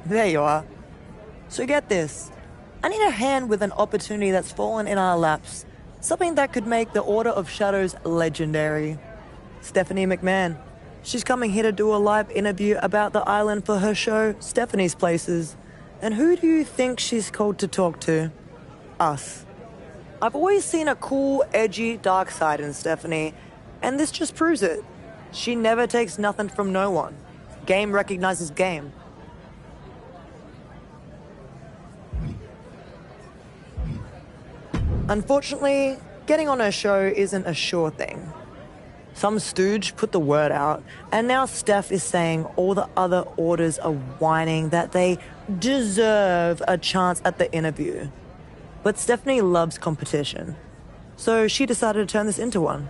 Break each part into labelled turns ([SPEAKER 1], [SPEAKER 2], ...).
[SPEAKER 1] There you are. So get this. I need a hand with an opportunity that's fallen in our laps. Something that could make the Order of Shadows legendary. Stephanie McMahon. She's coming here to do a live interview about the island for her show, Stephanie's Places. And who do you think she's called to talk to? Us. I've always seen a cool, edgy, dark side in Stephanie, and this just proves it. She never takes nothing from no one. Game recognizes game. Unfortunately, getting on her show isn't a sure thing. Some stooge put the word out, and now Steph is saying all the other orders are whining that they deserve a chance at the interview. But Stephanie loves competition, so she decided to turn this into one.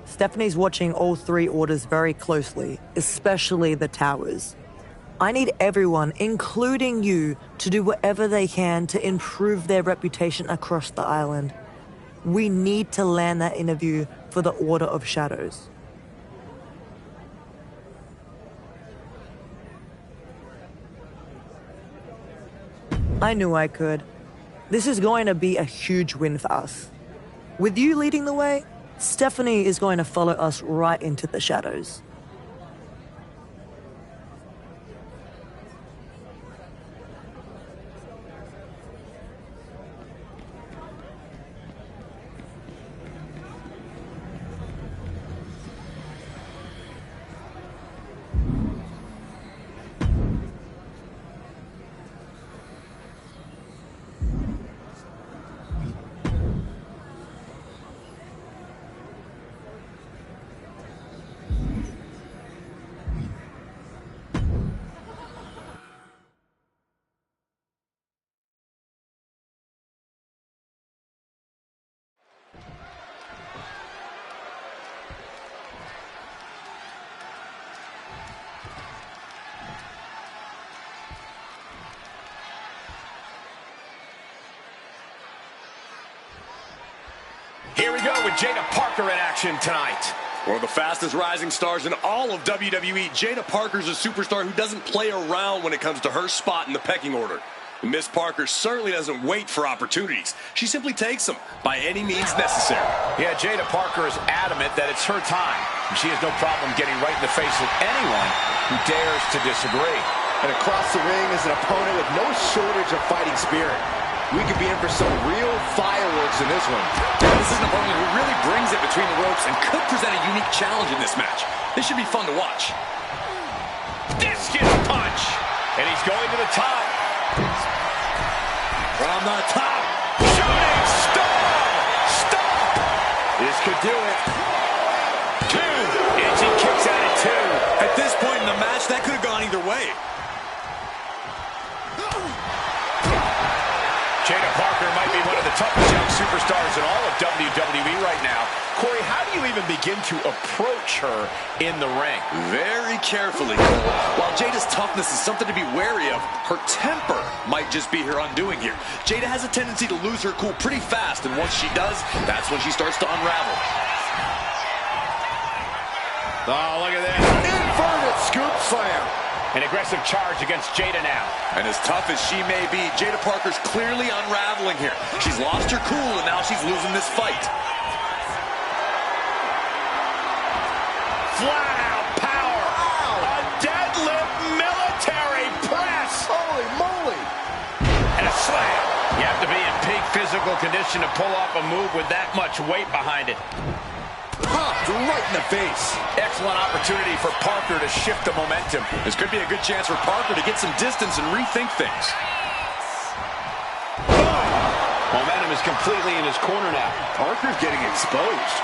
[SPEAKER 1] Stephanie's watching all three orders very closely, especially the towers. I need everyone, including you, to do whatever they can to improve their reputation across the island. We need to land that interview for the Order of Shadows. I knew I could. This is going to be a huge win for us. With you leading the way, Stephanie is going to follow us right into the shadows.
[SPEAKER 2] Here we go with Jada Parker in action tonight. One of the fastest rising stars in all of WWE, Jada Parker's a superstar who doesn't play around when it comes to her spot in the pecking order. Miss Parker certainly doesn't wait for opportunities. She simply takes them by any means necessary.
[SPEAKER 3] Yeah, Jada Parker is adamant that it's her time. She has no problem getting right in the face of anyone who dares to disagree.
[SPEAKER 4] And across the ring is an opponent with no shortage of fighting spirit. We could be in for some real fireworks in this one.
[SPEAKER 2] This is an opponent who really brings it between the ropes and could present a unique challenge in this match. This should be fun to watch. Discus punch!
[SPEAKER 3] And he's going to the top.
[SPEAKER 2] From the top. Shooting star! Stop!
[SPEAKER 3] This could do it. Two. And she kicks out at two.
[SPEAKER 2] At this point in the match, that could have gone either way.
[SPEAKER 3] Jada Parker might be one of the toughest young superstars in all of WWE right now. Corey, how do you even begin to approach her in the ring?
[SPEAKER 2] Very carefully. While Jada's toughness is something to be wary of, her temper might just be her undoing here. Jada has a tendency to lose her cool pretty fast, and once she does, that's when she starts to unravel.
[SPEAKER 3] Oh, look at that.
[SPEAKER 4] Inverted scoop slam.
[SPEAKER 3] An aggressive charge against Jada now.
[SPEAKER 2] And as tough as she may be, Jada Parker's clearly unraveling here. She's lost her cool, and now she's losing this fight.
[SPEAKER 3] Flat out power. A deadlift military press.
[SPEAKER 4] Holy moly.
[SPEAKER 3] And a slam. You have to be in peak physical condition to pull off a move with that much weight behind it.
[SPEAKER 4] Popped right in the face.
[SPEAKER 3] Excellent opportunity for Parker to shift the momentum.
[SPEAKER 2] This could be a good chance for Parker to get some distance and rethink things.
[SPEAKER 3] Momentum is completely in his corner now.
[SPEAKER 4] Parker's getting exposed.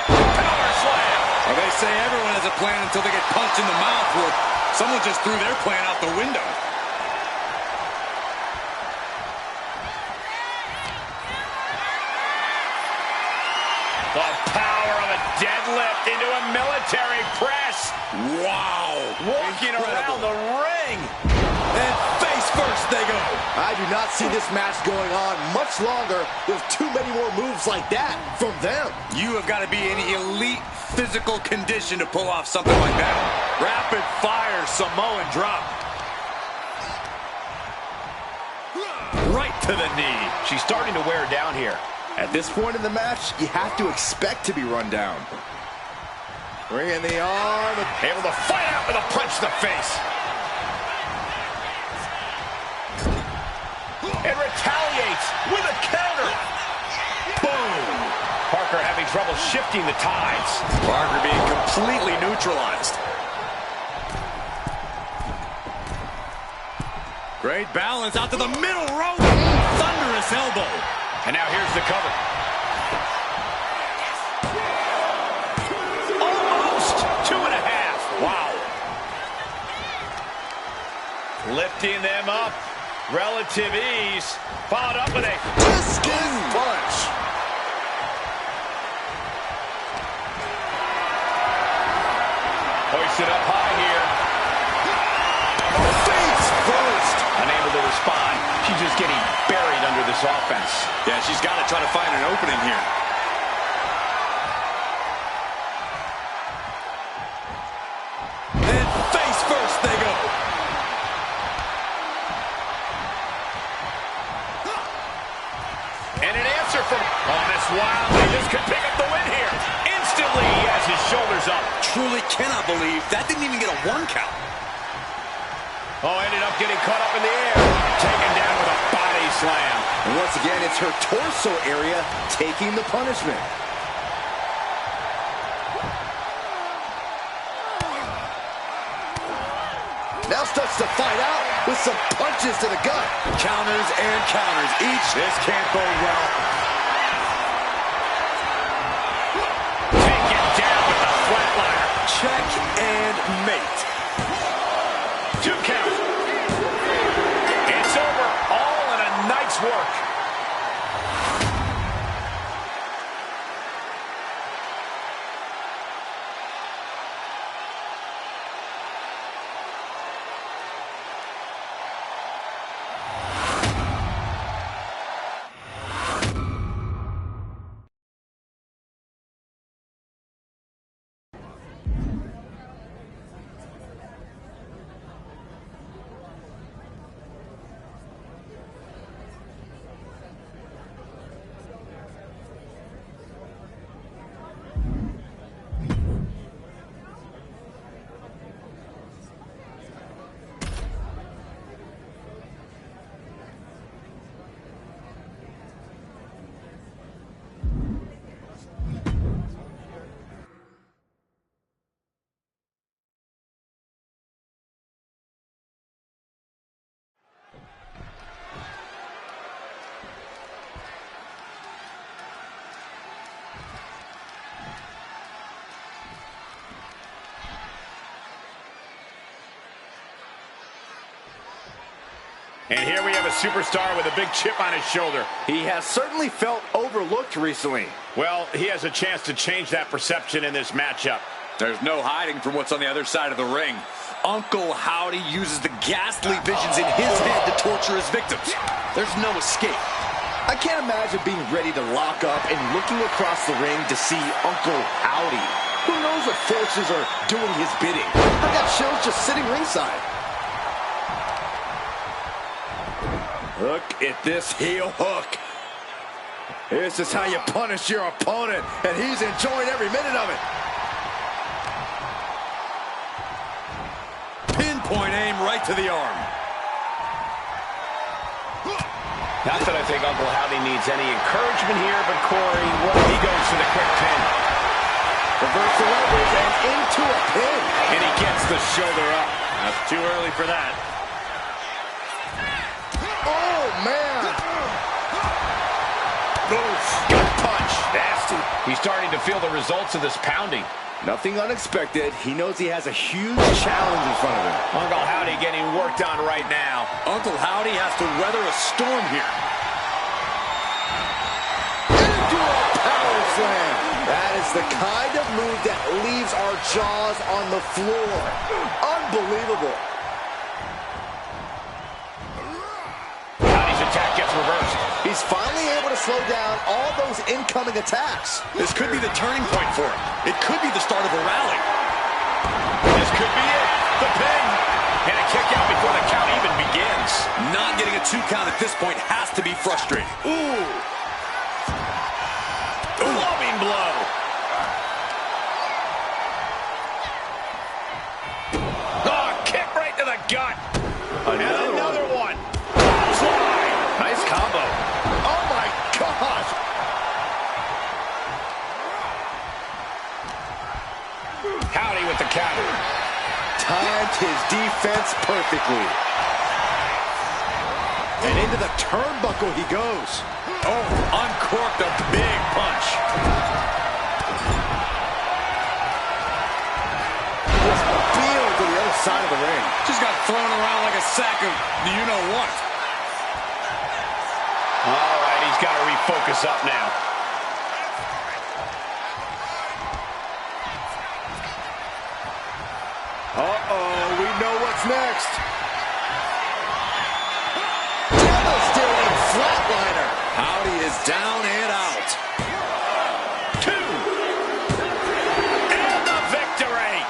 [SPEAKER 3] Power slam.
[SPEAKER 2] Well, they say everyone has a plan until they get punched in the mouth. Well, someone just threw their plan out the window.
[SPEAKER 3] The power of a deadlift into a military press.
[SPEAKER 2] Wow.
[SPEAKER 3] Walking around the ring.
[SPEAKER 2] And face first. first they go.
[SPEAKER 4] I do not see this match going on much longer with too many more moves like that from them.
[SPEAKER 2] You have got to be in elite physical condition to pull off something like that. Rapid fire Samoan drop. Right to the knee.
[SPEAKER 3] She's starting to wear down here.
[SPEAKER 4] At this point in the match, you have to expect to be run down. Bringing the arm.
[SPEAKER 3] Able to fight out with a punch to the face. And retaliates with a counter. Boom. Parker having trouble shifting the tides.
[SPEAKER 2] Parker being completely neutralized. Great balance out to the middle rope. Thunderous elbow.
[SPEAKER 3] And now here's the cover. Almost 2.5. Wow. Lifting them up. Relative ease. Followed up with a
[SPEAKER 4] Discus punch.
[SPEAKER 3] Hoisted up high here.
[SPEAKER 4] Face first.
[SPEAKER 3] Unable to respond. She's just getting buried under this offense.
[SPEAKER 2] Yeah, she's got to try to find an opening here. And face first they go.
[SPEAKER 3] And an answer from... Oh, that's wild. They just could pick up the win here. Instantly, he has his shoulders up.
[SPEAKER 2] Truly cannot believe that didn't even get a 1 count.
[SPEAKER 3] Oh, ended up getting caught up in the air. Taken down with a body slam.
[SPEAKER 4] And once again, it's her torso area taking the punishment. Now starts to fight out with some punches to the gut.
[SPEAKER 2] Counters and counters each.
[SPEAKER 3] This can't go well. Taken down with a flatliner.
[SPEAKER 2] Check and mate.
[SPEAKER 3] 2 count. It's over. All in a night's work. And here we have a superstar with a big chip on his shoulder.
[SPEAKER 4] He has certainly felt overlooked recently.
[SPEAKER 3] Well, he has a chance to change that perception in this matchup.
[SPEAKER 2] There's no hiding from what's on the other side of the ring. Uncle Howdy uses the ghastly visions in his head to torture his victims. There's no escape.
[SPEAKER 4] I can't imagine being ready to lock up and looking across the ring to see Uncle Howdy. Who knows what forces are doing his bidding? I got chills just sitting ringside.
[SPEAKER 2] Look at this heel hook.
[SPEAKER 4] This is how you punish your opponent, and he's enjoying every minute of it.
[SPEAKER 2] Pinpoint aim right to the arm.
[SPEAKER 3] Not that I think Uncle Howdy needs any encouragement here, but Corey, he goes for the quick pin.
[SPEAKER 4] Reversal elbows and into a pin.
[SPEAKER 3] And he gets the shoulder up.
[SPEAKER 2] That's too early for that.
[SPEAKER 4] Oh, man.
[SPEAKER 3] Oof. Gut punch. Nasty. He's starting to feel the results of this pounding.
[SPEAKER 4] Nothing unexpected. He knows he has a huge challenge in front of him.
[SPEAKER 3] Uncle Howdy getting worked on right now.
[SPEAKER 2] Uncle Howdy has to weather a storm here.
[SPEAKER 4] Into a power slam. That is the kind of move that leaves our jaws on the floor. Unbelievable. he's finally able to slow down all those incoming attacks.
[SPEAKER 2] This could be the turning point for him. It could be the start of a rally.
[SPEAKER 3] This could be it. The pin. And a kick out before the count even begins.
[SPEAKER 2] Not getting a 2 count at this point has to be frustrating.
[SPEAKER 3] Ooh. Loving blow. Oh, kick right to the gut. Another one. Slide. Nice combo.
[SPEAKER 4] Oh, my gosh.
[SPEAKER 3] Howdy with the counter.
[SPEAKER 4] Timed his defense perfectly. And into the turnbuckle he goes.
[SPEAKER 2] Oh, uncorked a big punch.
[SPEAKER 4] Just beal to the other side of the ring.
[SPEAKER 2] Just got thrown around like a sack of you-know-what.
[SPEAKER 3] All right, he's got to refocus up now.
[SPEAKER 4] Uh-oh, we know what's next. Devastating flatliner.
[SPEAKER 2] Howdy is down and out.
[SPEAKER 3] 2. And the victory.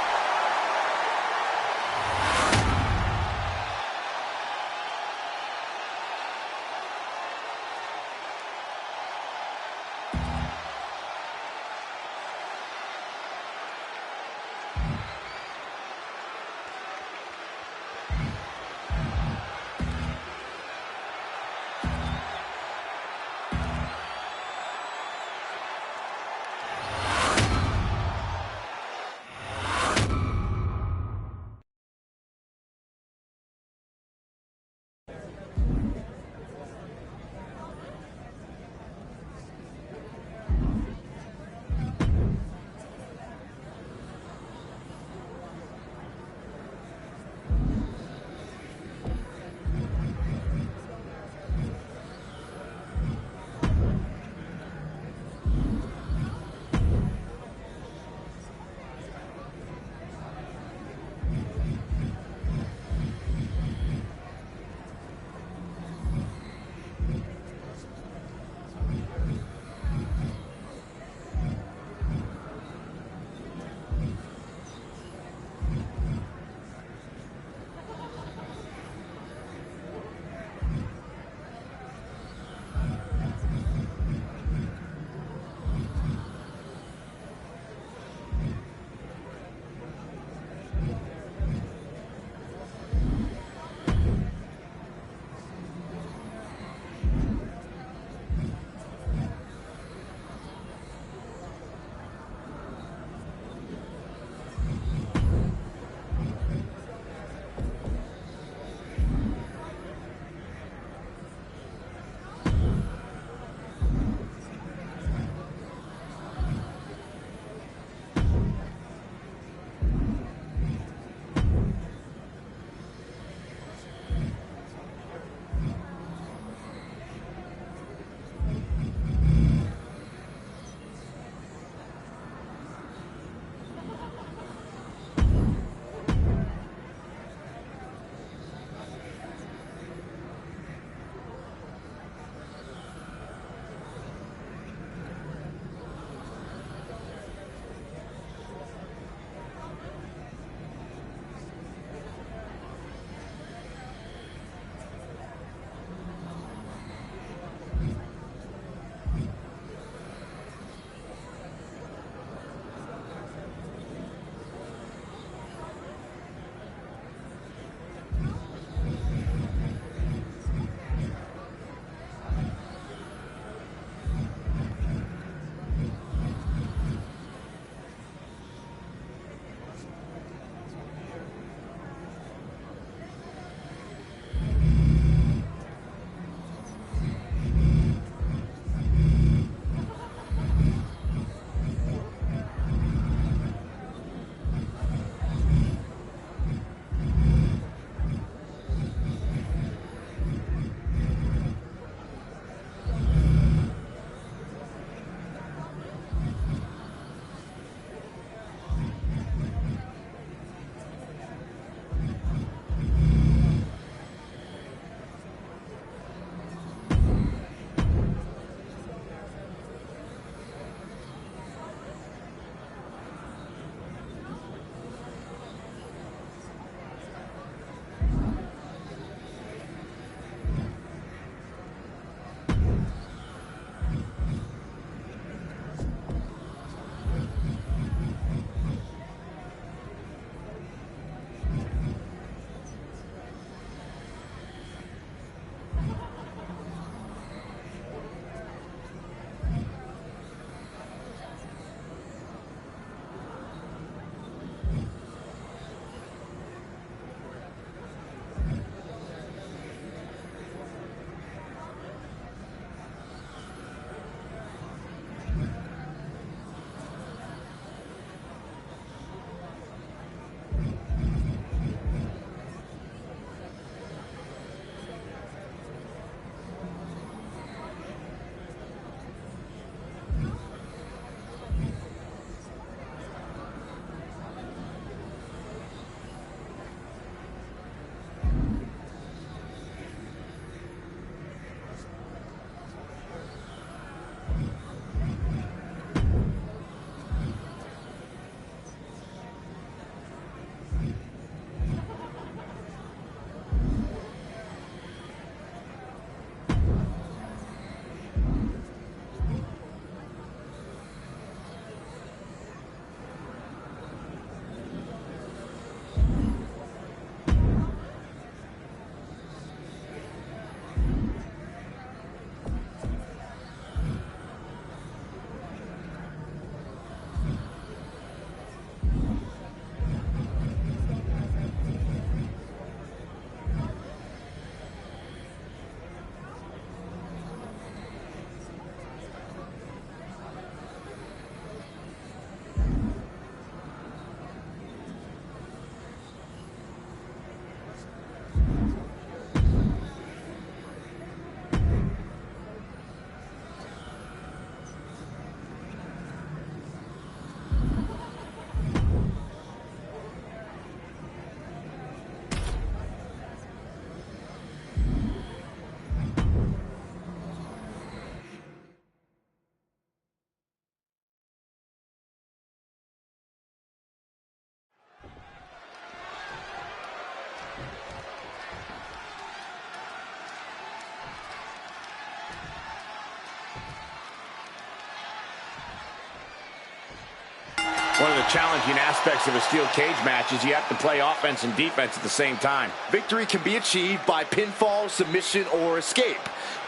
[SPEAKER 3] One of the challenging aspects of a steel cage match is you have to play offense and defense at the same time.
[SPEAKER 4] Victory can be achieved by pinfall, submission, or escape.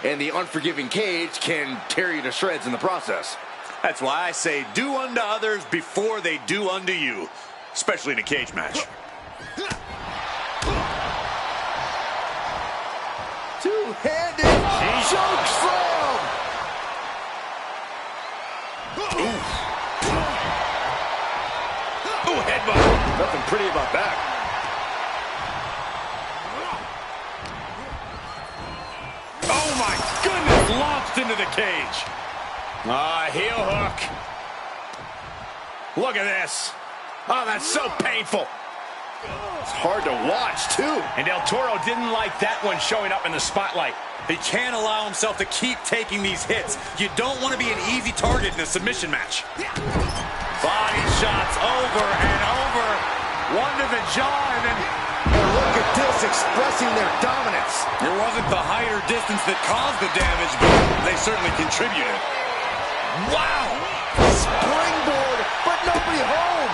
[SPEAKER 4] And the unforgiving cage can tear you to shreds in the process.
[SPEAKER 2] That's why I say do unto others before they do unto you, especially in a cage match.
[SPEAKER 4] Two-handed choke slam!
[SPEAKER 2] Ooh, headbutt.
[SPEAKER 4] Nothing pretty about that.
[SPEAKER 2] Oh my goodness, launched into the cage. Heel hook. Look at this. Oh, that's so painful.
[SPEAKER 4] It's hard to watch, too.
[SPEAKER 3] And Del Toro didn't like that one showing up in the spotlight.
[SPEAKER 2] He can't allow himself to keep taking these hits. You don't want to be an easy target in a submission match. Body shots over and over. One to the jaw and then...
[SPEAKER 4] And look at this, expressing their dominance.
[SPEAKER 2] It wasn't the height or distance that caused the damage, but they certainly contributed.
[SPEAKER 4] Wow! Springboard, but nobody home.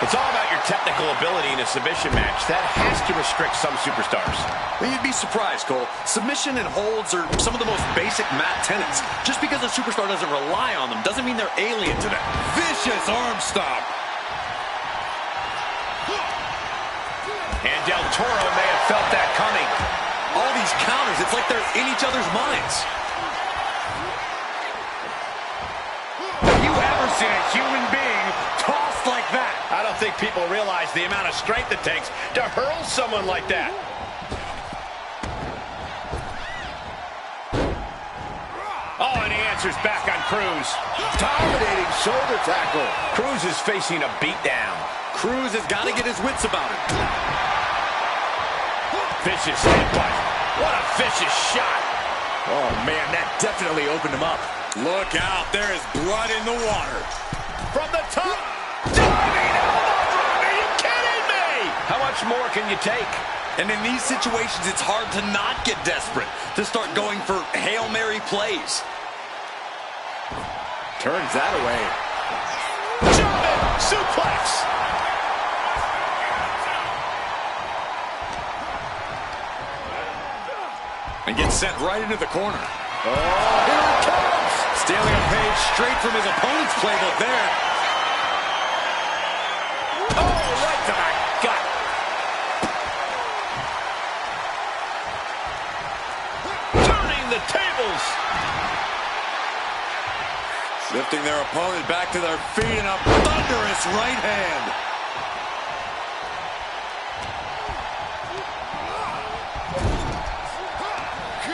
[SPEAKER 3] It's all about your technical ability in a submission match. That has to restrict some superstars.
[SPEAKER 2] Well, you'd be surprised, Cole. Submission and holds are some of the most basic mat tenets. Just because a superstar doesn't rely on them doesn't mean they're alien to them. Vicious arm stomp.
[SPEAKER 3] And Del Toro may have felt that coming.
[SPEAKER 2] All these counters, it's like they're in each other's minds.
[SPEAKER 3] Have you ever seen a human being tossed like that? I don't think people realize the amount of strength it takes to hurl someone like that. Oh, and he answers back on Cruz.
[SPEAKER 4] Dominating shoulder tackle.
[SPEAKER 3] Cruz is facing a beatdown.
[SPEAKER 2] Cruz has got to get his wits about him.
[SPEAKER 3] Vicious headbutt. What a vicious shot.
[SPEAKER 2] Oh, man, that definitely opened him up. Look out, there is blood in the water.
[SPEAKER 3] From the top. Diving elbow drop. Are you kidding me? How much more can you take?
[SPEAKER 2] And in these situations, it's hard to not get desperate, to start going for Hail Mary plays.
[SPEAKER 4] Turns that away.
[SPEAKER 3] German suplex.
[SPEAKER 2] And gets sent right into the corner.
[SPEAKER 4] Oh, here it comes!
[SPEAKER 2] Stealing a page straight from his opponent's playbook there.
[SPEAKER 3] Oh, right to the gut. Turning the tables.
[SPEAKER 2] Lifting their opponent back to their feet in a thunderous right hand.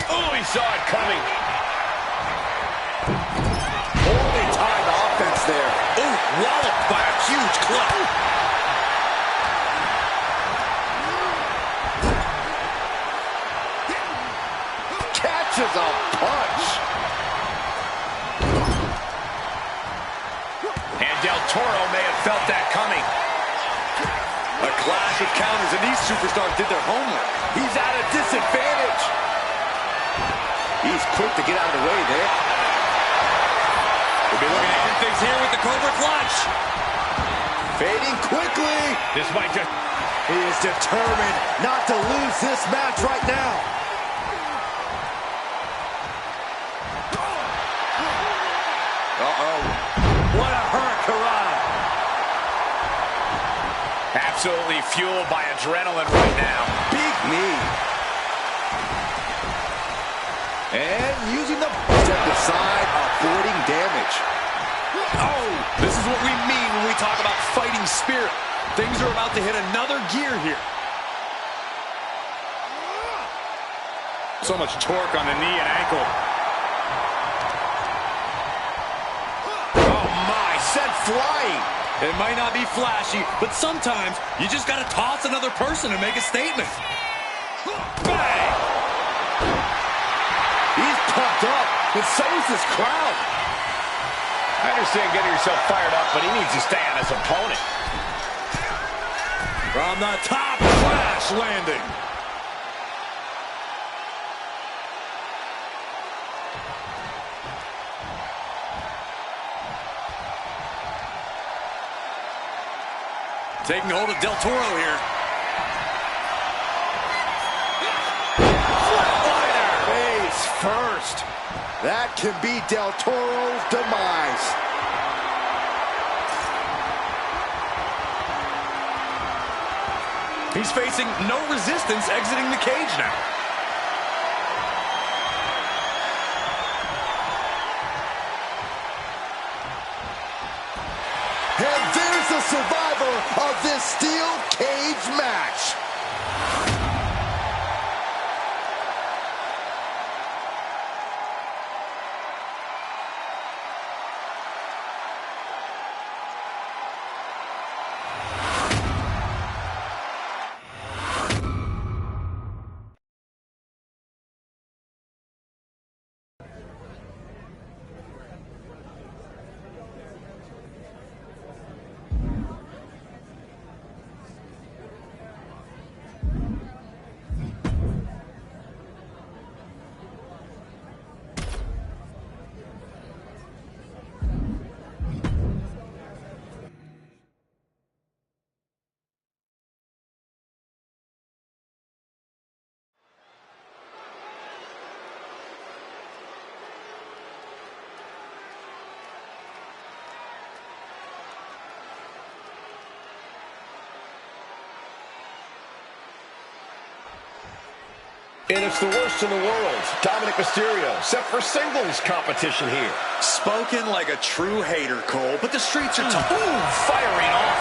[SPEAKER 3] Oh, he saw it coming.
[SPEAKER 4] Holding tied offense there.
[SPEAKER 2] Ooh, walloped by a huge club.
[SPEAKER 4] Catches a punch.
[SPEAKER 3] And Del Toro may have felt that coming.
[SPEAKER 2] A clash of counters, and these superstars did their homework.
[SPEAKER 4] He's at a disadvantage. He's quick to get out of the way there.
[SPEAKER 2] We'll be looking at good things here with the Cobra Clutch.
[SPEAKER 4] Fading quickly.
[SPEAKER 3] This might just...
[SPEAKER 4] He is determined not to lose this match right now.
[SPEAKER 2] Uh-oh. What a hurricanrana.
[SPEAKER 3] Absolutely fueled by adrenaline right now.
[SPEAKER 4] Big knee. And using the step aside, avoiding damage.
[SPEAKER 2] Oh, this is what we mean when we talk about fighting spirit. Things are about to hit another gear here. So much torque on the knee and ankle.
[SPEAKER 3] Oh, my. Sent flying.
[SPEAKER 2] It might not be flashy, but sometimes you just got to toss another person and make a statement.
[SPEAKER 3] Bang!
[SPEAKER 4] He's pumped up, but so is this crowd.
[SPEAKER 3] I understand getting yourself fired up, but he needs to stay on his opponent.
[SPEAKER 2] From the top, crash landing. Taking hold of Del Toro here.
[SPEAKER 4] Face first. That can be Del Toro's demise.
[SPEAKER 2] He's facing no resistance exiting the cage now.
[SPEAKER 4] And there's the survivor of this steel cage match.
[SPEAKER 3] And it's the worst in the world. Dominic Mysterio set for singles competition here.
[SPEAKER 2] Spoken like a true hater, Cole, but the streets are tough.
[SPEAKER 3] Ooh, firing off.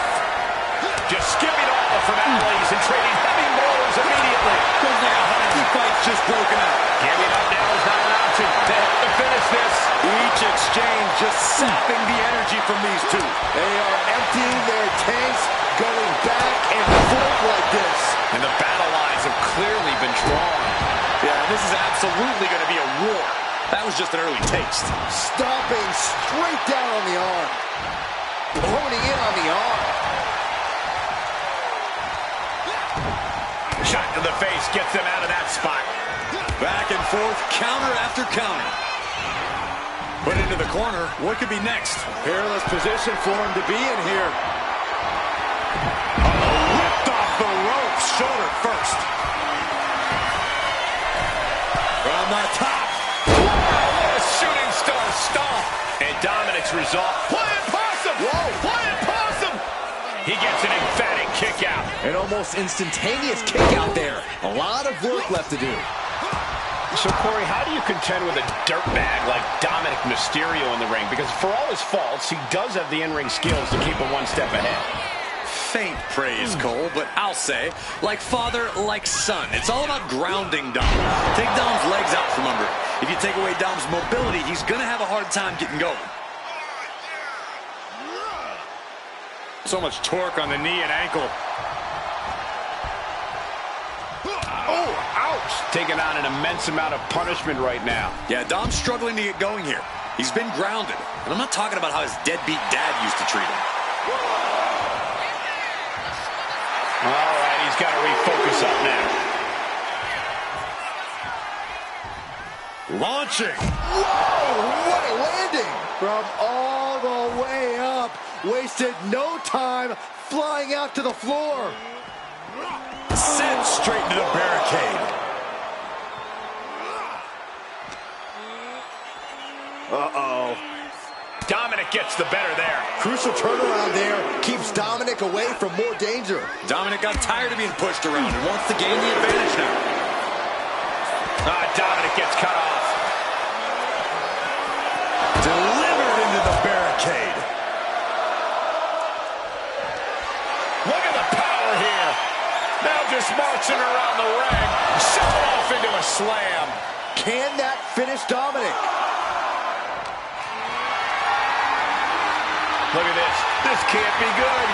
[SPEAKER 3] Just skipping all the formalities and trading heavy blows immediately.
[SPEAKER 2] Feels like a hockey fight's just broken out.
[SPEAKER 3] Giving up now is not an option. They have to finish this.
[SPEAKER 2] Each exchange just sapping the energy from these two.
[SPEAKER 4] They are emptying their tanks, going back and forth like this.
[SPEAKER 3] And the battle lines have clearly been drawn.
[SPEAKER 2] Yeah, this is absolutely going to be a war. That was just an early taste.
[SPEAKER 4] Stomping straight down on the arm. Honing in on the arm.
[SPEAKER 3] Shot to the face gets them out of that spot.
[SPEAKER 2] Back and forth, counter after counter. Put into the corner. What could be next?
[SPEAKER 4] Peerless position for him to be in here.
[SPEAKER 2] Whipped off the ropes, shoulder first. From the top.
[SPEAKER 3] Wow, what a shooting star stomp. And Dominic's resolve. Playing possum.
[SPEAKER 4] Whoa.
[SPEAKER 3] Playing possum. He gets an emphatic kick out.
[SPEAKER 4] An almost instantaneous kick out there. A lot of work left to do.
[SPEAKER 3] So, Corey, how do you contend with a dirtbag like Dominic Mysterio in the ring? Because for all his faults, he does have the in-ring skills to keep him one step ahead.
[SPEAKER 2] Faint praise, Cole, but I'll say, like father, like son. It's all about grounding Dom. Take Dom's legs out from under. If you take away Dom's mobility, he's going to have a hard time getting going. So much torque on the knee and ankle.
[SPEAKER 3] Oh, ouch! Taking on an immense amount of punishment right now.
[SPEAKER 2] Yeah, Dom's struggling to get going here. He's been grounded. And I'm not talking about how his deadbeat dad used to treat him.
[SPEAKER 3] All right, he's got to refocus up now.
[SPEAKER 2] Launching.
[SPEAKER 4] Whoa, what a landing. From all the way up. Wasted no time flying out to the floor.
[SPEAKER 2] Sent straight into the barricade.
[SPEAKER 4] Uh-oh.
[SPEAKER 3] Dominic gets the better there.
[SPEAKER 4] Crucial turnaround there. Keeps Dominic away from more danger.
[SPEAKER 2] Dominic got tired of being pushed around and wants to gain the advantage now.
[SPEAKER 3] Dominic gets cut off.
[SPEAKER 2] Delivered into the barricade.
[SPEAKER 3] Look at the power here. Now just marching around the ring. Shove off into a slam.
[SPEAKER 4] Can that finish Dominic?
[SPEAKER 3] Look at this. This can't be good.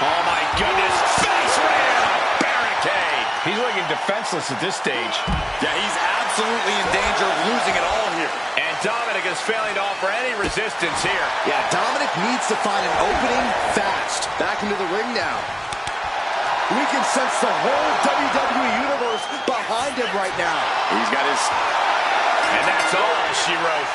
[SPEAKER 3] Oh, my goodness. Face ram. Barricade. He's looking defenseless at this stage.
[SPEAKER 2] Yeah, he's absolutely in danger of losing it all here.
[SPEAKER 3] And Dominic is failing to offer any resistance here.
[SPEAKER 4] Yeah, Dominic needs to find an opening fast. Back into the ring now. We can sense the whole WWE Universe behind him right now.
[SPEAKER 2] He's got his...
[SPEAKER 3] And that's all she wrote.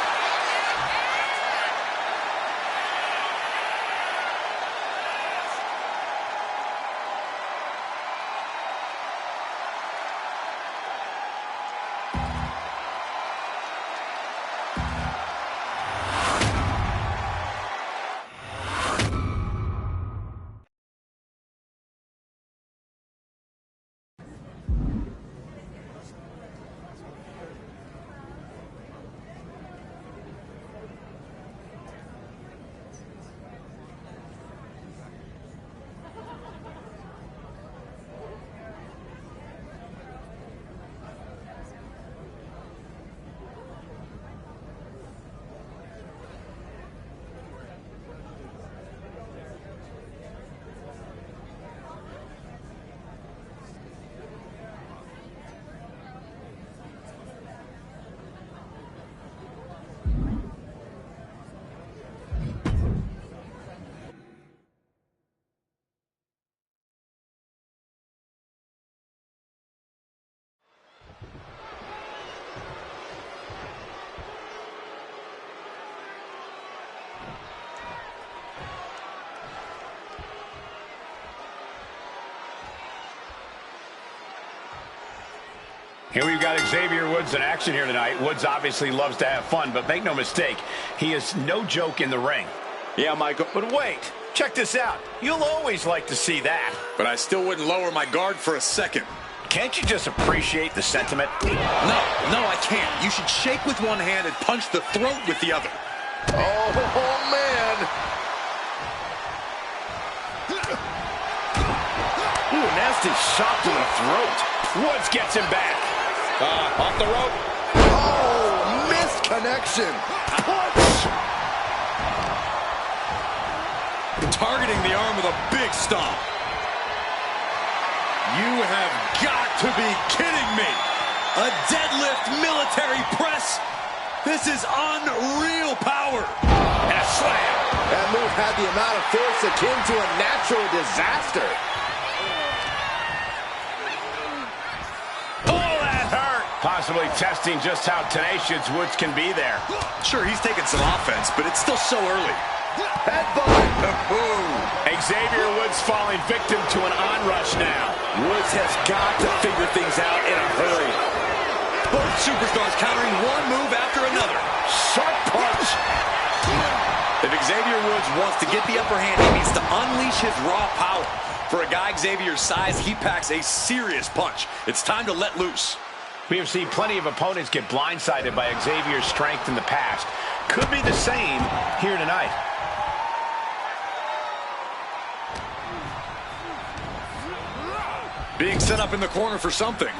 [SPEAKER 3] Here we've got Xavier Woods in action here tonight. Woods obviously loves to have fun, but make no mistake, he is no joke in the ring.
[SPEAKER 2] Yeah, Michael.
[SPEAKER 3] But wait, check this out. You'll always like to see that.
[SPEAKER 2] But I still wouldn't lower my guard for a second.
[SPEAKER 3] Can't you just appreciate the sentiment?
[SPEAKER 2] No, I can't. You should shake with one hand and punch the throat with the other.
[SPEAKER 4] Oh man. Ooh, nasty shot to the throat.
[SPEAKER 3] Woods gets him back.
[SPEAKER 2] Off the rope.
[SPEAKER 4] Oh, missed connection. Punch.
[SPEAKER 2] Targeting the arm with a big stomp. You have got to be kidding me. A deadlift military press. This is unreal power.
[SPEAKER 3] And a slam.
[SPEAKER 4] That move had the amount of force akin to a natural disaster.
[SPEAKER 3] Possibly testing just how tenacious Woods can be there.
[SPEAKER 2] Sure, he's taking some offense, but it's still so early.
[SPEAKER 4] Headbutt.
[SPEAKER 3] Xavier Woods falling victim to an onrush now.
[SPEAKER 4] Woods has got to figure things out in a hurry.
[SPEAKER 2] Both superstars countering one move after another.
[SPEAKER 4] Sharp punch.
[SPEAKER 2] If Xavier Woods wants to get the upper hand, he needs to unleash his raw power. For a guy Xavier's size, he packs a serious punch. It's time to let loose.
[SPEAKER 3] We have seen plenty of opponents get blindsided by Xavier's strength in the past. Could be the same here tonight.
[SPEAKER 2] Being set up in the corner for something.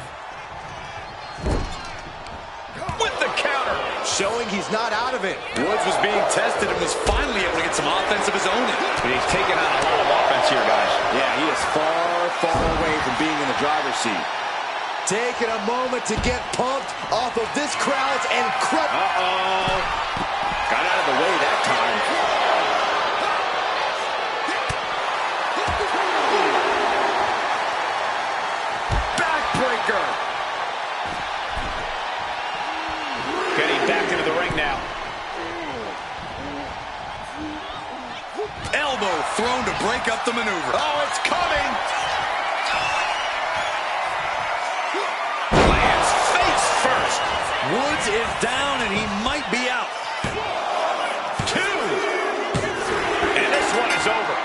[SPEAKER 3] With the counter.
[SPEAKER 4] Showing he's not out of it.
[SPEAKER 2] Woods was being tested and was finally able to get some offense of his own in.
[SPEAKER 3] But he's taking on a lot of offense here, guys.
[SPEAKER 4] Yeah, he is far, far away from being in the driver's seat. Taking a moment to get pumped off of this crowd's incredible. Got out of the way that time. Backbreaker.
[SPEAKER 3] Getting back into the ring now.
[SPEAKER 2] Elbow thrown to break up the maneuver.
[SPEAKER 3] Oh, it's coming.
[SPEAKER 2] Woods is down, and he might be out.
[SPEAKER 3] 2. And this one is over.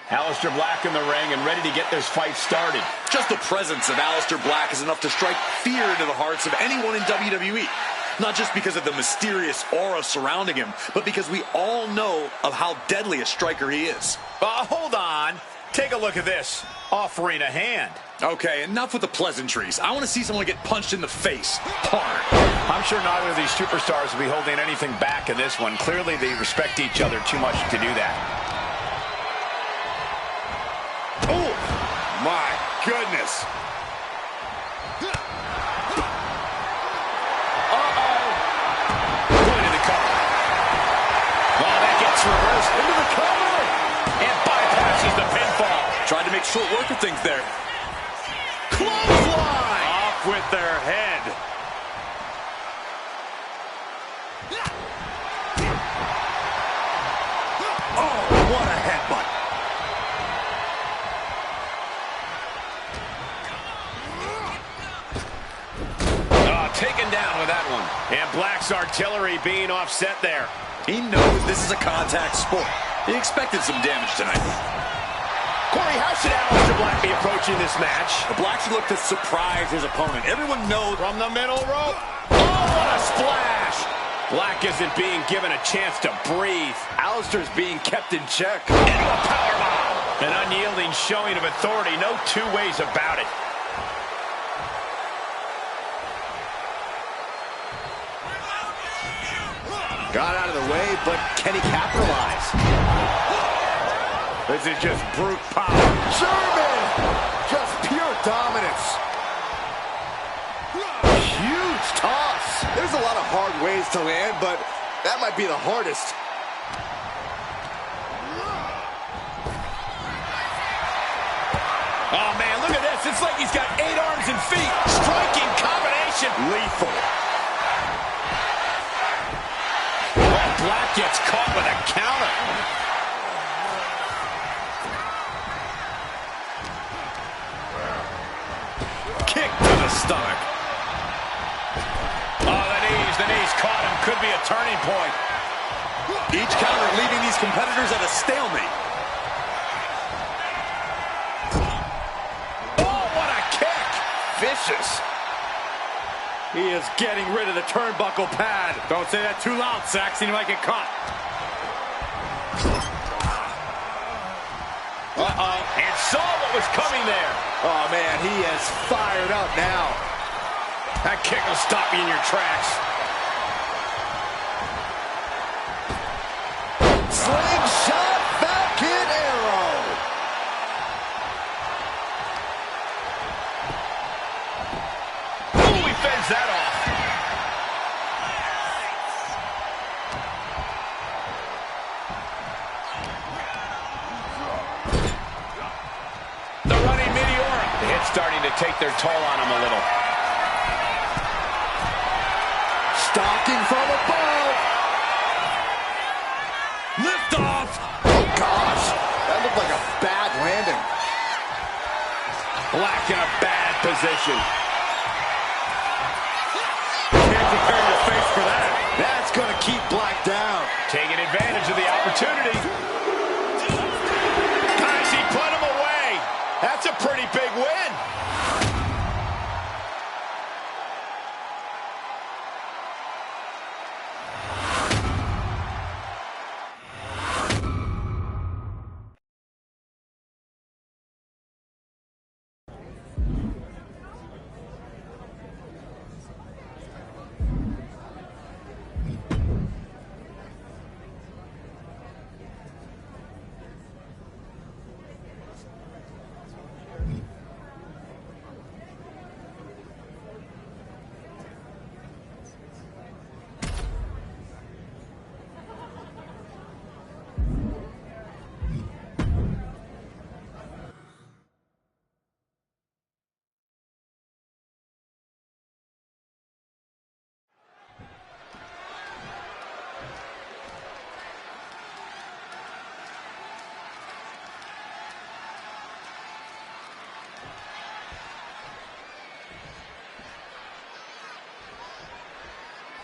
[SPEAKER 3] Aleister Black in the ring and ready to get this fight started.
[SPEAKER 2] Just the presence of Aleister Black is enough to strike fear into the hearts of anyone in WWE. Not just because of the mysterious aura surrounding him, but because we all know of how deadly a striker he is.
[SPEAKER 3] Hold on. Take a look at this. Offering a hand.
[SPEAKER 2] Okay, enough with the pleasantries. I want to see someone get punched in the face. Hard.
[SPEAKER 3] I'm sure neither of these superstars will be holding anything back in this one. Clearly, they respect each other too much to do that.
[SPEAKER 2] Oh, my goodness.
[SPEAKER 3] Going to the cover. Oh, that gets reversed into the cover. And bypasses the pinfall.
[SPEAKER 2] Tried to make short work of things there.
[SPEAKER 3] Clothesline. Off with their head.
[SPEAKER 2] Oh, what a headbutt.
[SPEAKER 3] Taken down with that one. And Black's artillery being offset there.
[SPEAKER 2] He knows this is a contact sport. He expected some damage tonight.
[SPEAKER 3] Corey, how should Aleister Black be approaching this match?
[SPEAKER 2] The Black should look to surprise his opponent. Everyone knows.
[SPEAKER 3] From the middle rope. Oh, what a splash! Black isn't being given a chance to breathe.
[SPEAKER 2] Aleister's being kept in check.
[SPEAKER 3] Into a powerbomb. An unyielding showing of authority. No two ways about it.
[SPEAKER 4] Got out of the way, but can he capitalize?
[SPEAKER 3] This is just brute power.
[SPEAKER 4] German! Just pure dominance. Huge toss. There's a lot of hard ways to land, but that might be the hardest.
[SPEAKER 3] Oh, man, look at this. It's like he's got 8 arms and feet. Striking combination.
[SPEAKER 4] Lethal.
[SPEAKER 3] Black gets caught with a counter.
[SPEAKER 2] Kick to the stomach.
[SPEAKER 3] Oh, the knees caught him. Could be a turning point.
[SPEAKER 2] Each counter leaving these competitors at a stalemate.
[SPEAKER 3] Oh, what a kick.
[SPEAKER 2] Vicious. He is getting rid of the turnbuckle pad. Don't say that too loud, Saxon. You might get caught.
[SPEAKER 3] Uh-oh. And saw what was coming there.
[SPEAKER 4] Oh, man, he is fired up now.
[SPEAKER 3] That kick will stop you in your tracks.
[SPEAKER 4] Slingshot Falcon Arrow.
[SPEAKER 3] Ooh, he fends that off. The running Meteora. The hit's starting to take their toll on him a little.
[SPEAKER 4] Stalking from above.
[SPEAKER 2] Lift off.
[SPEAKER 4] Oh, gosh. That looked like a bad landing.
[SPEAKER 3] Black in a bad position.
[SPEAKER 2] Can't prepare your face for that.
[SPEAKER 4] That's going to keep Black down.
[SPEAKER 3] Taking advantage of the opportunity. Guys, he put him away. That's a pretty big win.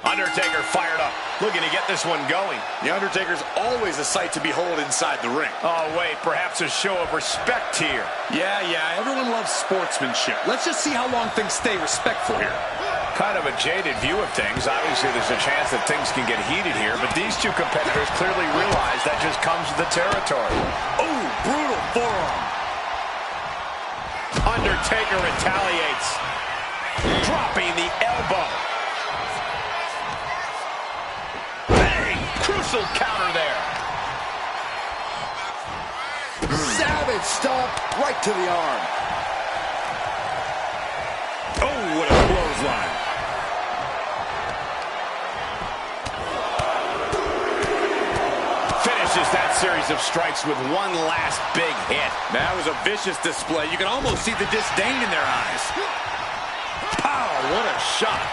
[SPEAKER 3] Undertaker fired up, looking to get this one going.
[SPEAKER 2] The Undertaker's always a sight to behold inside the ring.
[SPEAKER 3] Oh, wait, perhaps a show of respect here.
[SPEAKER 2] Yeah, everyone loves sportsmanship. Let's just see how long things stay respectful here.
[SPEAKER 3] Kind of a jaded view of things. Obviously, there's a chance that things can get heated here, but these two competitors clearly realize that just comes with the territory.
[SPEAKER 2] Oh, brutal forearm.
[SPEAKER 3] Undertaker retaliates, dropping the elbow. Crucial counter there.
[SPEAKER 4] Savage stomp right to the arm.
[SPEAKER 2] Oh, what a clothesline.
[SPEAKER 3] Finishes that series of strikes with one last big hit.
[SPEAKER 2] That was a vicious display. You can almost see the disdain in their eyes. Pow, what a shot.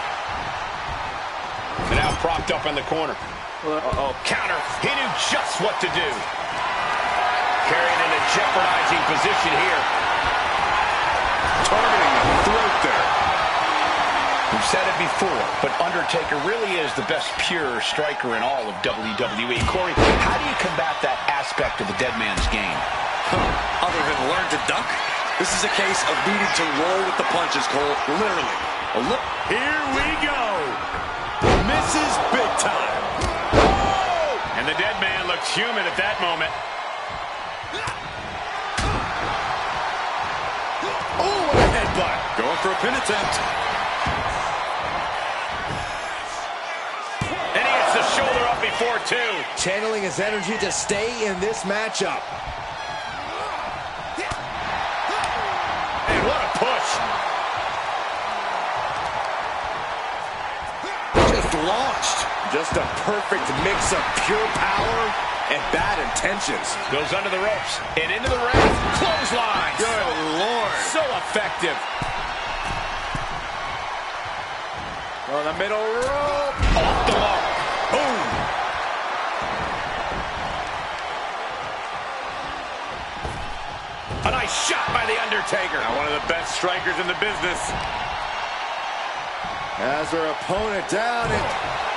[SPEAKER 3] Now propped up in the corner. Uh-oh, counter. He knew just what to do. Carried in a jeopardizing position here.
[SPEAKER 2] Targeting the throat there.
[SPEAKER 3] We've said it before, but Undertaker really is the best pure striker in all of WWE. Corey, how do you combat that aspect of the dead man's game?
[SPEAKER 2] Other than learn to duck, this is a case of needing to roll with the punches, Cole. Literally. Here we go. Misses big time.
[SPEAKER 3] And the dead man looked human at that moment.
[SPEAKER 2] Oh, what a headbutt. Going for a pin attempt.
[SPEAKER 3] And he gets the shoulder up before two.
[SPEAKER 4] Channeling his energy to stay in this matchup.
[SPEAKER 3] And what a push.
[SPEAKER 4] Just launched. Just a perfect mix of pure power and bad intentions.
[SPEAKER 3] Goes under the ropes and into the ring. Clothesline.
[SPEAKER 2] Good Lord.
[SPEAKER 3] So effective.
[SPEAKER 4] On the middle rope.
[SPEAKER 3] Off the mark. Boom. A nice shot by The Undertaker.
[SPEAKER 2] Now one of the best strikers in the business.
[SPEAKER 4] Has their opponent down and...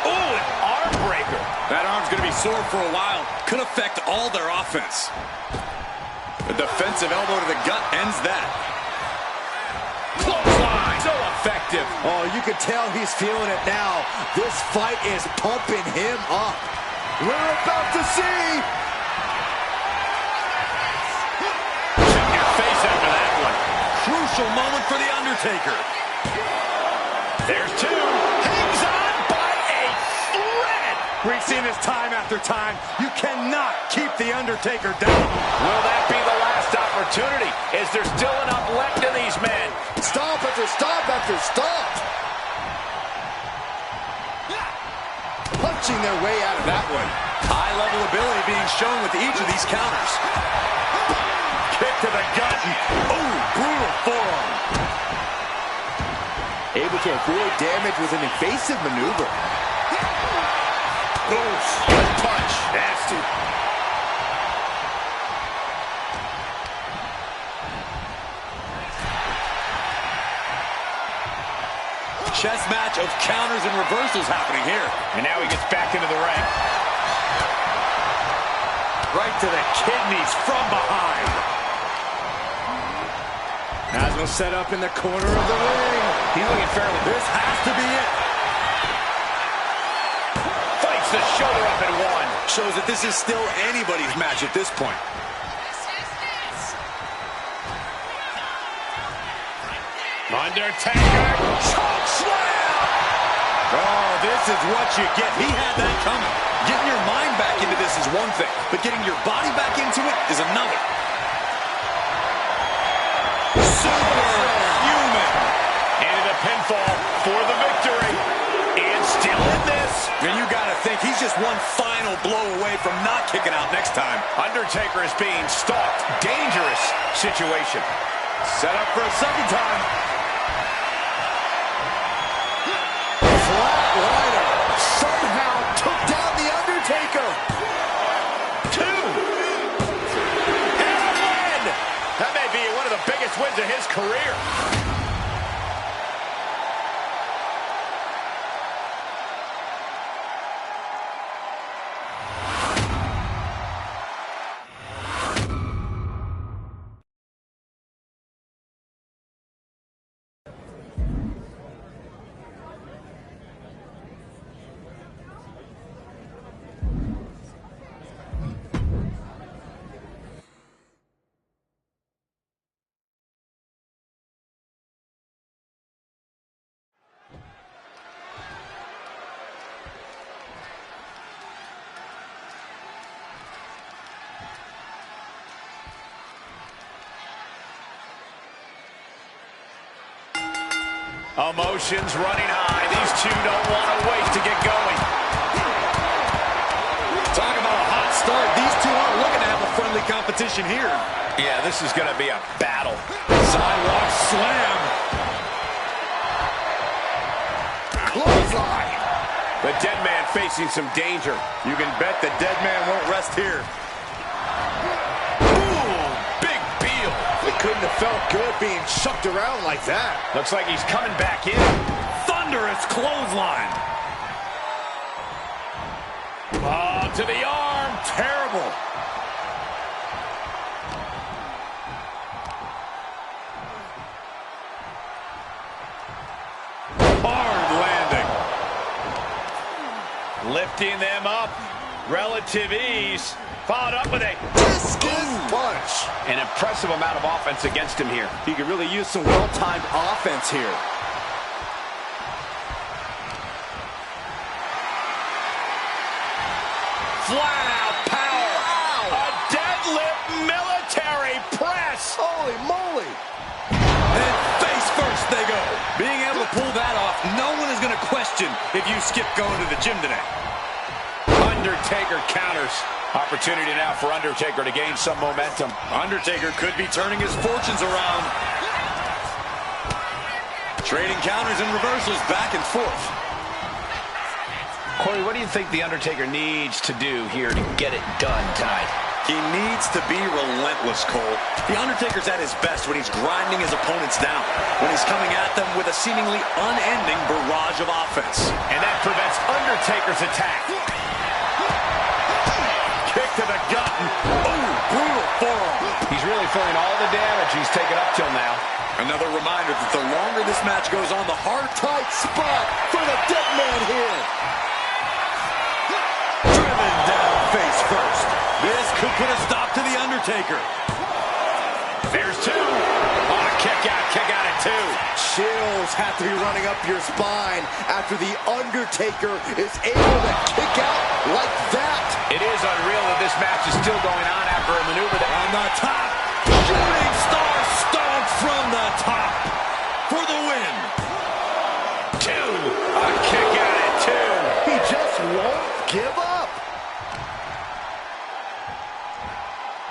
[SPEAKER 3] Oh, an arm breaker.
[SPEAKER 2] That arm's going to be sore for a while. Could affect all their offense. The defensive elbow to the gut ends that.
[SPEAKER 3] Clothesline. So effective.
[SPEAKER 4] Oh, you can tell he's feeling it now. This fight is pumping him up. We're about to see.
[SPEAKER 3] Shut your face after that one.
[SPEAKER 2] Crucial moment for The Undertaker.
[SPEAKER 3] There's two. Hangs on by a thread.
[SPEAKER 2] We've seen this time after time. You cannot keep The Undertaker down.
[SPEAKER 3] Will that be the last opportunity? Is there still enough left in these men?
[SPEAKER 4] Stomp after stomp after stomp. Punching their way out of that one.
[SPEAKER 2] High level ability being shown with each of these counters. Kick to the gut. Oh, brutal forearm.
[SPEAKER 4] Able to avoid damage with an evasive maneuver.
[SPEAKER 3] Oof. Good punch. Nasty.
[SPEAKER 2] Chess match of counters and reversals happening here.
[SPEAKER 3] And now he gets back into the ring.
[SPEAKER 2] Right to the kidneys from behind.
[SPEAKER 4] Asmo set up in the corner of the ring.
[SPEAKER 3] He's looking fairly.
[SPEAKER 2] This has to be it.
[SPEAKER 3] Fights the shoulder up at one.
[SPEAKER 2] Shows that this is still anybody's match at this point.
[SPEAKER 3] Undertaker. Choke slam.
[SPEAKER 2] Oh, this is what you get. He had that coming. Getting your mind back into this is one thing, but getting your body back into it is another. Superhuman.
[SPEAKER 3] Into the pinfall for the victory. And still in this.
[SPEAKER 2] And you gotta think he's just one final blow away from not kicking out next time.
[SPEAKER 3] Undertaker is being stalked. Dangerous situation.
[SPEAKER 2] Set up for a second time.
[SPEAKER 4] Flatliner somehow took down The Undertaker.
[SPEAKER 3] Two. And a win. That may be one of the biggest wins of his career. Emotions running high. These two don't want to wait to get going.
[SPEAKER 2] Talk about a hot start. These two aren't looking to have a friendly competition here.
[SPEAKER 3] Yeah, this is going to be a battle.
[SPEAKER 2] Sidewalk slam.
[SPEAKER 4] Clothesline.
[SPEAKER 3] The dead man facing some danger.
[SPEAKER 2] You can bet the dead man won't rest here.
[SPEAKER 4] It couldn't have felt good being chucked around like that.
[SPEAKER 3] Looks like he's coming back in.
[SPEAKER 2] Thunderous clothesline. Oh, to the arm. Terrible. Hard landing. Lifting them up. Relative ease. Followed up with a
[SPEAKER 4] discus punch.
[SPEAKER 3] An impressive amount of offense against him here.
[SPEAKER 4] He could really use some well-timed offense here.
[SPEAKER 3] Flat out power. Wow. A deadlift military press.
[SPEAKER 4] Holy moly. And face first they go. Being able to pull that off, no one is going to question if you skip going to the gym today.
[SPEAKER 3] Undertaker counters. Opportunity now for Undertaker to gain some momentum.
[SPEAKER 2] Undertaker could be turning his fortunes around. Trading counters and reversals back and forth.
[SPEAKER 3] Corey, what do you think The Undertaker needs to do here to get it done tonight?
[SPEAKER 2] He needs to be relentless, Cole. The Undertaker's at his best when he's grinding his opponents down, when he's coming at them with a seemingly unending barrage of offense.
[SPEAKER 3] And that prevents Undertaker's attack. Kick to the gut.
[SPEAKER 2] Oh, brutal forearm.
[SPEAKER 3] He's really feeling all the damage he's taken up till now.
[SPEAKER 2] Another reminder that the longer this match goes on, the harder.
[SPEAKER 4] Tight spot for the dead man here.
[SPEAKER 2] Driven down face first. This could put a stop to the Undertaker.
[SPEAKER 3] There's two. Oh, kick out at two.
[SPEAKER 4] Chills have to be running up your spine after the Undertaker is able to kick out like that.
[SPEAKER 3] It is unreal that this match is still going on after a maneuver that
[SPEAKER 2] on the top. Shooting star stomp from the top for the win.
[SPEAKER 3] Two. A kick out at two.
[SPEAKER 4] He just won't give up.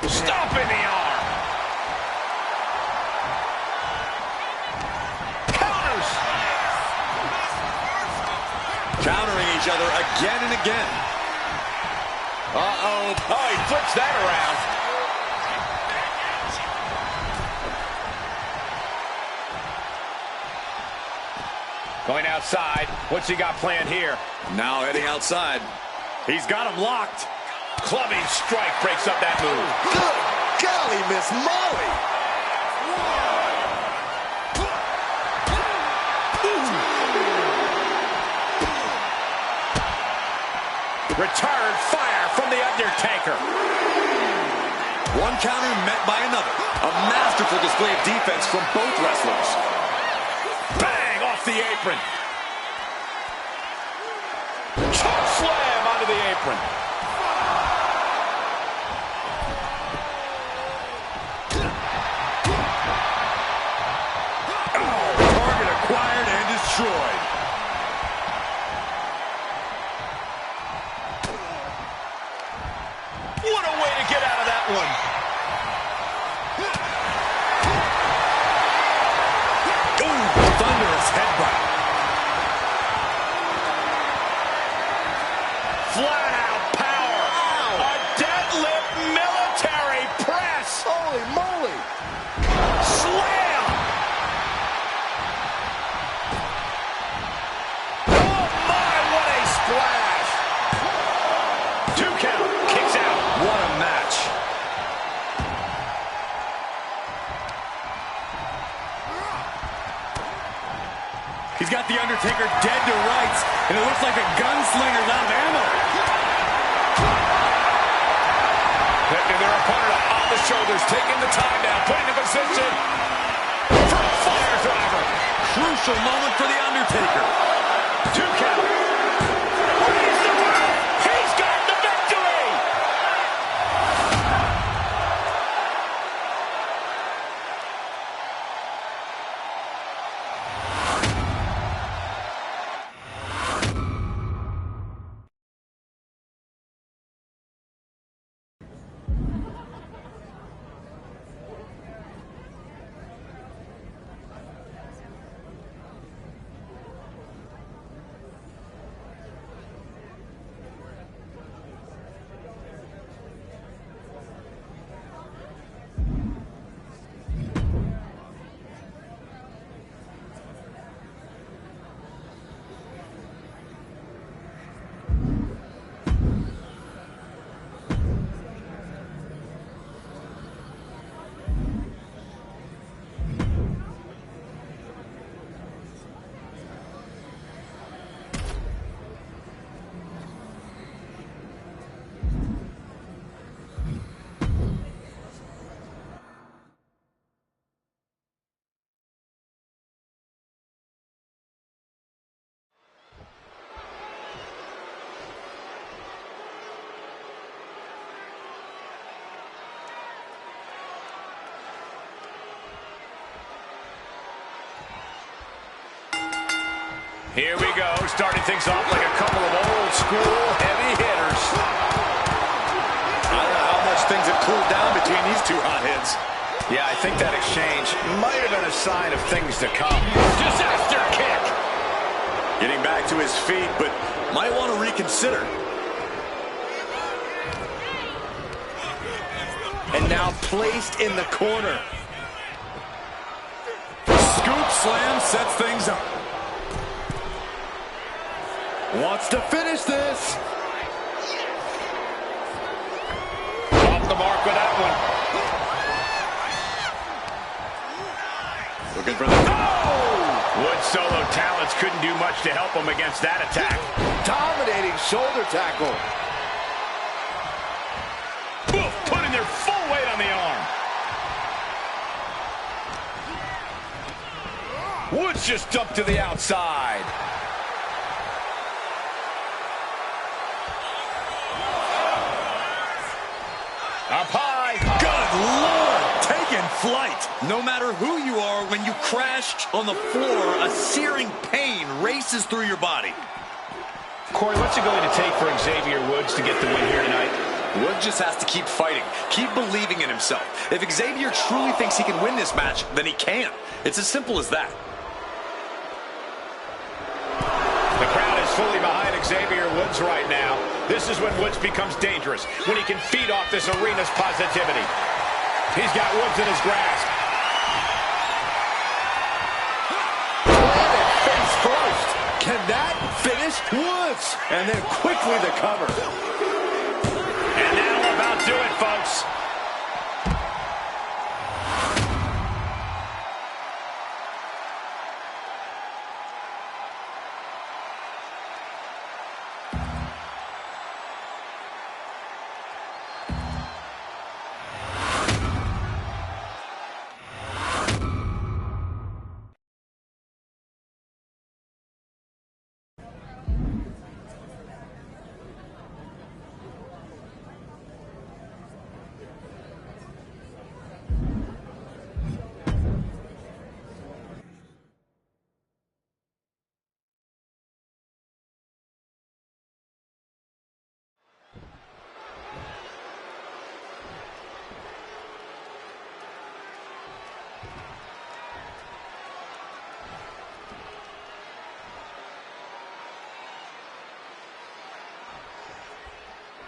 [SPEAKER 3] Stop in the arm. Counters.
[SPEAKER 2] Countering each other again and again.
[SPEAKER 3] Uh-oh. Oh, he flips that around. Going outside. What's he got planned here?
[SPEAKER 2] Now heading outside. He's got him locked.
[SPEAKER 3] Clubbing strike breaks up that move.
[SPEAKER 4] Good golly, Miss Molly.
[SPEAKER 3] Return fire from the Undertaker.
[SPEAKER 2] One counter met by another. A masterful display of defense from both wrestlers.
[SPEAKER 3] Bang off the apron. Choke slam onto the apron.
[SPEAKER 2] Target acquired and destroyed.
[SPEAKER 3] What a way to get out of that one.
[SPEAKER 2] Ooh, thunderous headbutt.
[SPEAKER 3] Flat out power. Wow. A deadlift military press.
[SPEAKER 4] Holy moly.
[SPEAKER 3] Slam. Oh my, what a splash. 2 count. Kicks out.
[SPEAKER 2] What a match. He's got the Undertaker dead to rights, and it looks like the gunslinger's out of ammo.
[SPEAKER 3] Lifting their opponent up on the shoulders, taking the time down, putting in position for a fire driver.
[SPEAKER 2] Crucial moment for the Undertaker.
[SPEAKER 3] 2 count. Raise the roof. He's got the victory. Here we go, starting things off like a couple of old school heavy hitters.
[SPEAKER 2] I don't know how much things have cooled down between these two hotheads.
[SPEAKER 3] Yeah, I think that exchange might have been a sign of things to come. Disaster kick!
[SPEAKER 2] Getting back to his feet, but might want to reconsider.
[SPEAKER 4] And now placed in the corner.
[SPEAKER 2] Scoop slam sets things up.
[SPEAKER 4] Wants to finish this.
[SPEAKER 3] Off the mark with that one.
[SPEAKER 2] Looking for the...
[SPEAKER 3] Oh! Wood's solo talents couldn't do much to help him against that attack.
[SPEAKER 4] Dominating shoulder tackle.
[SPEAKER 3] Oof, putting their full weight on the arm. Woods just dumped to the outside. Up high.
[SPEAKER 2] Good Lord! Taking flight. No matter who you are, when you crash on the floor, a searing pain races through your body.
[SPEAKER 3] Corey, what's it going to take for Xavier Woods to get the win here tonight?
[SPEAKER 2] Woods just has to keep fighting, keep believing in himself. If Xavier truly thinks he can win this match, then he can. It's as simple as that.
[SPEAKER 3] The crowd is fully behind Xavier Woods right now. This is when Woods becomes dangerous, when he can feed off this arena's positivity. He's got Woods in his grasp.
[SPEAKER 4] Planted face first. Can that finish Woods? And then quickly the cover.
[SPEAKER 3] And that'll about do it, folks.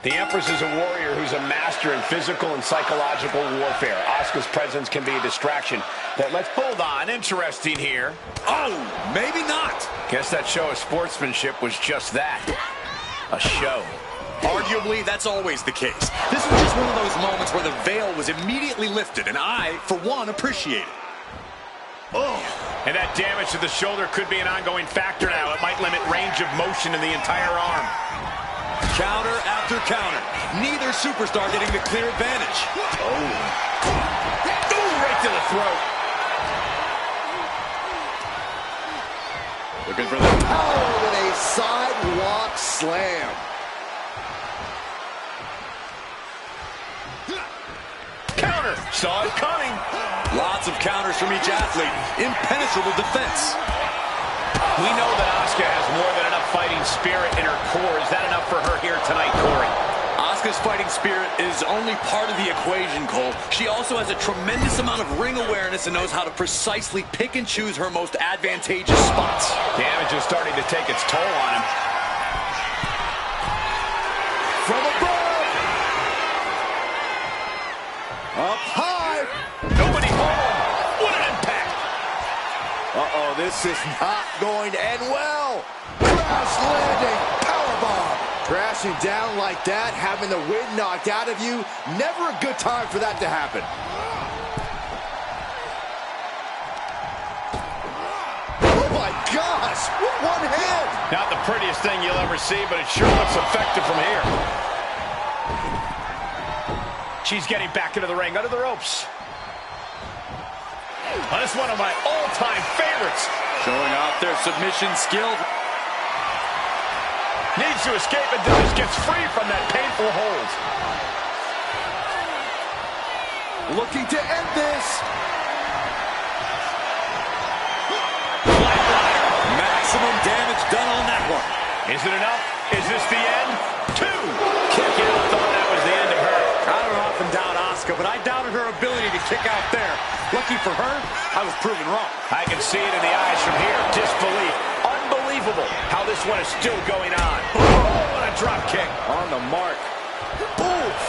[SPEAKER 3] The Empress is a warrior who's a master in physical and psychological warfare. Asuka's presence can be a distraction. Hold on, interesting here.
[SPEAKER 2] Oh, maybe not.
[SPEAKER 3] Guess that show of sportsmanship was just that. A show.
[SPEAKER 2] Arguably, that's always the case. This was just one of those moments where the veil was immediately lifted, and I, for one, appreciate it.
[SPEAKER 3] Oh. And that damage to the shoulder could be an ongoing factor now. It might limit range of motion in the entire arm.
[SPEAKER 2] Counter after counter. Neither superstar getting the clear advantage.
[SPEAKER 3] Oh, right to the throat.
[SPEAKER 2] Looking for the...
[SPEAKER 4] Oh, with a sidewalk slam.
[SPEAKER 3] Counter. Saw it coming.
[SPEAKER 2] Lots of counters from each athlete. Impenetrable defense.
[SPEAKER 3] We know that Asuka has more than enough fighting spirit in her core. Is that enough for her here tonight, Corey?
[SPEAKER 2] Asuka's fighting spirit is only part of the equation, Cole. She also has a tremendous amount of ring awareness and knows how to precisely pick and choose her most advantageous spots.
[SPEAKER 3] Damage is starting to take its toll on him.
[SPEAKER 4] From above. Up high.
[SPEAKER 3] Nobody home. What an impact.
[SPEAKER 4] Uh-oh, this is not going to end well. Crash landing, powerbomb. Crashing down like that, having the wind knocked out of you, never a good time for that to happen. Oh my gosh, with one hand.
[SPEAKER 3] Not the prettiest thing you'll ever see, but it sure looks effective from here. She's getting back into the ring, under the ropes. Oh, that's one of my all-time favorites.
[SPEAKER 2] Showing off their submission skill.
[SPEAKER 3] Needs to escape and just gets free from that painful hold.
[SPEAKER 4] Looking to end this.
[SPEAKER 2] Maximum damage
[SPEAKER 3] Is it enough? Is this the end? 2. Kick out. Thought that was the end of her.
[SPEAKER 4] I don't often doubt Asuka, but I doubted her ability to kick out there. Lucky for her, I was proven wrong.
[SPEAKER 3] I can see it in the eyes from here. Disbelief. Unbelievable how this one is still going on. Oh, what a drop kick.
[SPEAKER 4] On the mark. Oof.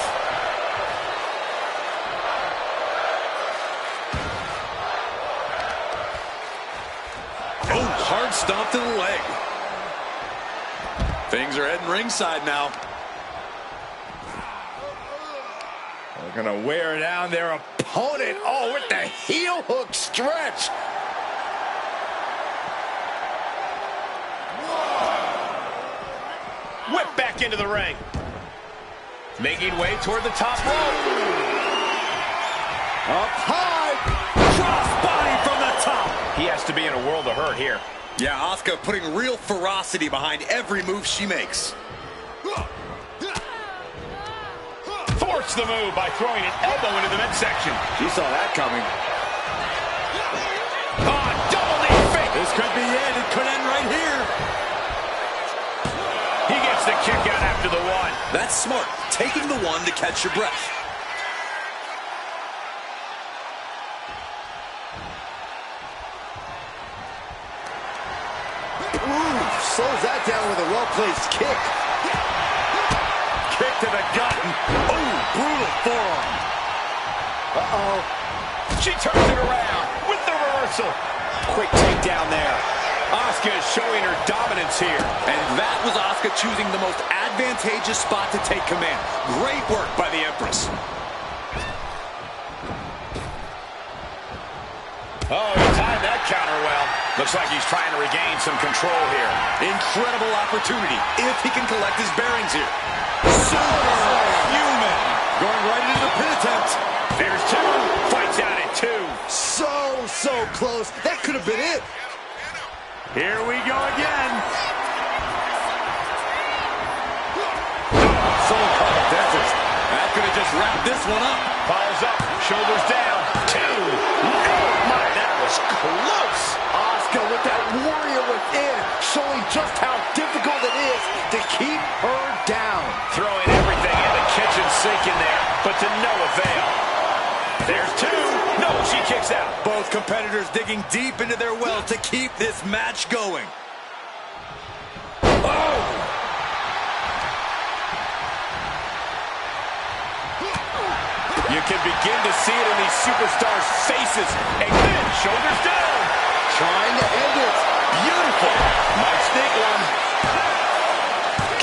[SPEAKER 2] Oh, hard stomp to the leg. Things are heading ringside now.
[SPEAKER 3] They're going to wear down their opponent. Oh, with the heel hook stretch. Whip back into the ring. Making way toward the top rope.
[SPEAKER 4] Up high. Crossbody from the top.
[SPEAKER 3] He has to be in a world of hurt here.
[SPEAKER 2] Yeah, Asuka putting real ferocity behind every move she makes.
[SPEAKER 3] Force the move by throwing an elbow into the midsection.
[SPEAKER 4] She saw that coming.
[SPEAKER 3] Oh, double knee fake.
[SPEAKER 2] This could be it. It could end right here.
[SPEAKER 3] He gets the kick out after the 1.
[SPEAKER 2] That's smart. Taking the 1 to catch your breath.
[SPEAKER 4] Ooh, slows that down with a well-placed kick.
[SPEAKER 3] Kick to the gut.
[SPEAKER 2] Oh, brutal forearm.
[SPEAKER 4] Uh-oh.
[SPEAKER 3] She turns it around with the reversal. Quick takedown there. Asuka is showing her dominance here.
[SPEAKER 2] And that was Asuka choosing the most advantageous spot to take command. Great work by the Empress.
[SPEAKER 3] Oh, he timed that counter well. Looks like he's trying to regain some control here.
[SPEAKER 2] Incredible opportunity if he can collect his bearings here. Superhuman. Going right into the pin attempt.
[SPEAKER 3] There's 2. Fights out at 2.
[SPEAKER 4] So close. That could have been it.
[SPEAKER 3] Here we go again.
[SPEAKER 2] Someone caught a dentist. That could have just wrapped this one up.
[SPEAKER 3] Follows up. Shoulders down. 2. Oh, my, that was close.
[SPEAKER 4] Asuka with that warrior within, showing just how difficult it is to keep her down.
[SPEAKER 3] Throwing everything in the kitchen sink in there, but to no avail. There's 2. No, she kicks out.
[SPEAKER 2] Both competitors digging deep into their well to keep this match going.
[SPEAKER 3] Oh! You can begin to see it in these superstars' faces. And then shoulders down.
[SPEAKER 4] Trying to end it.
[SPEAKER 3] Beautiful. Might sneak one.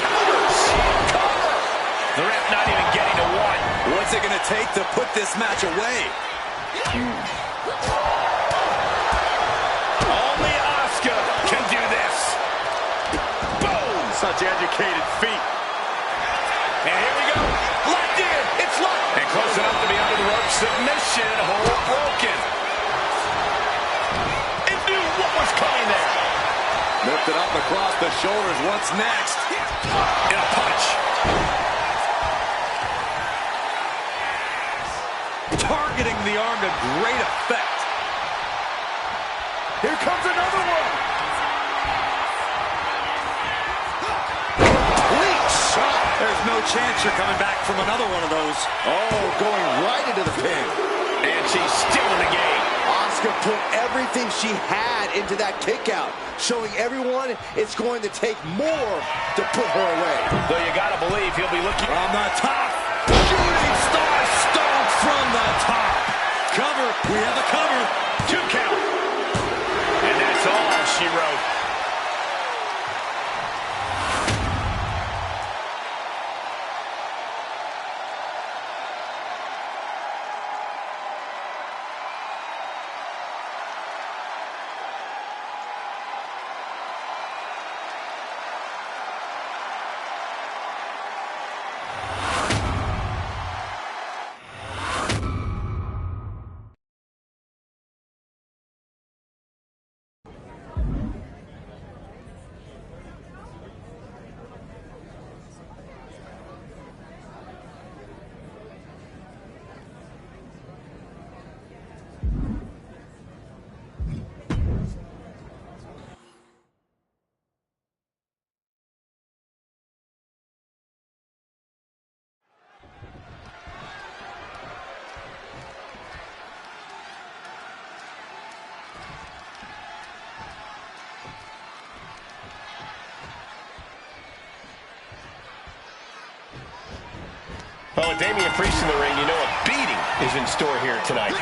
[SPEAKER 3] Counters. Cover. The ref not even getting to 1.
[SPEAKER 2] What's it going to take to put this match away?
[SPEAKER 3] Only Asuka can do this. Boom.
[SPEAKER 2] Such educated feet.
[SPEAKER 3] And here we go. Locked in. It's locked. And close enough to be under the rope. Submission. Hold broken. It knew what was coming there.
[SPEAKER 2] Lifted up across the shoulders. What's next?
[SPEAKER 3] And a punch.
[SPEAKER 2] Targeting the arm to great effect.
[SPEAKER 4] Here comes another one. Complete shot.
[SPEAKER 2] There's no chance you're coming back from another one of those.
[SPEAKER 4] Oh, going right into the pin.
[SPEAKER 3] And she's still in the game.
[SPEAKER 4] Asuka put everything she had into that kick out, showing everyone it's going to take more to put her away.
[SPEAKER 3] Though you gotta believe he'll be looking
[SPEAKER 2] From the top. Shooting star stomp from the top. Cover. We have a cover.
[SPEAKER 3] 2 count. And that's all she wrote. Well, with Damian Priest in the ring, you know a beating is in store here tonight.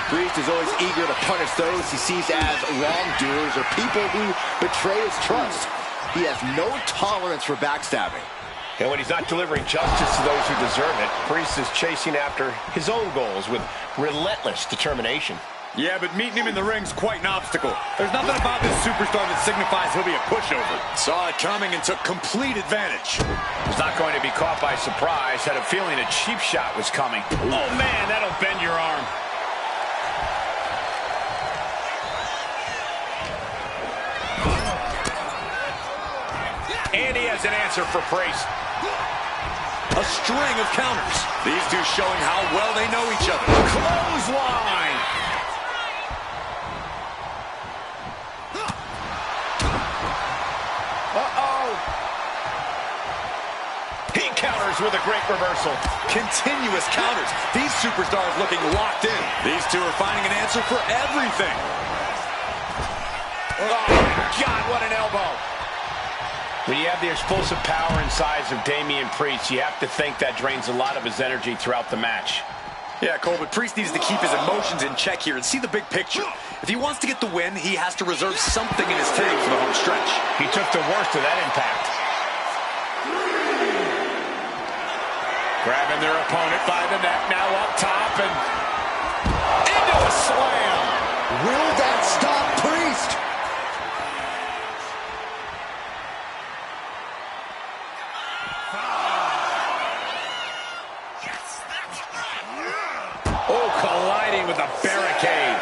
[SPEAKER 4] Priest is always eager to punish those he sees as wrongdoers or people who betray his trust. He has no tolerance for backstabbing.
[SPEAKER 3] And when he's not delivering justice to those who deserve it, Priest is chasing after his own goals with relentless determination.
[SPEAKER 2] Yeah, but meeting him in the ring's quite an obstacle. There's nothing about this superstar that signifies he'll be a pushover. Saw it coming and took complete advantage.
[SPEAKER 3] He's not going to be caught by surprise. Had a feeling a cheap shot was coming. Oh, man, that'll bend your arm. And he has an answer for Priest.
[SPEAKER 2] A string of counters. These two showing how well they know each other.
[SPEAKER 3] Clothesline. He counters with a great reversal.
[SPEAKER 2] Continuous counters. These superstars looking locked in. These two are finding an answer for everything.
[SPEAKER 3] Oh, God, what an elbow. When you have the explosive power and size of Damian Priest, you have to think that drains a lot of his energy throughout the match.
[SPEAKER 2] Yeah, Cole, but Priest needs to keep his emotions in check here and see the big picture. If he wants to get the win, he has to reserve something in his tank for the home stretch.
[SPEAKER 3] He took the worst of that impact. Grabbing their opponent by the neck, now up top, and into a slam.
[SPEAKER 4] Will that stop Priest?
[SPEAKER 3] Oh, colliding with the barricade.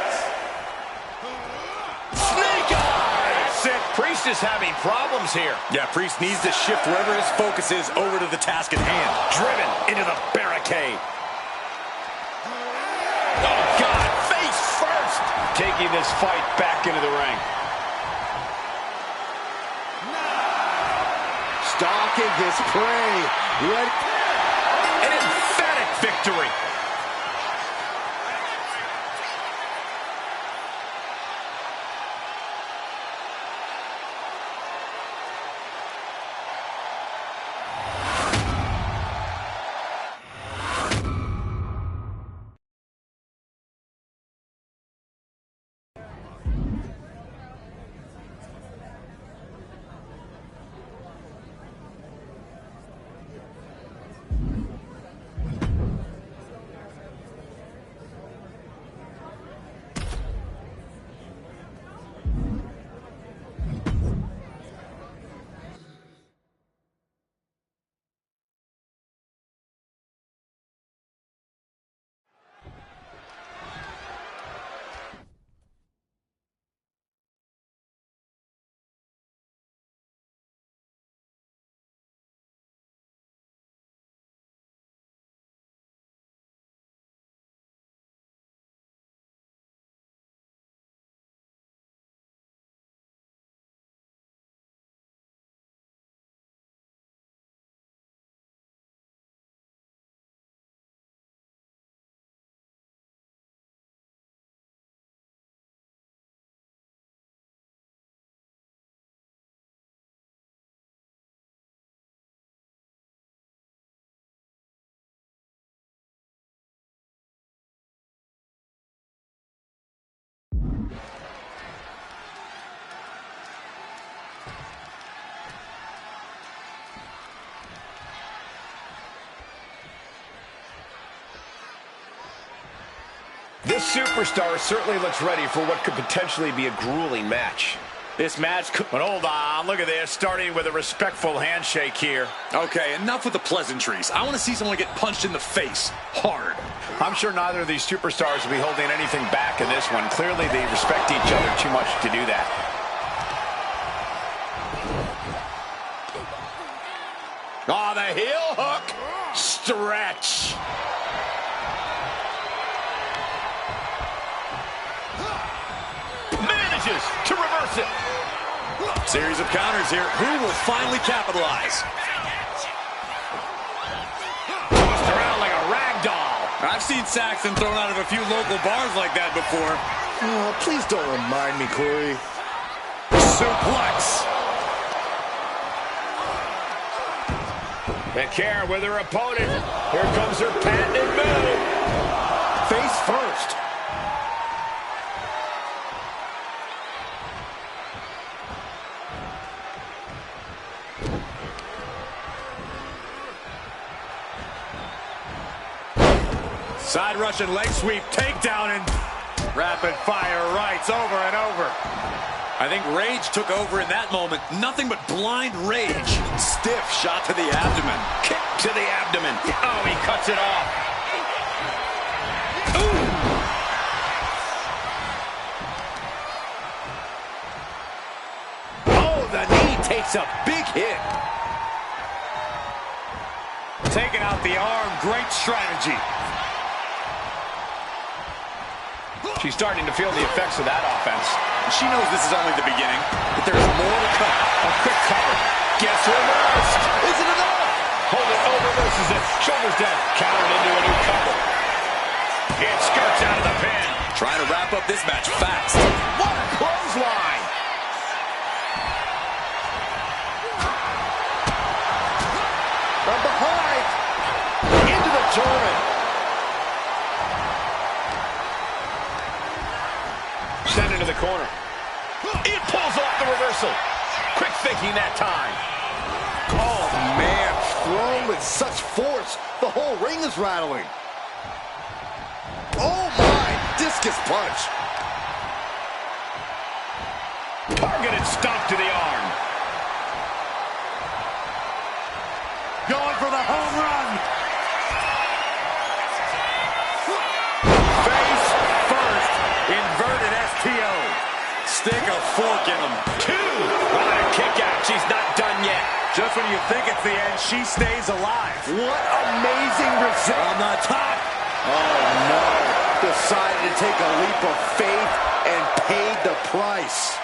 [SPEAKER 3] Snake eyes! Priest is having problems here.
[SPEAKER 2] Yeah, Priest needs to shift wherever his focus is over to the task at hand.
[SPEAKER 3] Driven into the barricade. Oh, God, face first. Taking this fight back into the ring.
[SPEAKER 4] Stalking his prey. Ready.
[SPEAKER 3] An emphatic victory. This superstar certainly looks ready for what could potentially be a grueling match.
[SPEAKER 2] This match could...
[SPEAKER 3] But hold on, look at this, starting with a respectful handshake here.
[SPEAKER 2] Okay, enough with the pleasantries. I want to see someone get punched in the face, hard.
[SPEAKER 3] I'm sure neither of these superstars will be holding anything back in this one. Clearly, they respect each other too much to do that. Oh, the heel hook. Stretch. Manages to reverse it.
[SPEAKER 2] Series of counters here. Who will finally capitalize?
[SPEAKER 3] Tossed around like a rag doll.
[SPEAKER 2] I've seen Saxton thrown out of a few local bars like that before.
[SPEAKER 4] Oh, please don't remind me, Corey.
[SPEAKER 3] Suplex. McCare with her opponent. Here comes her patented move.
[SPEAKER 4] Face first.
[SPEAKER 2] Side Russian leg sweep, takedown, and rapid fire rights over and over. I think rage took over in that moment. Nothing but blind rage. Stiff shot to the abdomen.
[SPEAKER 3] Kick to the abdomen. Oh, he cuts it off. Ooh.
[SPEAKER 4] Oh, the knee takes a big hit.
[SPEAKER 2] Taking out the arm, great strategy.
[SPEAKER 3] She's starting to feel the effects of that offense.
[SPEAKER 2] She knows this is only the beginning, but there's more to come.
[SPEAKER 3] A quick cover. Gets reversed.
[SPEAKER 4] Is it enough?
[SPEAKER 3] Hold it, over versus it. Shoulders down. Countered into a new cover. It skirts out of the pin.
[SPEAKER 2] Trying to wrap up this match fast.
[SPEAKER 3] What a clothesline.
[SPEAKER 4] From behind. Into the tournament.
[SPEAKER 3] Sent into the corner. It pulls off the reversal. Quick thinking that time.
[SPEAKER 4] Oh, man. Thrown with such force. The whole ring is rattling. Oh, my. Discus punch.
[SPEAKER 3] Targeted stomp to the arm.
[SPEAKER 4] Going for the home run.
[SPEAKER 2] Face first. Inverted STO. Stick a fork in him.
[SPEAKER 3] Two. What a kick out. She's not done yet.
[SPEAKER 2] Just when you think it's the end, she stays alive.
[SPEAKER 4] What amazing result.
[SPEAKER 2] On the top.
[SPEAKER 4] Oh, no. Decided to take a leap of faith and paid the price.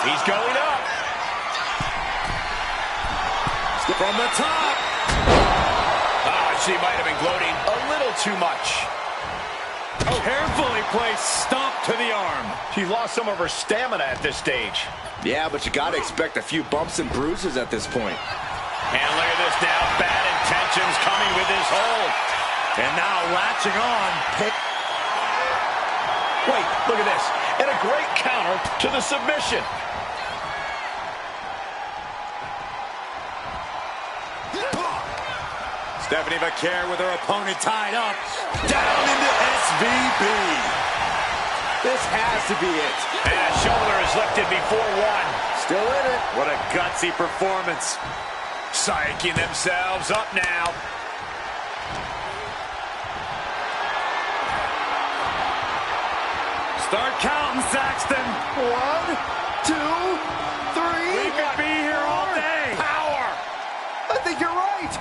[SPEAKER 3] He's going up.
[SPEAKER 2] From the top.
[SPEAKER 3] She might have been gloating a little too much.
[SPEAKER 2] Oh, carefully placed stomp to the arm.
[SPEAKER 3] She's lost some of her stamina at this stage.
[SPEAKER 4] Yeah, but you got to expect a few bumps and bruises at this point.
[SPEAKER 3] And look at this now. Bad intentions coming with this hold.
[SPEAKER 2] And now latching on.
[SPEAKER 3] Wait, look at this. And a great counter to the submission.
[SPEAKER 2] Stephanie McCare with her opponent tied up. Down into SVB.
[SPEAKER 4] This has to be it.
[SPEAKER 3] And a shoulder is lifted before one.
[SPEAKER 4] Still in it.
[SPEAKER 2] What a gutsy performance. Psyching themselves up now. Start counting, Saxton.
[SPEAKER 4] 1, 2, 3.
[SPEAKER 2] We could be here all day.
[SPEAKER 3] Power.
[SPEAKER 4] I think you're right.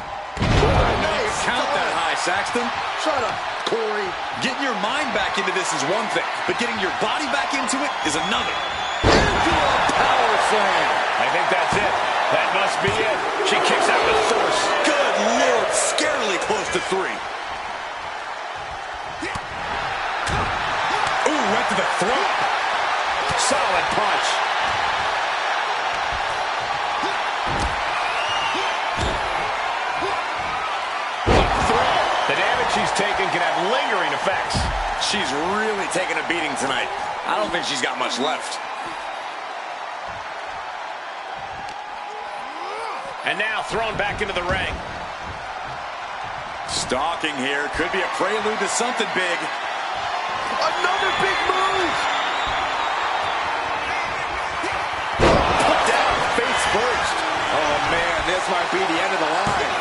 [SPEAKER 2] Count that high, Saxton.
[SPEAKER 4] Shut up, Corey.
[SPEAKER 2] Getting your mind back into this is one thing, but getting your body back into it is another.
[SPEAKER 4] Into a power slam.
[SPEAKER 3] I think that's it. That must be it. She kicks out with force.
[SPEAKER 2] Good Lord, scarily close to 3. Ooh, right to the throat.
[SPEAKER 3] Solid punch. The damage she's taken can have lingering effects.
[SPEAKER 2] She's really taking a beating tonight. I don't think she's got much left.
[SPEAKER 3] And now thrown back into the ring.
[SPEAKER 2] Stalking here could be a prelude to something big.
[SPEAKER 4] Another big move. Put down face first. Oh, man, this might be the end of the line.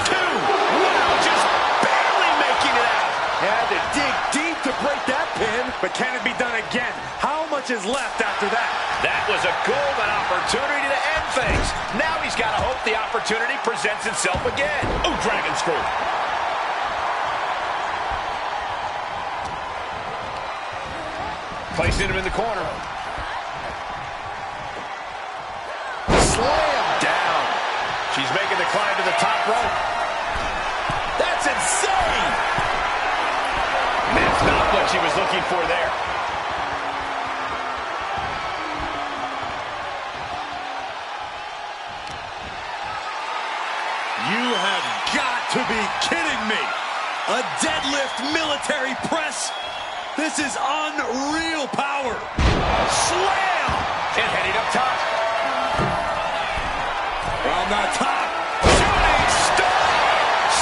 [SPEAKER 3] 2. Wow, just barely making it out.
[SPEAKER 4] Had to dig deep to break that pin.
[SPEAKER 2] But can it be done again? How much is left after that?
[SPEAKER 3] That was a golden opportunity to end things. Now he's got to hope the opportunity presents itself again. Oh, dragon screw. Placing him in the corner.
[SPEAKER 4] Slam down.
[SPEAKER 3] She's He's making the climb to the top rope. That's insane! That's not what she was looking for there.
[SPEAKER 2] You have got to be kidding me. A deadlift military press. This is unreal power. Slam!
[SPEAKER 3] And heading up top.
[SPEAKER 2] From the top. Shooting star.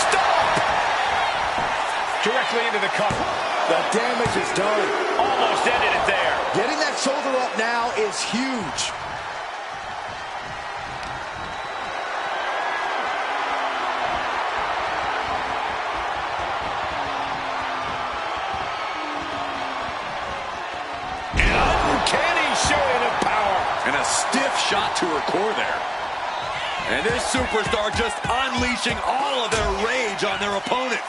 [SPEAKER 2] Stop.
[SPEAKER 3] Directly into the cover.
[SPEAKER 4] The damage is done.
[SPEAKER 3] Almost ended it there.
[SPEAKER 4] Getting that shoulder up now is huge.
[SPEAKER 2] And a stiff shot to her core there. And this superstar just unleashing all of their rage on their opponent.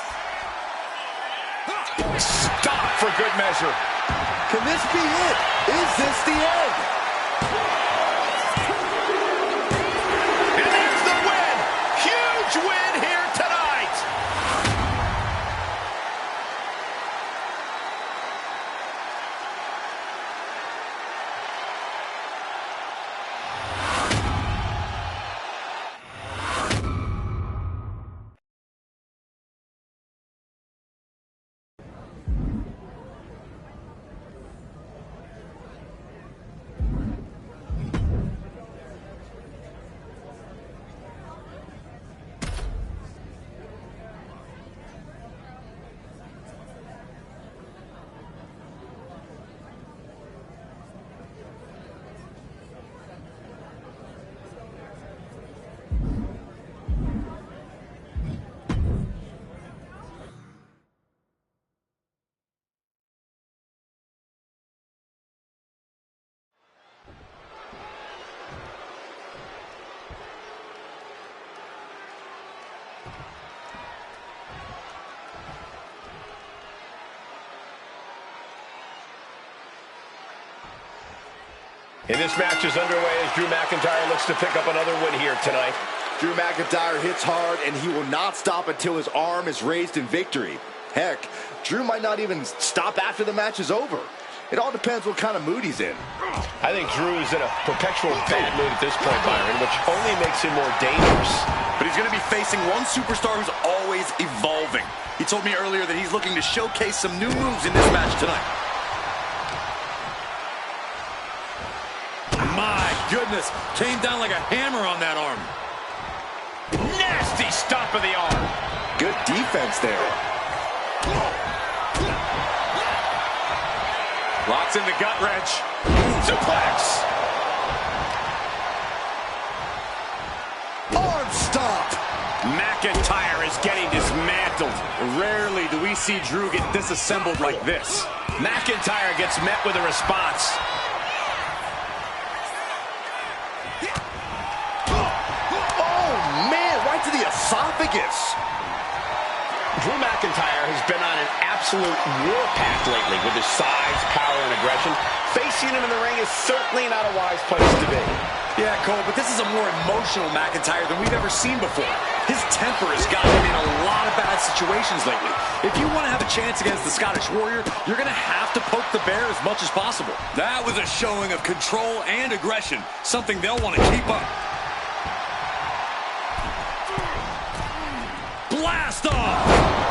[SPEAKER 3] Stop for good measure.
[SPEAKER 4] Can this be it? Is this the end?
[SPEAKER 3] And there's the win. Huge win here tonight. And this match is underway as Drew McIntyre looks to pick up another win here tonight.
[SPEAKER 4] Drew McIntyre hits hard, and he will not stop until his arm is raised in victory. Heck, Drew might not even stop after the match is over. It all depends what kind of mood he's in.
[SPEAKER 3] I think Drew is in a perpetual bad mood at this point, Byron, which only makes him more dangerous.
[SPEAKER 2] But he's going to be facing one superstar who's always evolving. He told me earlier that he's looking to showcase some new moves in this match tonight. My goodness, came down like a hammer on that arm.
[SPEAKER 3] Nasty stomp of the arm.
[SPEAKER 4] Good defense there.
[SPEAKER 2] Locks in the gut wrench.
[SPEAKER 3] Suplex.
[SPEAKER 4] Arm stomp.
[SPEAKER 2] McIntyre is getting dismantled. Rarely do we see Drew get disassembled like this.
[SPEAKER 3] McIntyre gets met with a response.
[SPEAKER 4] To the esophagus.
[SPEAKER 3] Drew McIntyre has been on an absolute warpath lately with his size, power, and aggression. Facing him in the ring is certainly not a wise place to be.
[SPEAKER 2] Yeah, Cole, but this is a more emotional McIntyre than we've ever seen before. His temper has gotten him in a lot of bad situations lately. If you want to have a chance against the Scottish Warrior, you're going to have to poke the bear as much as possible. That was a showing of control and aggression, something they'll want to keep up. Blast off!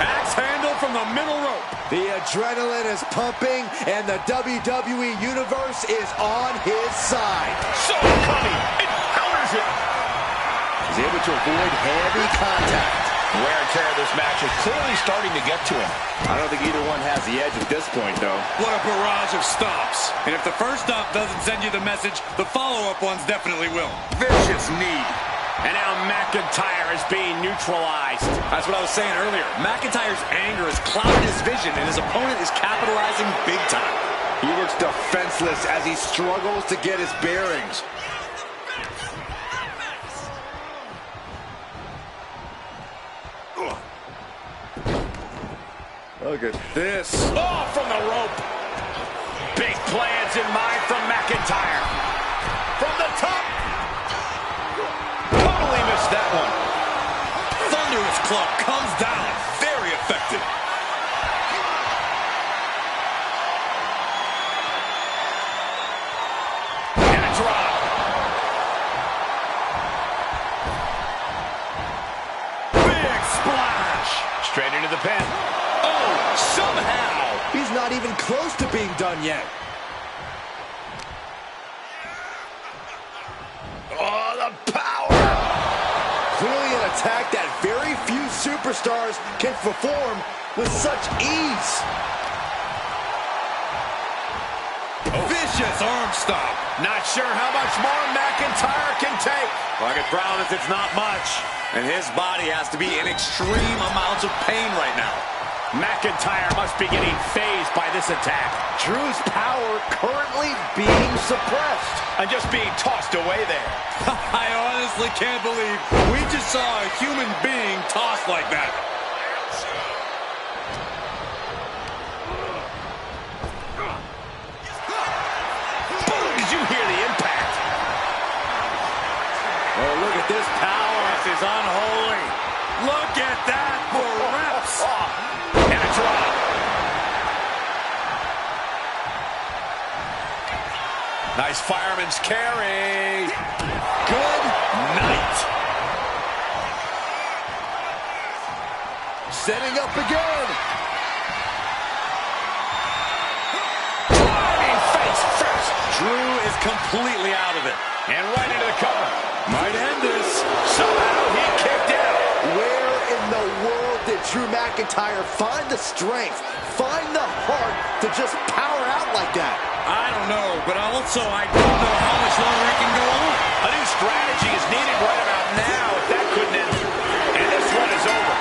[SPEAKER 2] Axe handle from the middle rope.
[SPEAKER 4] The adrenaline is pumping, and the WWE Universe is on his side.
[SPEAKER 3] So coming, it counters it.
[SPEAKER 4] He's able to avoid heavy contact.
[SPEAKER 3] Wear and tear of this match is clearly starting to get to him.
[SPEAKER 4] I don't think either one has the edge at this point, though.
[SPEAKER 2] What a barrage of stomps. And if the first stomp doesn't send you the message, the follow-up ones definitely will. Vicious knee.
[SPEAKER 3] And now McIntyre is being neutralized.
[SPEAKER 2] That's what I was saying earlier. McIntyre's anger has clouded his vision, and his opponent is capitalizing big time.
[SPEAKER 4] He looks defenseless as he struggles to get his bearings. Look at this.
[SPEAKER 3] Oh, from the rope. Big plans in mind from McIntyre. From the top. Totally missed that one.
[SPEAKER 2] club comes down. Very effective.
[SPEAKER 3] And a drop.
[SPEAKER 2] Big splash.
[SPEAKER 3] Straight into the pen.
[SPEAKER 2] Oh, somehow.
[SPEAKER 4] He's not even close to being done yet.
[SPEAKER 2] Oh, the power.
[SPEAKER 4] Clearly an attack that very few superstars can perform with such ease.
[SPEAKER 2] Vicious arm stop.
[SPEAKER 3] Not sure how much more McIntyre can take.
[SPEAKER 2] I can promise it's not much. And his body has to be in extreme amounts of pain right now.
[SPEAKER 3] McIntyre must be getting phased by this attack.
[SPEAKER 4] Drew's power currently being suppressed.
[SPEAKER 3] And just being tossed away there.
[SPEAKER 2] I honestly can't believe we just saw a human being tossed like that.
[SPEAKER 3] Did you hear the impact?
[SPEAKER 4] Oh, look at this power.
[SPEAKER 2] This is unholy. Look at that for reps.
[SPEAKER 3] And a drop.
[SPEAKER 2] Nice fireman's carry. Good night.
[SPEAKER 4] Setting up again.
[SPEAKER 3] Driving face first.
[SPEAKER 2] Drew is completely out of it.
[SPEAKER 3] And right into the cover.
[SPEAKER 2] Might end this.
[SPEAKER 3] Somehow he kicked out.
[SPEAKER 4] Where in the world did Drew McIntyre find the strength, find the heart to just power out like that?
[SPEAKER 2] I don't know, but also I don't know how much longer he can go on.
[SPEAKER 3] A new strategy is needed right about now if that couldn't end. And this one is over.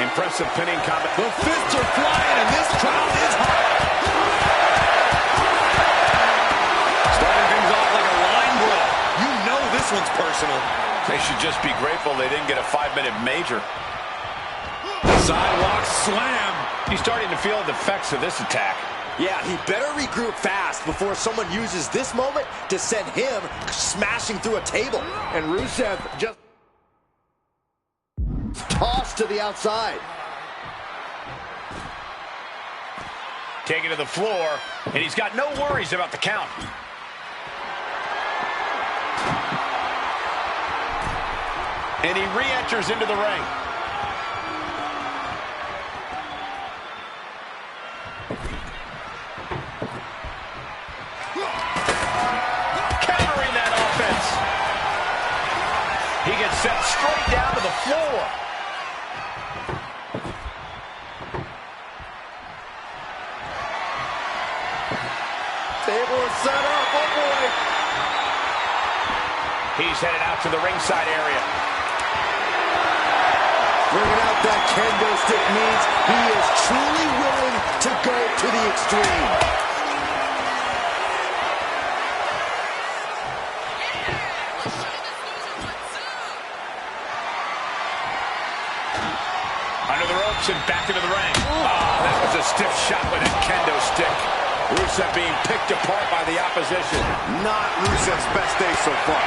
[SPEAKER 3] Impressive pinning combat.
[SPEAKER 4] The fists are flying, and this crowd is hot.
[SPEAKER 2] Starting things off like a line brawl. You know this one's personal.
[SPEAKER 3] They should just be grateful they didn't get a 5-minute major.
[SPEAKER 2] Sidewalk slam.
[SPEAKER 3] He's starting to feel the effects of this attack.
[SPEAKER 4] Yeah, he better regroup fast before someone uses this moment to send him smashing through a table. And Rusev just tossed to the outside.
[SPEAKER 3] Taken to the floor, and he's got no worries about the count. And he re-enters into the ring. Countering that offense. He gets set straight down to the floor.
[SPEAKER 4] Table is set up, oh boy.
[SPEAKER 3] He's headed out to the ringside area.
[SPEAKER 4] Bringing out that kendo stick means he is truly willing to go to the extreme.
[SPEAKER 3] Under the ropes and back into the ring. Oh, that was a stiff shot with a kendo stick. Rusev being picked apart by the opposition.
[SPEAKER 4] Not Rusev's best day so far.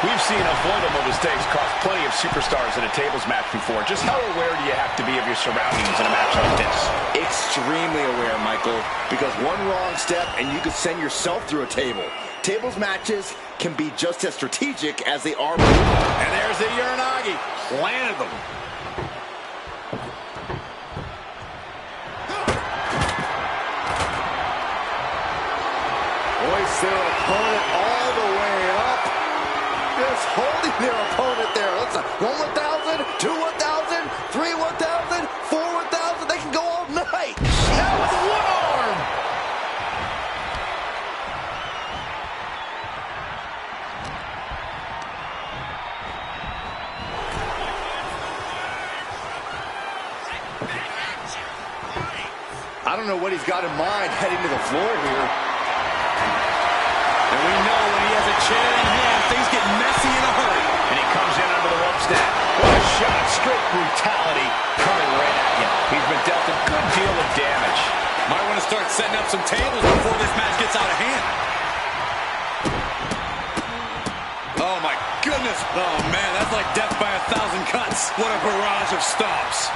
[SPEAKER 3] We've seen avoidable mistakes cost plenty of superstars in a tables match before. Just how aware do you have to be of your surroundings in a match like this?
[SPEAKER 4] Extremely aware, Michael, because one wrong step and you could send yourself through a table. Tables matches can be just as strategic as they are brutal.
[SPEAKER 2] And there's the Uranagi. Landed them.
[SPEAKER 4] Hoist their opponent all the way up. Just holding their opponent there. Let's 1,000, 2 1,000, 3 1,000, 4 1,000. They can go all night. Now with one arm. I don't know what he's got in mind heading to the floor here.
[SPEAKER 2] And we know when he has a chair in hand, things get messy in a hurry.
[SPEAKER 3] And he comes in under the ropes now. What a shot. Straight brutality coming right at you. He's been dealt a good deal of damage.
[SPEAKER 2] Might want to start setting up some tables before this match gets out of hand. Oh, my goodness. Oh, man, that's like death by 1,000 cuts. What a barrage of stomps.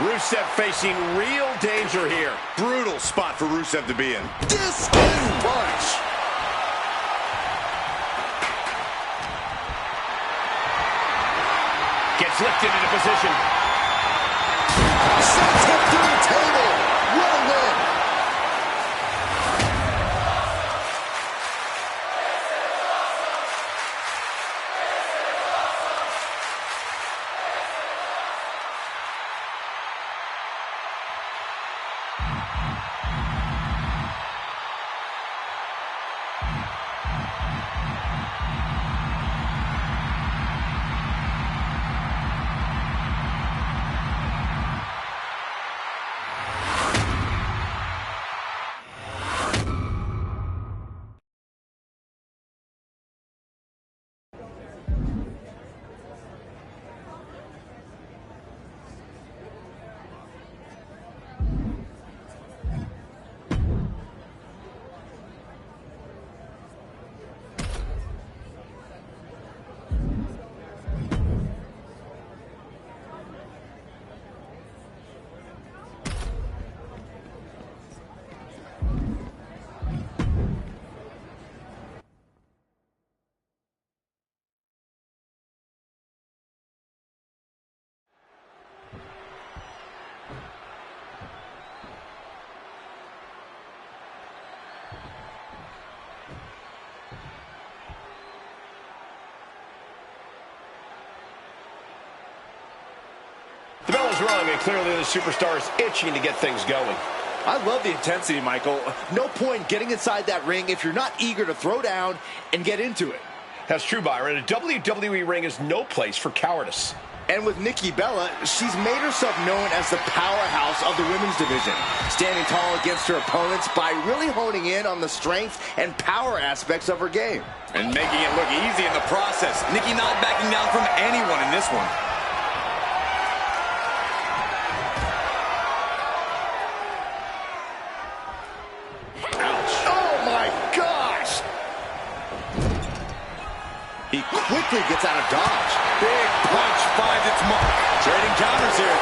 [SPEAKER 3] Rusev facing real danger here.
[SPEAKER 2] Brutal spot for Rusev to be in.
[SPEAKER 4] Discus punch.
[SPEAKER 3] Gets lifted into position.
[SPEAKER 4] Sends him through the table. What a win.
[SPEAKER 3] The bell is rung, and clearly the superstar is itching to get things going.
[SPEAKER 4] I love the intensity, Michael. No point getting inside that ring if you're not eager to throw down and get into it.
[SPEAKER 3] That's true, Byron. A WWE ring is no place for cowardice.
[SPEAKER 4] And with Nikki Bella, she's made herself known as the powerhouse of the women's division, standing tall against her opponents by really honing in on the strength and power aspects of her game.
[SPEAKER 2] And making it look easy in the process. Nikki not backing down from anyone in this one.
[SPEAKER 4] Ouch. Oh my gosh! He quickly gets out of dodge.
[SPEAKER 2] Big punch finds its mark. Trading counters here.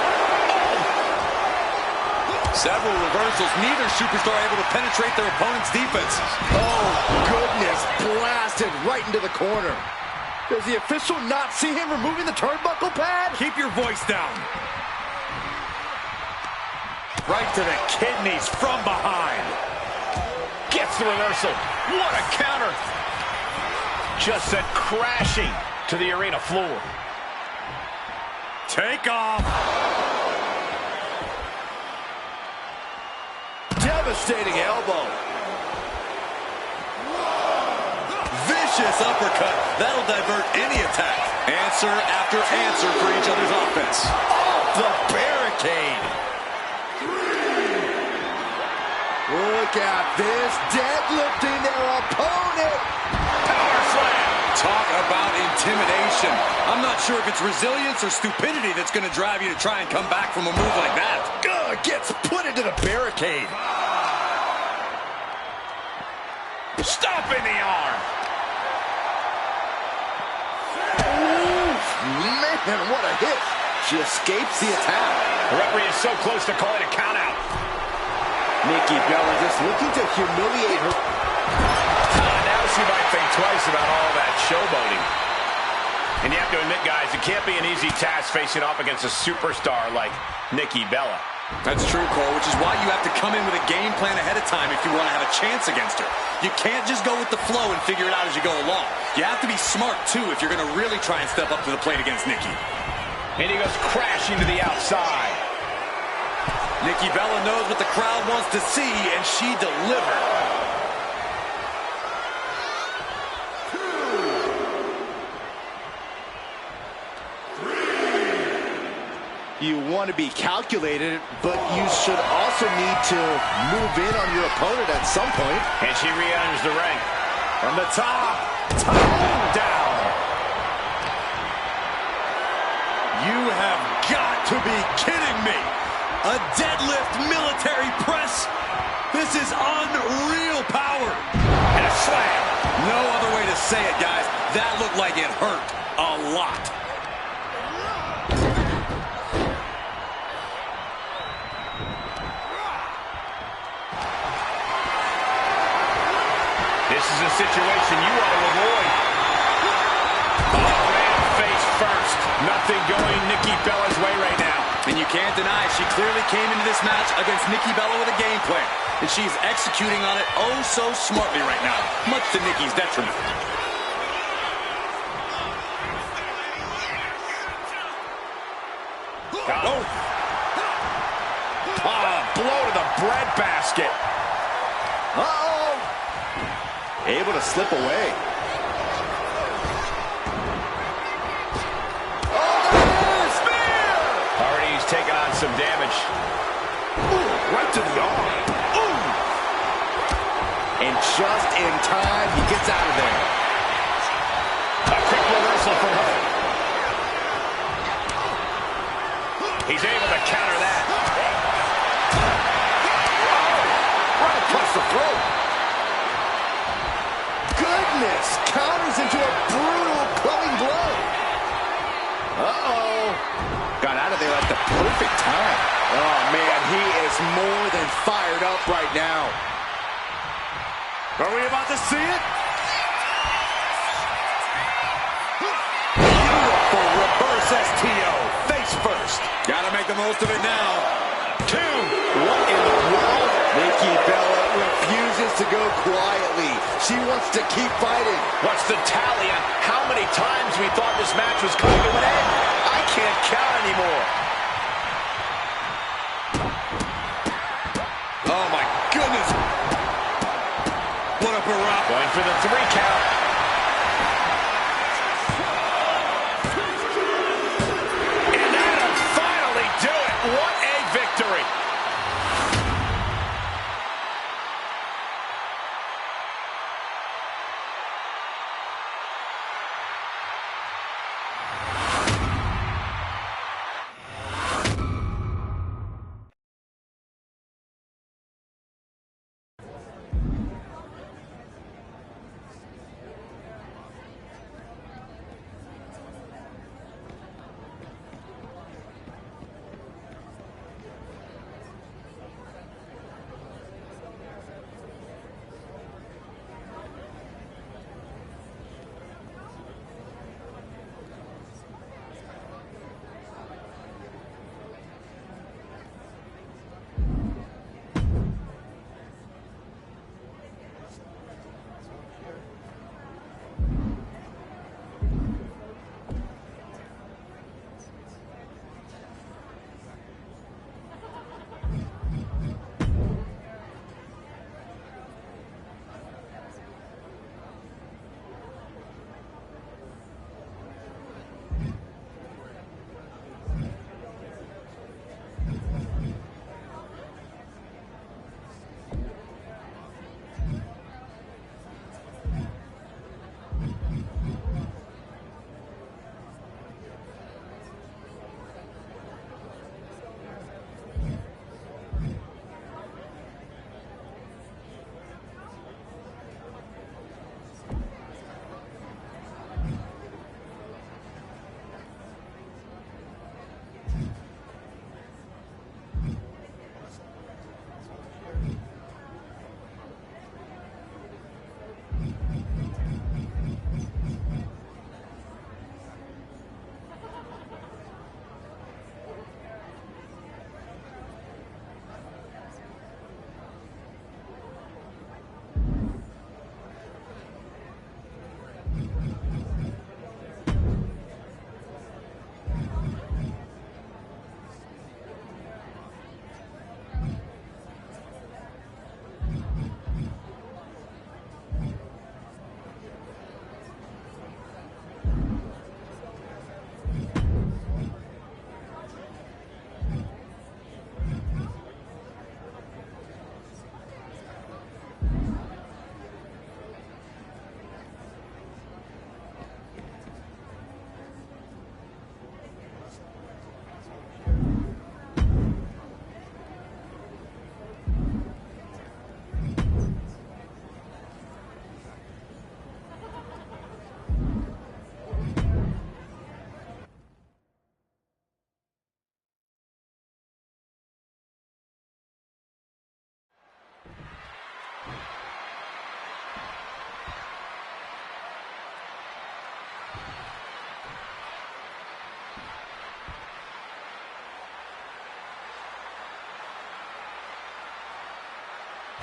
[SPEAKER 2] Several reversals. Neither superstar able to penetrate their opponent's defense.
[SPEAKER 4] Oh, goodness. Blasted right into the corner. Does the official not see him removing the turnbuckle pad?
[SPEAKER 2] Keep your voice down. Right to the kidneys from behind.
[SPEAKER 3] Gets the reversal. What a counter. Just sent crashing to the arena floor.
[SPEAKER 2] Take off.
[SPEAKER 4] Devastating elbow.
[SPEAKER 2] Vicious uppercut. That'll divert any attack. Answer after answer for each other's offense.
[SPEAKER 4] Off the barricade. Look at this. Deadlifting their opponent.
[SPEAKER 3] Power slam.
[SPEAKER 2] Talk about intimidation. I'm not sure if it's resilience or stupidity that's going to drive you to try and come back from a move like that.
[SPEAKER 4] Gets put into the barricade.
[SPEAKER 3] Stomping the arm.
[SPEAKER 4] Oof, man, what a hit. She escapes the attack.
[SPEAKER 3] The referee is so close to calling a count out.
[SPEAKER 4] Nikki Bella just looking to humiliate her.
[SPEAKER 3] Now she might think twice about all that showboating. And you have to admit, guys, it can't be an easy task facing off against a superstar like Nikki Bella.
[SPEAKER 2] That's true, Cole, which is why you have to come in with a game plan ahead of time if you want to have a chance against her. You can't just go with the flow and figure it out as you go along. You have to be smart, too, if you're going to really try and step up to the plate against Nikki.
[SPEAKER 3] And he goes crashing to the outside.
[SPEAKER 2] Nikki Bella knows what the crowd wants to see, and she delivered.
[SPEAKER 4] You want to be calculated, but you should also need to move in on your opponent at some point.
[SPEAKER 3] And she re-enters the ring. From the top down.
[SPEAKER 2] You have got to be kidding me. A deadlift military press? This is unreal power.
[SPEAKER 3] And a slam.
[SPEAKER 2] No other way to say it, guys. That looked like it hurt a lot.
[SPEAKER 3] This is a situation you want to avoid. Oh, man, face first. Nothing going Nikki Bella's way right now.
[SPEAKER 2] And you can't deny she clearly came into this match against Nikki Bella with a game plan. And she's executing on it oh so smartly right now, much to Nikki's detriment.
[SPEAKER 3] Oh. Blow to the breadbasket.
[SPEAKER 4] Uh-oh. Able to slip away. Oh, spear!
[SPEAKER 3] Already he's taken on some damage.
[SPEAKER 4] Ooh, right to the arm. Ooh. And just in time, he gets out of there.
[SPEAKER 3] A quick reversal from her. He's able to counter that.
[SPEAKER 4] Right across the throat. Goodness, counters into a brutal clubbing blow. Uh-oh. Got out of there at the perfect time. Oh, man, he is more than fired up right now.
[SPEAKER 2] Are we about to see it?
[SPEAKER 3] Beautiful reverse STO. Face first.
[SPEAKER 2] Gotta make the most of it now.
[SPEAKER 3] 2.
[SPEAKER 4] What in the world? Nikki Bella refuses to go quietly. She wants to keep fighting.
[SPEAKER 3] What's the tally on how many times we thought this match was coming to an end? I can't count anymore.
[SPEAKER 2] Oh, my goodness. What a barrage.
[SPEAKER 3] Going for the 3 count.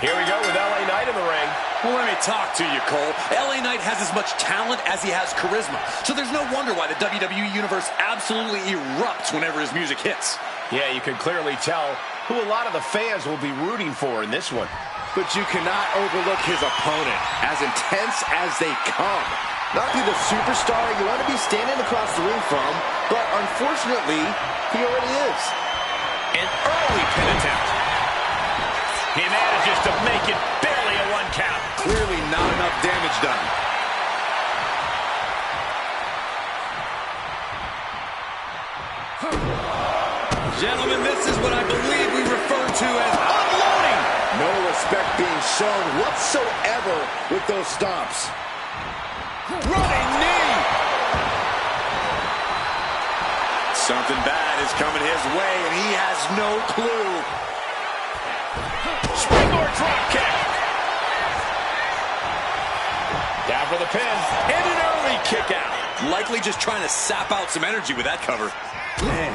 [SPEAKER 3] Here we go with LA Knight in the ring.
[SPEAKER 2] Well, let me talk to you, Cole. LA Knight has as much talent as he has charisma. So there's no wonder why the WWE Universe absolutely erupts whenever his music hits.
[SPEAKER 3] Yeah, you can clearly tell who a lot of the fans will be rooting for in this one.
[SPEAKER 4] But you cannot overlook his opponent, as intense as they come. Not be the superstar you want to be standing across the ring from, but unfortunately, he already is.
[SPEAKER 3] An early pin attempt. He manages to make it barely a 1 count.
[SPEAKER 4] Clearly not enough damage done.
[SPEAKER 2] Gentlemen, this is what I believe we refer to as unloading.
[SPEAKER 4] No respect being shown whatsoever with those stomps.
[SPEAKER 2] Running knee. Something bad is coming his way, and he has no clue.
[SPEAKER 3] Springboard drop kick. Down for the pin.
[SPEAKER 2] And an early kick out. Likely just trying to sap out some energy with that cover.
[SPEAKER 4] Man.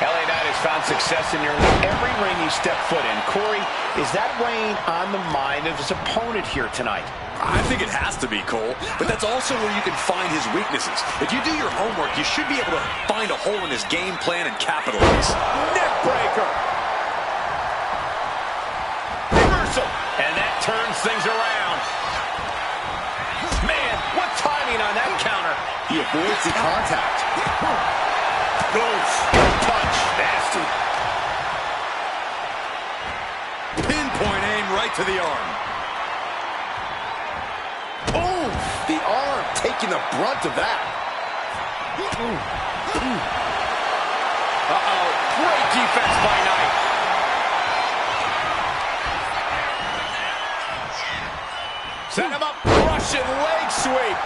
[SPEAKER 3] LA Knight has found success in nearly every ring he stepped foot in. Corey, is that weighing on the mind of his opponent here tonight?
[SPEAKER 2] I think it has to be, Cole, but that's also where you can find his weaknesses. If you do your homework, you should be able to find a hole in his game plan and capitalize.
[SPEAKER 3] Neck breaker. Reversal. And that turns things around. Man, what timing on that counter.
[SPEAKER 4] He avoids the contact.
[SPEAKER 3] Goes. Punch. Nasty.
[SPEAKER 2] Pinpoint aim right to the arm.
[SPEAKER 4] Oh, the arm taking the brunt of that.
[SPEAKER 3] Uh-oh. Great defense by Knight. Set him up. Russian leg sweep.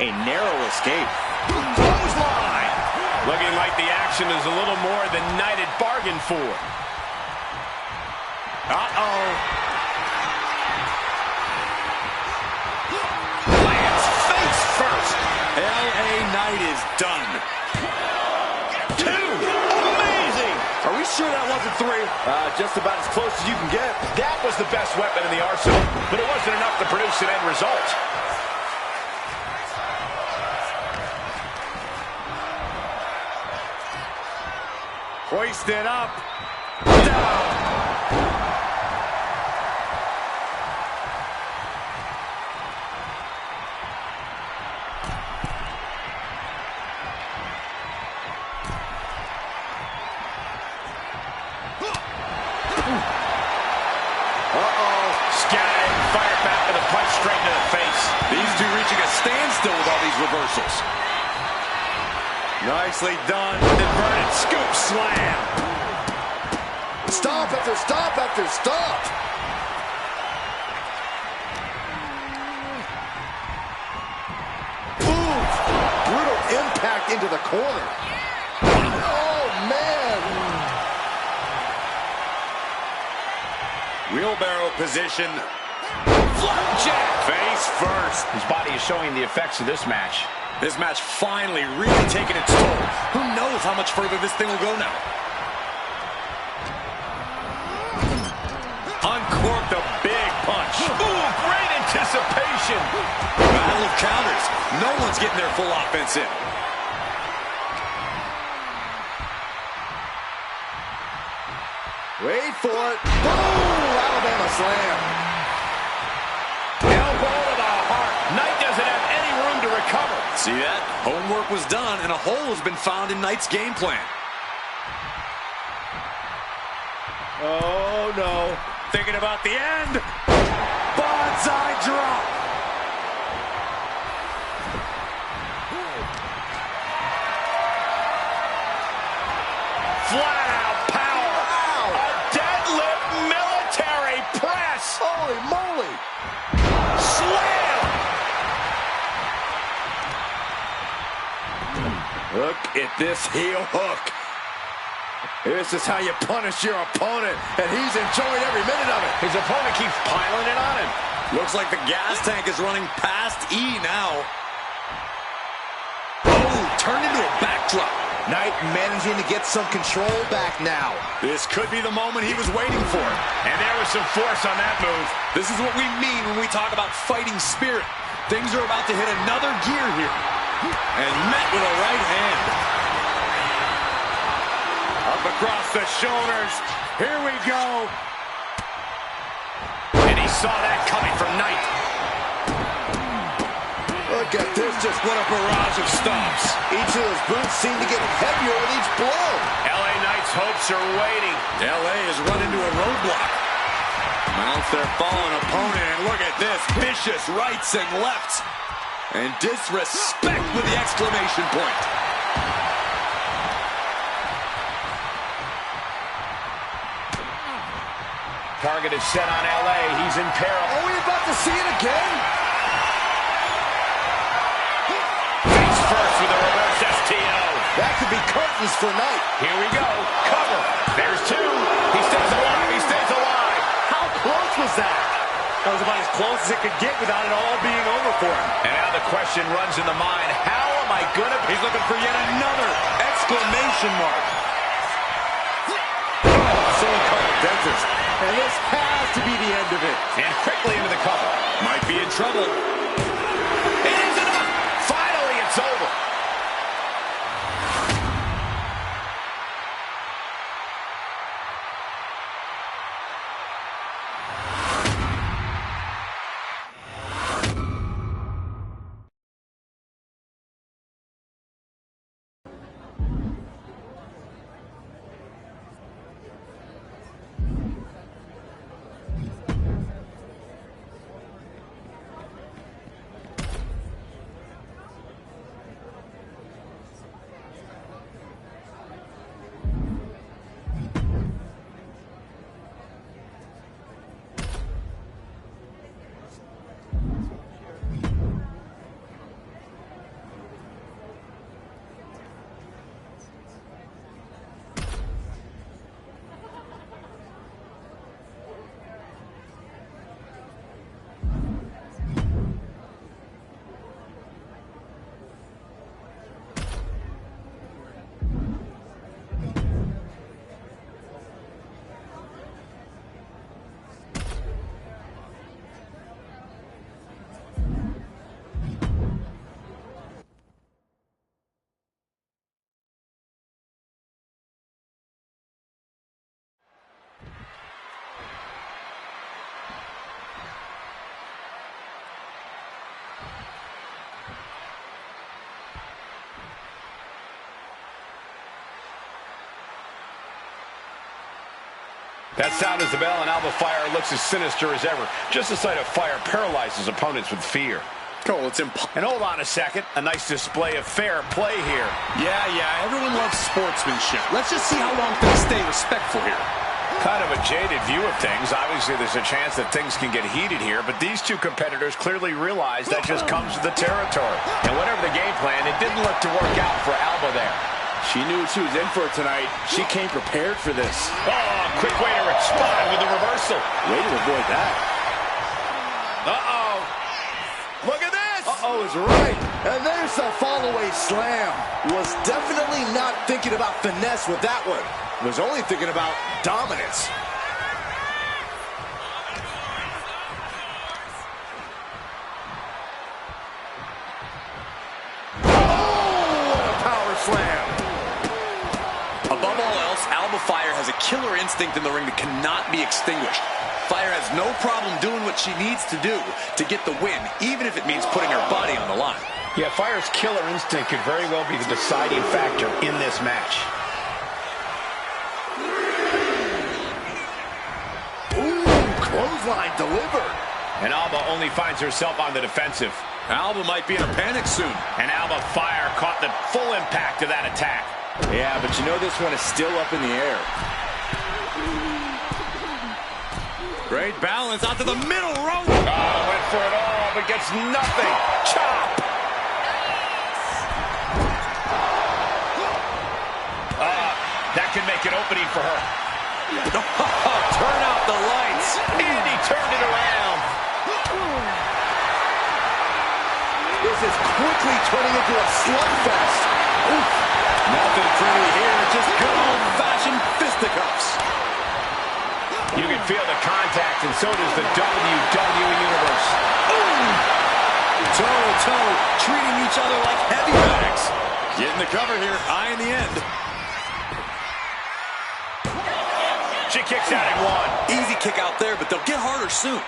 [SPEAKER 4] A narrow escape.
[SPEAKER 3] Clothesline. Looking like the action is a little more than Knight had bargained for. Uh-oh. Lands face first.
[SPEAKER 2] LA Knight is done.
[SPEAKER 3] 2. Amazing.
[SPEAKER 4] Are we sure that wasn't 3? Just about as close as you can get.
[SPEAKER 3] That was the best weapon in the arsenal, but it wasn't enough to produce an end result.
[SPEAKER 2] Hoisted up. Down.
[SPEAKER 3] Scattered and fired back with a punch straight to the face.
[SPEAKER 2] These two reaching a standstill with all these reversals. Nicely done. Inverted scoop slam.
[SPEAKER 4] Stomp after stomp after stomp. Boom. Brutal impact into the corner. Oh, man.
[SPEAKER 2] Wheelbarrow position. Flapjack. Face first.
[SPEAKER 3] His body is showing the effects of this match.
[SPEAKER 2] This match finally really taking its toll. Who knows how much further this thing will go now? Uncorked a big punch.
[SPEAKER 3] Ooh, great anticipation.
[SPEAKER 2] Battle of counters. No one's getting their full offense in.
[SPEAKER 4] Wait for it. Boom! Alabama slam.
[SPEAKER 3] Elbow to the heart. Knight doesn't have any room to recover.
[SPEAKER 2] See that? Homework was done, and a hole has been found in Knight's game plan.
[SPEAKER 4] Oh, no.
[SPEAKER 2] Thinking about the end. Bonsai drop.
[SPEAKER 3] Flat out power. Wow. A deadlift military press.
[SPEAKER 4] Holy moly.
[SPEAKER 3] Slam.
[SPEAKER 4] Look at this heel hook. This is how you punish your opponent, and he's enjoying every minute of it.
[SPEAKER 3] His opponent keeps piling it on him.
[SPEAKER 2] Looks like the gas tank is running past E now. Oh, turned into a backdrop.
[SPEAKER 4] Knight managing to get some control back now.
[SPEAKER 2] This could be the moment he was waiting for.
[SPEAKER 3] And there was some force on that move.
[SPEAKER 2] This is what we mean when we talk about fighting spirit. Things are about to hit another gear here. And met with a right hand.
[SPEAKER 3] Up across the shoulders. Here we go. And he saw that coming from Knight.
[SPEAKER 4] Look at this, just what a barrage of stomps. Each of those boots seem to get heavier with each blow.
[SPEAKER 3] LA Knight's hopes are waiting.
[SPEAKER 2] LA has run into a roadblock. Mounts their fallen opponent, and look at this. Vicious rights and lefts. And disrespect with the exclamation point.
[SPEAKER 3] Target is set on LA. He's in peril.
[SPEAKER 4] Are we about to see it again?
[SPEAKER 3] Face first with a reverse STO.
[SPEAKER 4] That could be curtains for Knight.
[SPEAKER 3] Here we go. Cover. There's two. He stays alive. He stays alive.
[SPEAKER 4] How close was that?
[SPEAKER 3] That was about as close as it could get without it all being over for him. And now the question runs in the mind, how am I going to...
[SPEAKER 2] He's looking for yet another exclamation mark.
[SPEAKER 4] Someone call a dentist. And this has to be the end of it.
[SPEAKER 3] And quickly into the cover.
[SPEAKER 2] Might be in trouble.
[SPEAKER 3] It is enough. Finally, it's over. That sound is the bell, and Alba Fire looks as sinister as ever. Just the sight of fire paralyzes opponents with fear.
[SPEAKER 2] Oh, it's impossible.
[SPEAKER 3] And hold on a second. A nice display of fair play here.
[SPEAKER 2] Yeah, everyone loves sportsmanship. Let's just see how long things stay respectful here.
[SPEAKER 3] Kind of a jaded view of things. Obviously, there's a chance that things can get heated here, but these two competitors clearly realize that just comes with the territory. And whatever the game plan, it didn't look to work out for Alba there.
[SPEAKER 4] She knew what she was in for tonight. She came prepared for this.
[SPEAKER 3] Oh, quick way to respond with the reversal.
[SPEAKER 4] Way to avoid that.
[SPEAKER 3] Uh-oh. Look at this.
[SPEAKER 4] Uh-oh is right. And there's the fall-away slam. Was definitely not thinking about finesse with that one. Was only thinking about dominance. Oh, what a power slam.
[SPEAKER 2] Above all else, Alba Fire has a killer instinct in the ring that cannot be extinguished. Fire has no problem doing what she needs to do to get the win, even if it means putting her body on the line.
[SPEAKER 3] Yeah, Fire's killer instinct could very well be the deciding factor in this match.
[SPEAKER 4] Clothesline delivered.
[SPEAKER 3] And Alba only finds herself on the defensive.
[SPEAKER 2] Alba might be in a panic soon.
[SPEAKER 3] And Alba Fire caught the full impact of that attack.
[SPEAKER 4] Yeah, but you know this one is still up in the air.
[SPEAKER 2] Great balance out to the middle rope.
[SPEAKER 3] Oh, went for it all, but gets nothing. Chop. That could make an opening for her.
[SPEAKER 2] Turn out the lights.
[SPEAKER 3] And he turned it around.
[SPEAKER 4] This is quickly turning into a slugfest. Oof.
[SPEAKER 2] Nothing pretty here, just good old-fashioned fisticuffs.
[SPEAKER 3] You can feel the contact, and so does the WWE Universe.
[SPEAKER 2] Toe-to-toe, treating each other like heavy bags. Getting the cover here, eye in the end.
[SPEAKER 3] She kicks out at one.
[SPEAKER 2] Easy kick out there, but they'll get harder soon.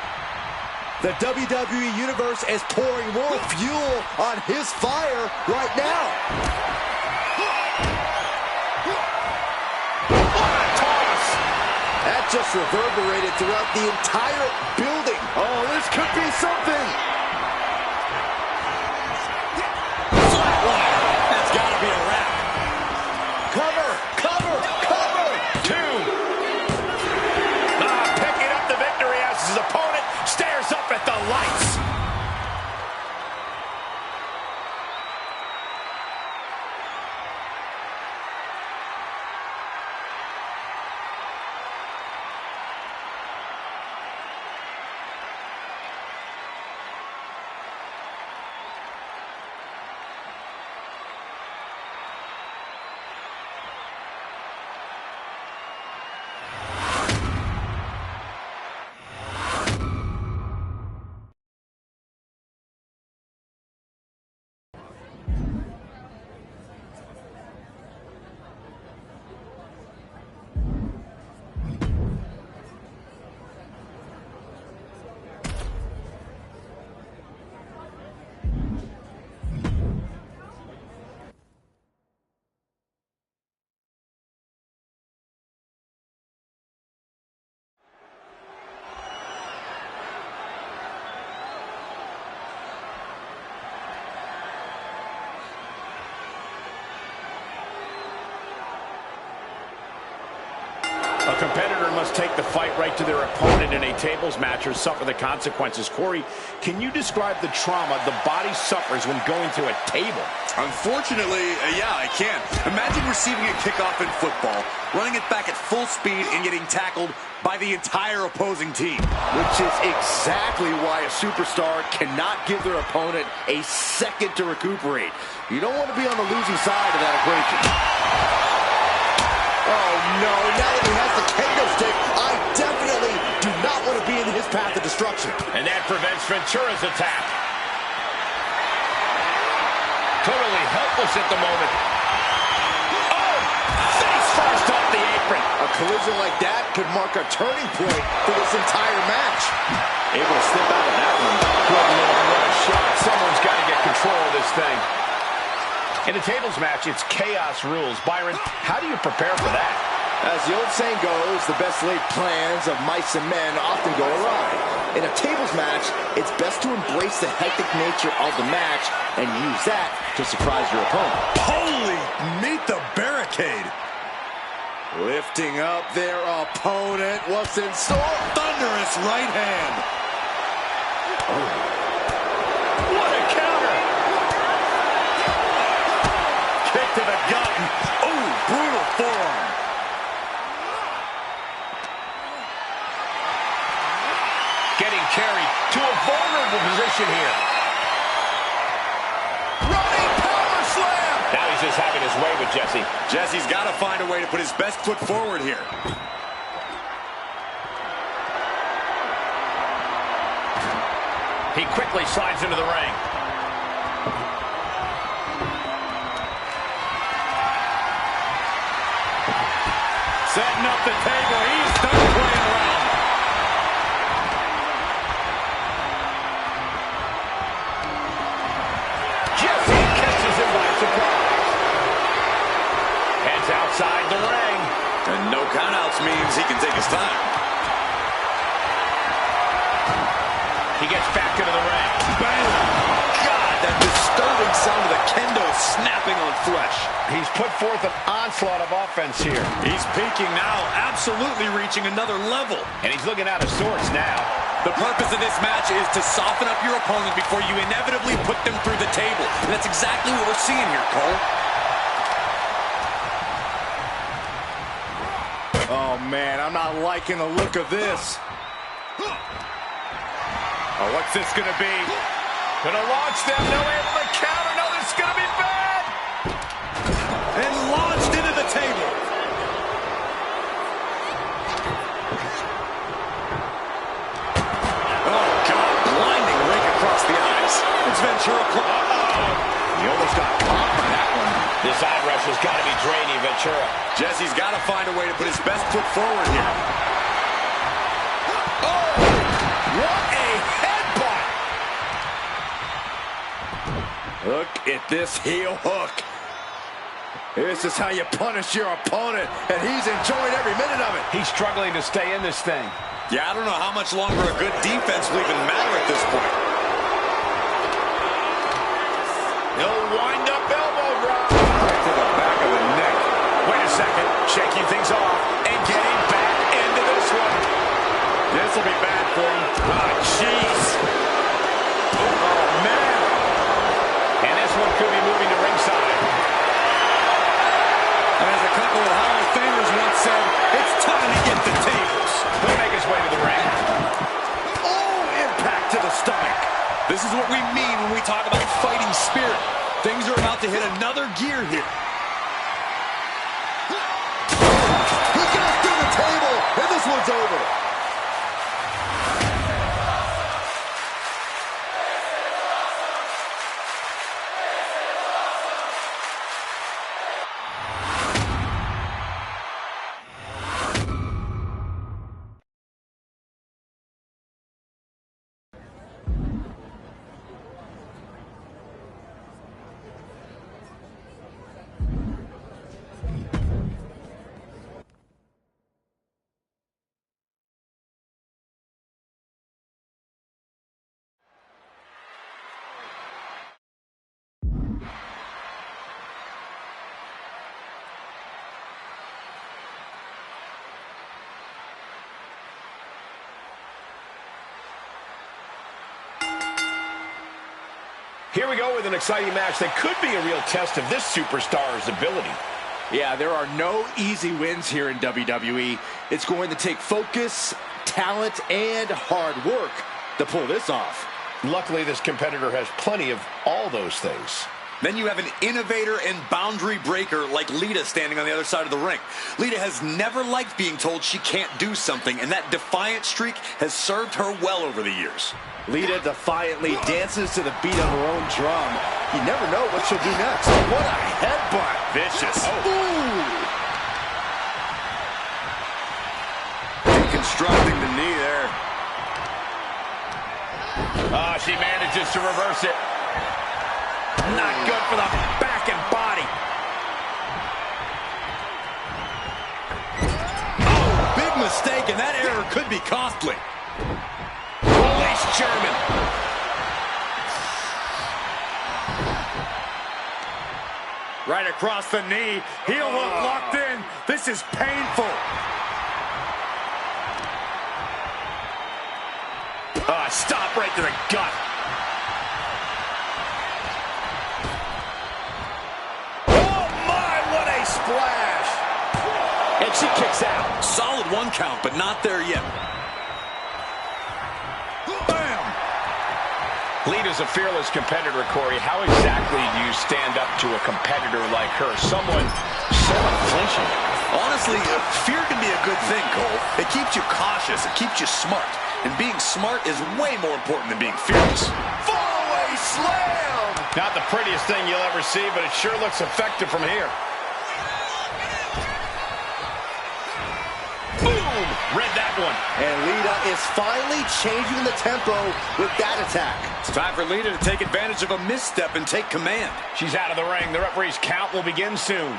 [SPEAKER 4] The WWE Universe is pouring more fuel on his fire right now.
[SPEAKER 3] What a toss!
[SPEAKER 4] That just reverberated throughout the entire building.
[SPEAKER 2] Oh, this could be something. That's got to be a wrap.
[SPEAKER 4] Cover, cover, cover.
[SPEAKER 3] Two. Picking up the victory as his opponent stares up at the lights. A competitor must take the fight right to their opponent in a tables match or suffer the consequences. Corey, can you describe the trauma the body suffers when going to a table?
[SPEAKER 2] Unfortunately, yeah, I can. Imagine receiving a kickoff in football, running it back at full speed, and getting tackled by the entire opposing team.
[SPEAKER 4] Which is exactly why a superstar cannot give their opponent a second to recuperate. You don't want to be on the losing side of that equation. Oh, no. Now that he has the kendo stick, I definitely do not want to be in his path of destruction.
[SPEAKER 3] And that prevents Ventura's attack. Totally helpless at the moment. Oh! Face first off the apron.
[SPEAKER 4] A collision like that could mark a turning point for this entire match.
[SPEAKER 2] Able to slip out of that one.
[SPEAKER 3] Good Lord, what a shot. Someone's got to get control of this thing. In a tables match, it's chaos rules. Byron, how do you prepare for that?
[SPEAKER 4] As the old saying goes, the best laid plans of mice and men often go awry. In a tables match, it's best to embrace the hectic nature of the match and use that to surprise your opponent.
[SPEAKER 2] Holy, meet the barricade.
[SPEAKER 4] Lifting up their opponent. What's in store?
[SPEAKER 2] Thunderous right hand.
[SPEAKER 3] What a counter!
[SPEAKER 2] Kick to the gut. Oh, brutal forearm.
[SPEAKER 3] Getting carried to a vulnerable position here.
[SPEAKER 2] Running power slam.
[SPEAKER 3] Now he's just having his way with Jesse.
[SPEAKER 2] Jesse's got to find a way to put his best foot forward here.
[SPEAKER 3] He quickly slides into the ring.
[SPEAKER 2] Setting up the table. He's done playing around.
[SPEAKER 3] Jesse catches him by surprise. Heads outside the ring.
[SPEAKER 2] And no countouts means he can take his time.
[SPEAKER 3] He gets back into the ring.
[SPEAKER 2] Bam! God, that disturbing sound of the kendo snapping on flesh.
[SPEAKER 3] He's put forth an onslaught of offense here.
[SPEAKER 2] He's peaking now, absolutely reaching another level.
[SPEAKER 3] And he's looking out of sorts now.
[SPEAKER 2] The purpose of this match is to soften up your opponent before you inevitably put them through the table. And that's exactly what we're seeing here, Cole.
[SPEAKER 4] Oh, man, I'm not liking the look of this.
[SPEAKER 2] Oh, what's this gonna be?
[SPEAKER 3] Gonna launch them. No able to This arm rush has got to be draining Ventura.
[SPEAKER 2] Jesse's got to find a way to put his best foot forward here. Oh! What a headbutt!
[SPEAKER 4] Look at this heel hook. This is how you punish your opponent, and he's enjoying every minute of it.
[SPEAKER 3] He's struggling to stay in this thing.
[SPEAKER 2] Yeah, I don't know how much longer a good defense will even matter at this point.
[SPEAKER 3] No wind-up elbow drop.
[SPEAKER 2] Right to the back of the neck.
[SPEAKER 3] Wait a second. Shaking things off and getting back into this one.
[SPEAKER 2] This will be bad for him.
[SPEAKER 3] Oh, jeez. Oh, man. And this one could be moving to ringside.
[SPEAKER 2] And as a couple of Hall of Famers once said, it's time to get the tables.
[SPEAKER 3] He'll make his way to the ring.
[SPEAKER 2] Oh, impact to the stomach. This is what we mean when we talk about fighting spirit. Things are about to hit another gear here.
[SPEAKER 4] He goes through the table, and this one's over.
[SPEAKER 3] Here we go with an exciting match that could be a real test of this superstar's ability.
[SPEAKER 4] Yeah, there are no easy wins here in WWE. It's going to take focus, talent, and hard work to pull this off.
[SPEAKER 3] Luckily, this competitor has plenty of all those things.
[SPEAKER 2] Then you have an innovator and boundary breaker like Lita standing on the other side of the ring. Lita has never liked being told she can't do something, and that defiant streak has served her well over the years.
[SPEAKER 4] Lita defiantly dances to the beat of her own drum. You never know what she'll do next. What a headbutt.
[SPEAKER 2] Vicious.
[SPEAKER 4] Ooh.
[SPEAKER 2] Deconstructing the knee there.
[SPEAKER 3] Oh, she manages to reverse it. Not good for the back and body.
[SPEAKER 2] Oh, big mistake, and that error could be costly.
[SPEAKER 3] Release German.
[SPEAKER 2] Right across the knee. Heel hook locked in. This is painful.
[SPEAKER 3] Stop right to the gut.
[SPEAKER 2] Oh, my, what a splash.
[SPEAKER 3] And she kicks out.
[SPEAKER 2] Solid 1 count, but not there yet. Bam!
[SPEAKER 3] Lita's a fearless competitor, Corey. How exactly do you stand up to a competitor like her? Someone so unflinching.
[SPEAKER 2] Honestly, fear can be a good thing, Cole. It keeps you cautious. It keeps you smart. And being smart is way more important than being fearless.
[SPEAKER 4] Fallaway slam!
[SPEAKER 3] Not the prettiest thing you'll ever see, but it sure looks effective from here. Boom! Read that one.
[SPEAKER 4] And Lita is finally changing the tempo with that attack.
[SPEAKER 2] It's time for Lita to take advantage of a misstep and take command.
[SPEAKER 3] She's out of the ring. The referee's count will begin soon.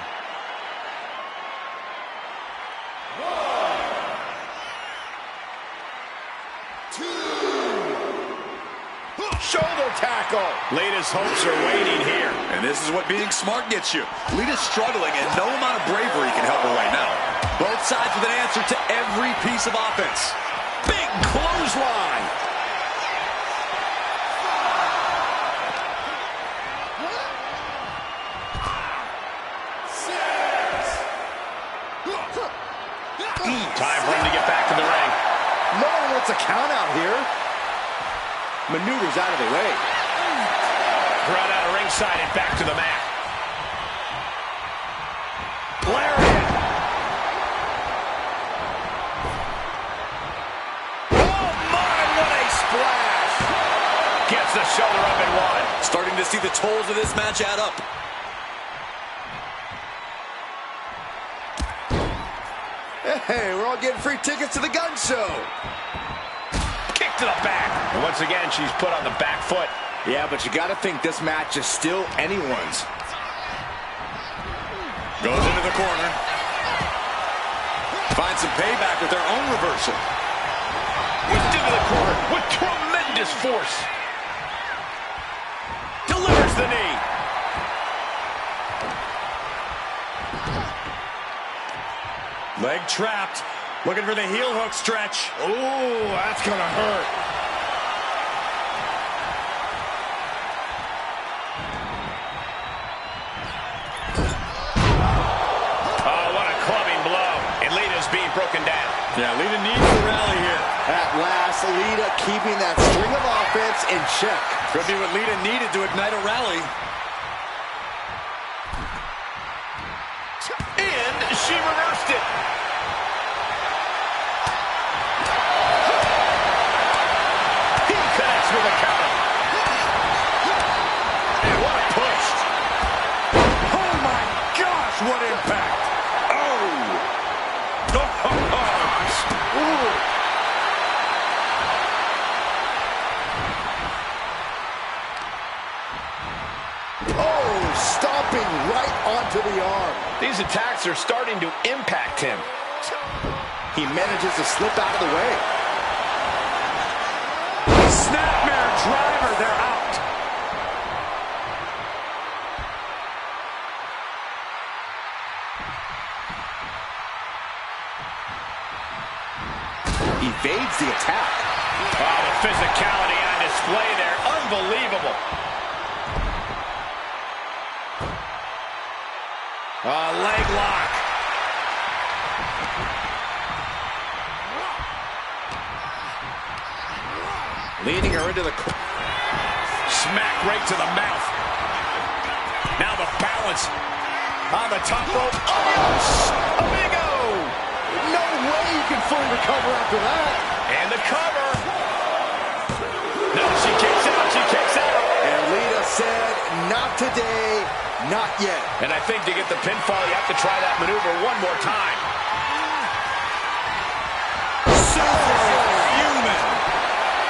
[SPEAKER 3] Shoulder tackle. Lita's hopes are waiting here.
[SPEAKER 2] And this is what being smart gets you. Lita's struggling, and no amount of bravery can help her right now. Both sides with an answer to every piece of offense.
[SPEAKER 3] Big clothesline. Time for him to get back to the ring.
[SPEAKER 4] No one wants a count out here. Maneuvers out of the way.
[SPEAKER 3] Brought out of ringside and back to the mat. Lariat. Oh my, what a splash. Gets the shoulder up and one.
[SPEAKER 2] Starting to see the tolls of this match add up.
[SPEAKER 4] Hey, we're all getting free tickets to the gun show.
[SPEAKER 3] Kick to the back. And once again, she's put on the back foot.
[SPEAKER 4] Yeah, but you got to think this match is still anyone's.
[SPEAKER 2] Goes into the corner. Finds some payback with their own reversal.
[SPEAKER 3] Whipped into the corner with tremendous force. Delivers the knee.
[SPEAKER 2] Leg trapped. Looking for the heel hook stretch.
[SPEAKER 4] Ooh, that's going to hurt.
[SPEAKER 3] Oh, what a clubbing blow. And Lita's being broken down.
[SPEAKER 2] Yeah, Lita needs to rally here.
[SPEAKER 4] At last, Lita keeping that string of offense in check.
[SPEAKER 2] Could be what Lita needed to ignite a rally.
[SPEAKER 3] And she reversed it. He connects with a counter. And what a push.
[SPEAKER 2] Oh my gosh, what impact! Oh!
[SPEAKER 3] Ooh.
[SPEAKER 4] Oh, stomping right onto the arm.
[SPEAKER 3] These attacks are starting to impact him.
[SPEAKER 4] He manages to slip out of the way.
[SPEAKER 2] Snapmare driver, they're out.
[SPEAKER 4] Evades the attack.
[SPEAKER 3] Oh, the physicality on display there. Unbelievable.
[SPEAKER 2] Leg lock.
[SPEAKER 4] Leading her into the...
[SPEAKER 3] Smack right to the mouth. Now the balance on the top rope. Adios, amigo.
[SPEAKER 4] No way you can fully recover after that.
[SPEAKER 3] And the cover. No, she kicks out. She kicks out.
[SPEAKER 4] And Lita said, not today, not yet.
[SPEAKER 3] And I think to get the pinfall, you have to try that maneuver one more time.
[SPEAKER 2] Superhuman.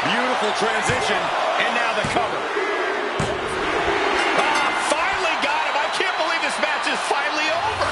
[SPEAKER 2] Beautiful transition, and now the cover.
[SPEAKER 3] Finally got him. I can't believe this match is finally over.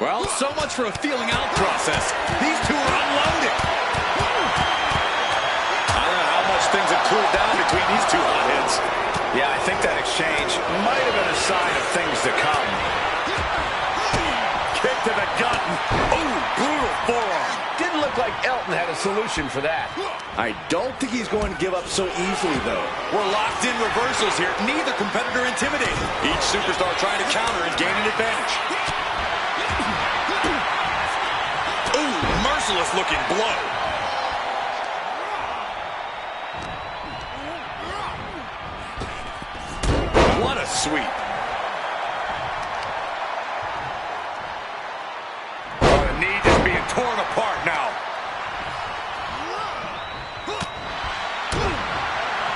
[SPEAKER 2] Well, so much for a feeling out process. These two are unloading. I don't know how much things have cooled down between these two hotheads.
[SPEAKER 3] Yeah, I think that exchange might have been a sign of things to come.
[SPEAKER 2] Kick to the gut. Oh, brutal forearm.
[SPEAKER 3] Didn't look like Elton had a solution for that.
[SPEAKER 4] I don't think he's going to give up so easily, though.
[SPEAKER 2] We're locked in reversals here. Neither competitor intimidated. Each superstar trying to counter and gain an advantage. Ooh, merciless looking blow. What a sweep.
[SPEAKER 3] Oh, the knee just being torn apart now.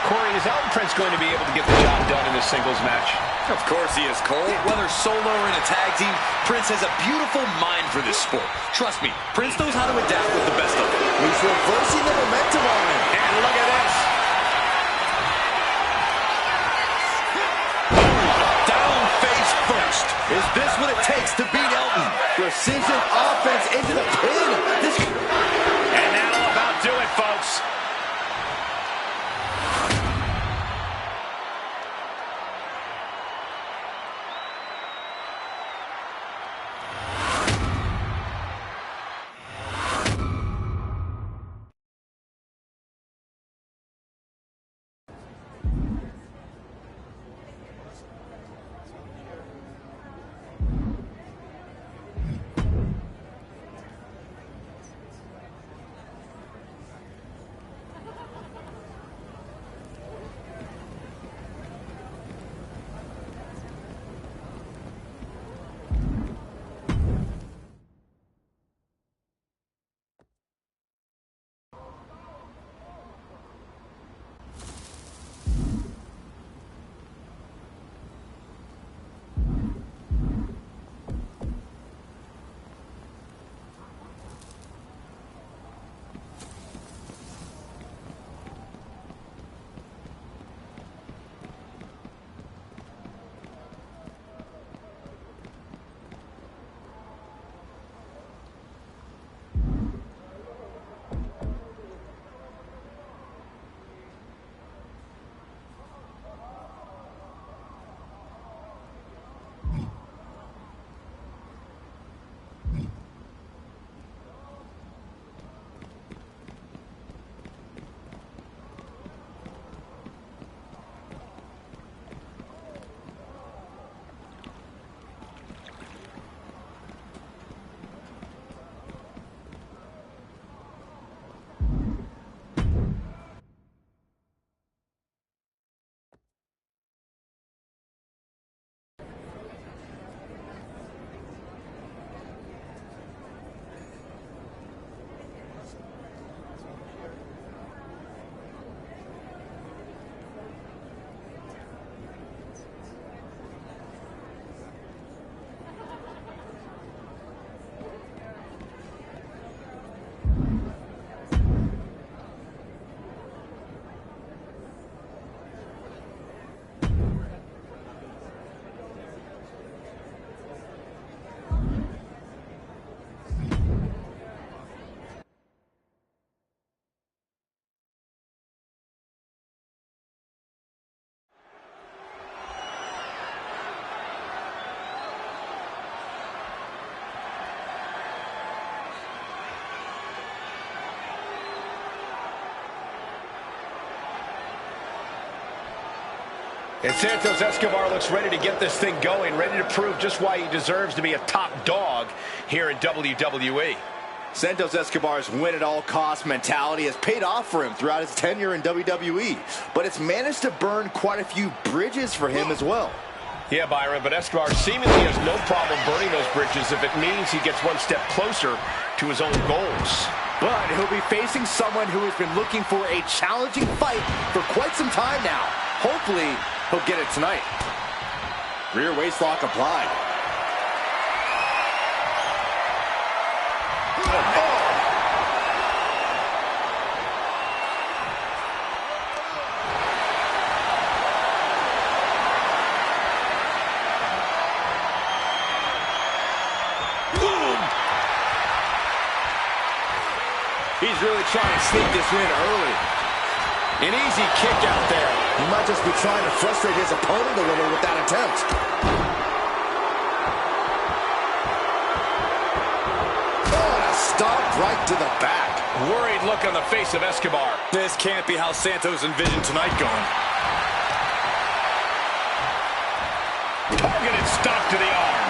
[SPEAKER 3] Corey, is Elton Prince going to be able to get the job done in this singles match?
[SPEAKER 2] Of course he is, Cole. Whether solo or in a tag team, Prince has a beautiful mind for this sport. Trust me, Prince knows how to adapt with the best of them.
[SPEAKER 4] He's reversing the momentum on him.
[SPEAKER 3] And look at this.
[SPEAKER 2] Down face first.
[SPEAKER 4] Is this what it takes to beat Elton? Precision offense into the pin.
[SPEAKER 3] And that'll about do it, folks. And Santos Escobar looks ready to get this thing going, ready to prove just why he deserves to be a top dog here in WWE.
[SPEAKER 4] Santos Escobar's win-at-all-cost mentality has paid off for him throughout his tenure in WWE, but it's managed to burn quite a few bridges for him as well.
[SPEAKER 3] Yeah, Byron, but Escobar seemingly has no problem burning those bridges if it means he gets one step closer to his own goals.
[SPEAKER 4] But he'll be facing someone who has been looking for a challenging fight for quite some time now. Hopefully, he'll get it tonight. Rear waistlock applied.
[SPEAKER 3] He's really trying to sneak this win early. An easy kick out there.
[SPEAKER 4] He might just be trying to frustrate his opponent a little with that attempt. Oh, and a stomp right to the back.
[SPEAKER 3] Worried look on the face of Escobar.
[SPEAKER 2] This can't be how Santos envisioned tonight going.
[SPEAKER 3] Targeted stomp to the arm.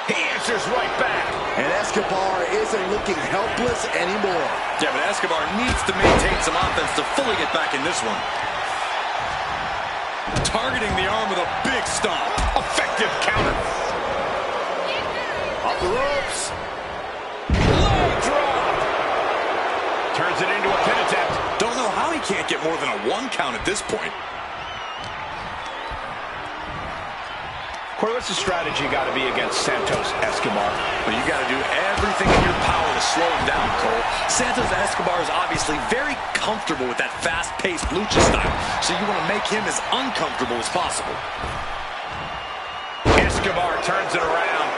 [SPEAKER 3] He answers right back.
[SPEAKER 4] And Escobar isn't looking helpless anymore.
[SPEAKER 2] Yeah, but Escobar needs to maintain some offense to fully get back in this one. Targeting the arm with a big stomp.
[SPEAKER 3] Effective counter.
[SPEAKER 4] Off the ropes.
[SPEAKER 3] Low drop. Turns it into a pin attempt.
[SPEAKER 2] Don't know how he can't get more than a 1 count at this point.
[SPEAKER 3] Corey, what's the strategy got to be against Santos Escobar?
[SPEAKER 2] Well, you got to do everything in your power to slow him down, Cole. Santos Escobar is obviously very comfortable with that fast-paced lucha style, so you want to make him as uncomfortable as possible.
[SPEAKER 3] Escobar turns it around.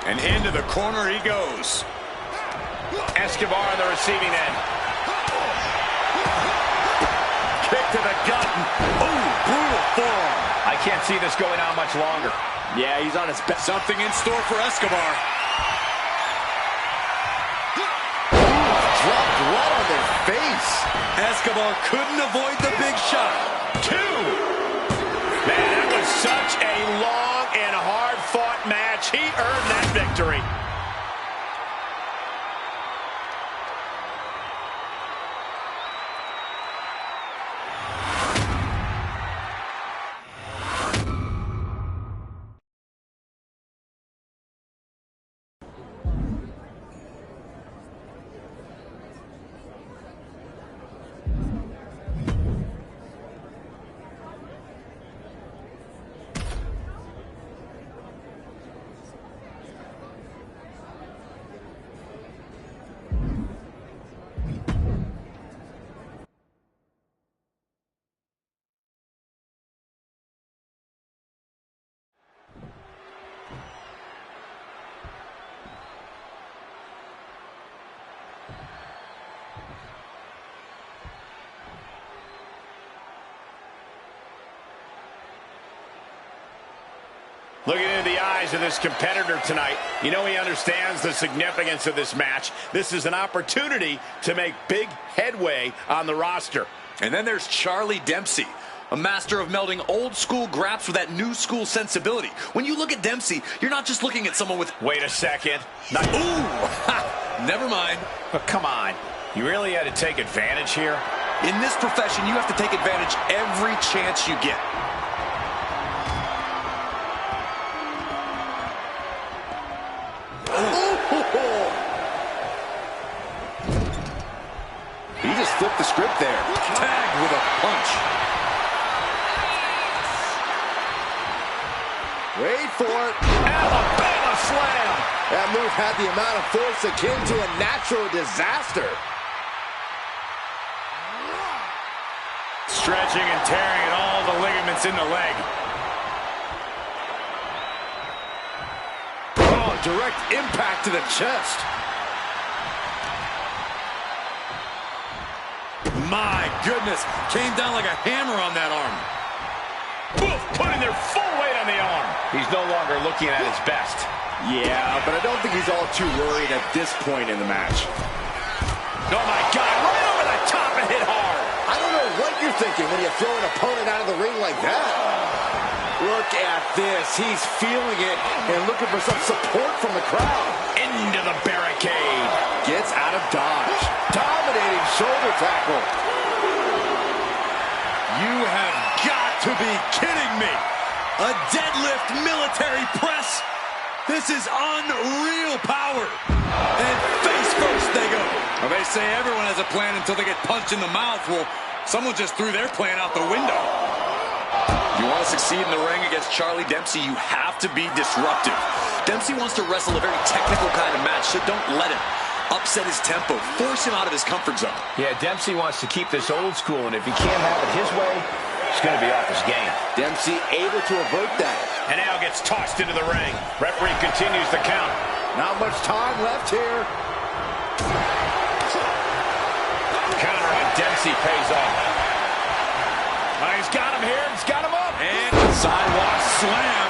[SPEAKER 2] And into the corner he goes.
[SPEAKER 3] Escobar on the receiving end.
[SPEAKER 2] Kick to the gut. Oh, brutal forearm.
[SPEAKER 3] I can't see this going on much longer.
[SPEAKER 2] Yeah, he's on his best. Something in store for Escobar.
[SPEAKER 4] Dropped right on their face.
[SPEAKER 2] Escobar couldn't avoid the big shot.
[SPEAKER 3] 2. Man, that was such a long and hard-fought match. He earned that victory. Looking into the eyes of this competitor tonight, you know he understands the significance of this match. This is an opportunity to make big headway on the roster.
[SPEAKER 2] And then there's Charlie Dempsey, a master of melding old school graps with that new school sensibility. When you look at Dempsey, you're not just looking at someone with...
[SPEAKER 3] Wait a second.
[SPEAKER 2] Ooh! Ha! Never mind.
[SPEAKER 3] But come on. You really had to take advantage here?
[SPEAKER 2] In this profession, you have to take advantage every chance you get.
[SPEAKER 4] He just flipped the script there.
[SPEAKER 2] Tagged with a punch.
[SPEAKER 4] Wait for it.
[SPEAKER 3] Alabama slam!
[SPEAKER 4] That move had the amount of force akin to a natural disaster.
[SPEAKER 3] Stretching and tearing at all the ligaments in the leg.
[SPEAKER 4] Oh, direct impact to the chest.
[SPEAKER 2] My goodness, came down like a hammer on that arm.
[SPEAKER 3] Oof, putting their full weight on the arm. He's no longer looking at his best.
[SPEAKER 4] Yeah, but I don't think he's all too worried at this point in the match.
[SPEAKER 3] Oh my God, right over the top and hit hard.
[SPEAKER 4] I don't know what you're thinking when you throw an opponent out of the ring like that. Look at this. He's feeling it and looking for some support from the crowd.
[SPEAKER 3] Into the barricade.
[SPEAKER 4] Gets out of dodge. Dominating shoulder tackle.
[SPEAKER 2] You have got to be kidding me. A deadlift military press. This is unreal power. And face first they go. Well, they say everyone has a plan until they get punched in the mouth. Well, someone just threw their plan out the window. You want to succeed in the ring against Charlie Dempsey, you have to be disruptive. Dempsey wants to wrestle a very technical kind of match, so don't let him upset his tempo, force him out of his comfort zone.
[SPEAKER 3] Yeah, Dempsey wants to keep this old school, and if he can't have it his way, he's going to be off his game.
[SPEAKER 4] Dempsey able to avert that.
[SPEAKER 3] And now gets tossed into the ring. Referee continues the count.
[SPEAKER 4] Not much time left here.
[SPEAKER 3] Counter on Dempsey pays off. He's got him here. He's got him up.
[SPEAKER 2] And sidewalk slam.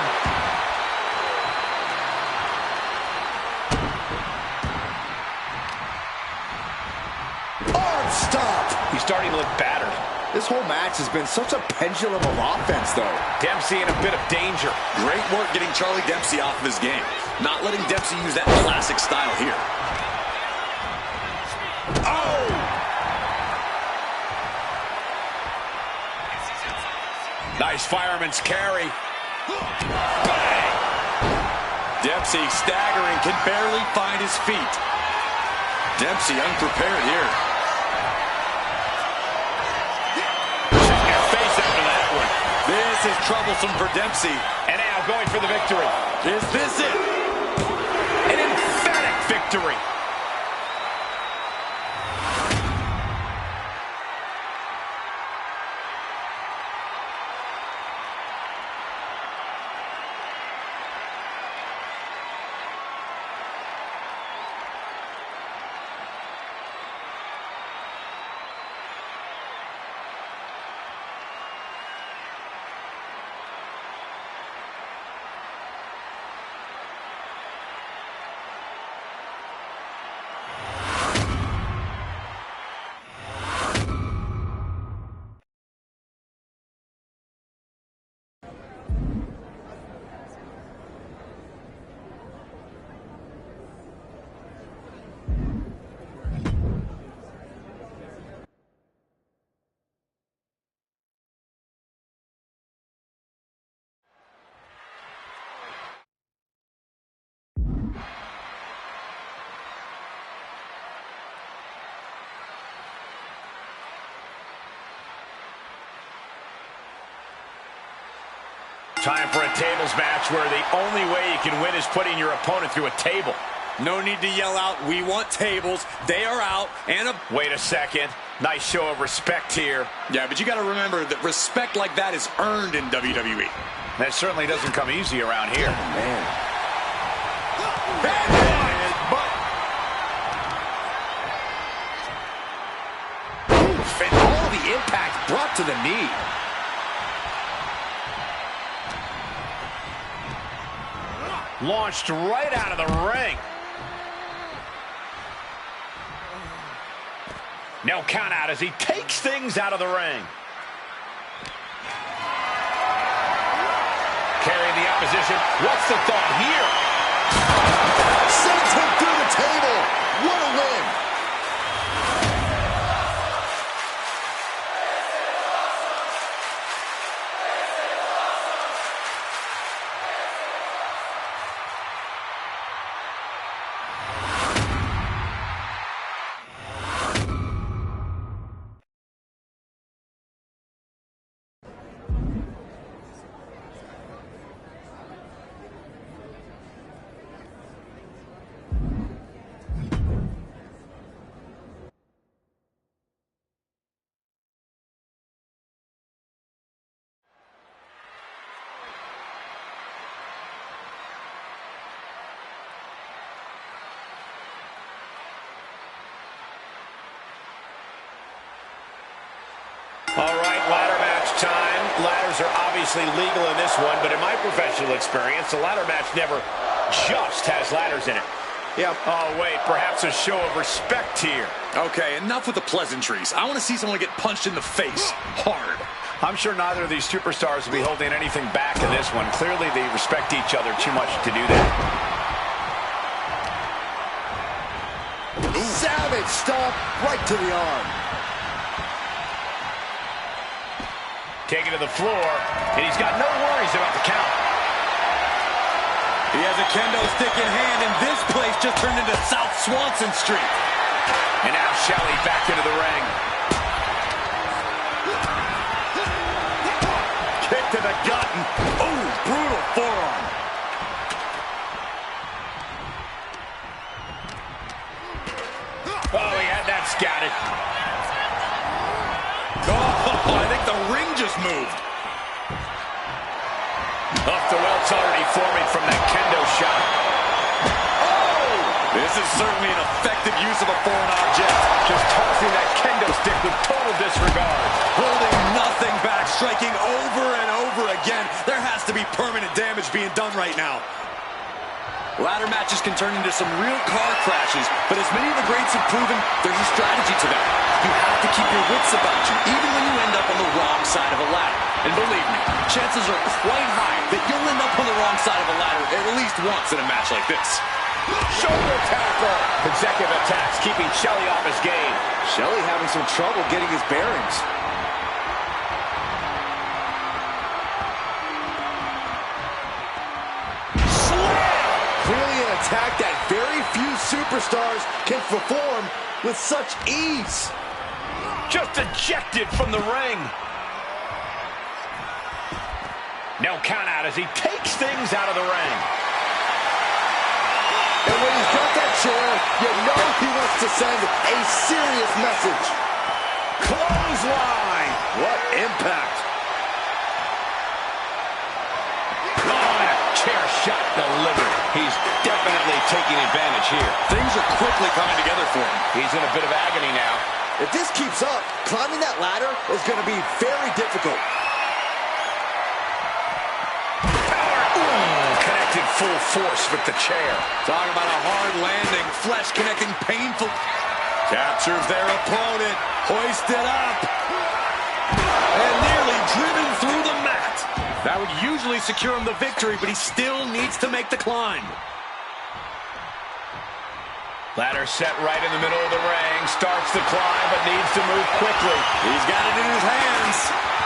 [SPEAKER 4] Arm stop.
[SPEAKER 3] He's starting to look battered.
[SPEAKER 4] This whole match has been such a pendulum of offense, though.
[SPEAKER 3] Dempsey in a bit of danger.
[SPEAKER 2] Great work getting Charlie Dempsey off of his game. Not letting Dempsey use that classic style here.
[SPEAKER 3] Oh! Nice fireman's carry. Bang!
[SPEAKER 2] Dempsey staggering, can barely find his feet. Dempsey unprepared here.
[SPEAKER 3] Face after that one.
[SPEAKER 2] This is troublesome for Dempsey.
[SPEAKER 3] And now going for the victory.
[SPEAKER 2] Is this it?
[SPEAKER 3] An emphatic victory. Time for a tables match where the only way you can win is putting your opponent through a table.
[SPEAKER 2] No need to yell out, "We want tables." They are out. And
[SPEAKER 3] wait a second. Nice show of respect here.
[SPEAKER 2] Yeah, but you got to remember that respect like that is earned in WWE.
[SPEAKER 3] That certainly doesn't come easy around here.
[SPEAKER 4] Oh, man.
[SPEAKER 3] And all the impact brought to the knee. Launched right out of the ring. No count out as he takes things out of the ring. Carrying the opposition. What's the thought here?
[SPEAKER 4] Sends him through the table. What a win.
[SPEAKER 3] All right, ladder match time. Ladders are obviously legal in this one, but in my professional experience, a ladder match never just has ladders in it.
[SPEAKER 2] Yeah.
[SPEAKER 3] Oh, wait, perhaps a show of respect here.
[SPEAKER 2] Okay, enough with the pleasantries. I want to see someone get punched in the face hard.
[SPEAKER 3] I'm sure neither of these superstars will be holding anything back in this one. Clearly, they respect each other too much to do that.
[SPEAKER 4] Savage stomp right to the arm.
[SPEAKER 3] Taken to the floor, and he's got no worries about the count.
[SPEAKER 2] He has a kendo stick in hand, and this place just turned into South Swanson Street.
[SPEAKER 3] And now Shelley back into the ring.
[SPEAKER 2] Kick to the gut, and ooh, brutal forearm.
[SPEAKER 3] Oh, he had that scouted.
[SPEAKER 2] Oh, I think the ring just moved.
[SPEAKER 3] Off the welts already forming from that kendo shot.
[SPEAKER 2] Oh! This is certainly an effective use of a foreign object.
[SPEAKER 3] Just tossing that kendo stick with total disregard.
[SPEAKER 2] Holding nothing back, striking over and over again. There has to be permanent damage being done right now. Ladder matches can turn into some real car crashes, but as many of the greats have proven, there's a strategy to them. You have to keep your wits about you, even when you end up on the wrong side of a ladder. And believe me, chances are quite high that you'll end up on the wrong side of a ladder at least once in a match like this.
[SPEAKER 3] Shoulder tackle. Consecutive attacks, keeping Shelley off his game.
[SPEAKER 4] Shelley having some trouble getting his bearings. Clearly an attack that very few superstars can perform with such ease.
[SPEAKER 3] Just ejected from the ring. No count out as he takes things out of the ring.
[SPEAKER 4] And when he's got that chair, you know he wants to send a serious message.
[SPEAKER 3] Clothesline.
[SPEAKER 4] What impact.
[SPEAKER 3] Oh, and a chair shot delivered. He's definitely taking advantage here.
[SPEAKER 2] Things are quickly coming together for him.
[SPEAKER 3] He's in a bit of agony now.
[SPEAKER 4] If this keeps up, climbing that ladder is going to be very difficult.
[SPEAKER 3] Connected full force with the chair.
[SPEAKER 2] Talk about a hard landing, flesh connecting painful. Captures their opponent, hoisted up, and nearly driven through the mat. That would usually secure him the victory, but he still needs to make the climb.
[SPEAKER 3] Ladder set right in the middle of the ring. Starts the climb, but needs to move quickly.
[SPEAKER 2] He's got it in his hands.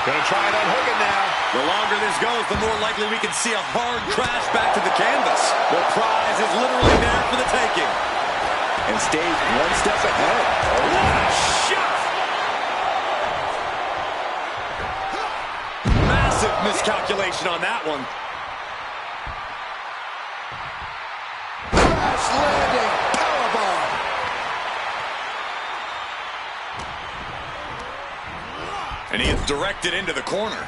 [SPEAKER 3] Gonna try and unhook it now.
[SPEAKER 2] The longer this goes, the more likely we can see a hard crash back to the canvas. The prize is literally there for the taking.
[SPEAKER 4] And stayed one step ahead.
[SPEAKER 2] What a shot! Massive miscalculation on that one.
[SPEAKER 4] Crash landing. Powerbomb.
[SPEAKER 2] And he is directed into the corner.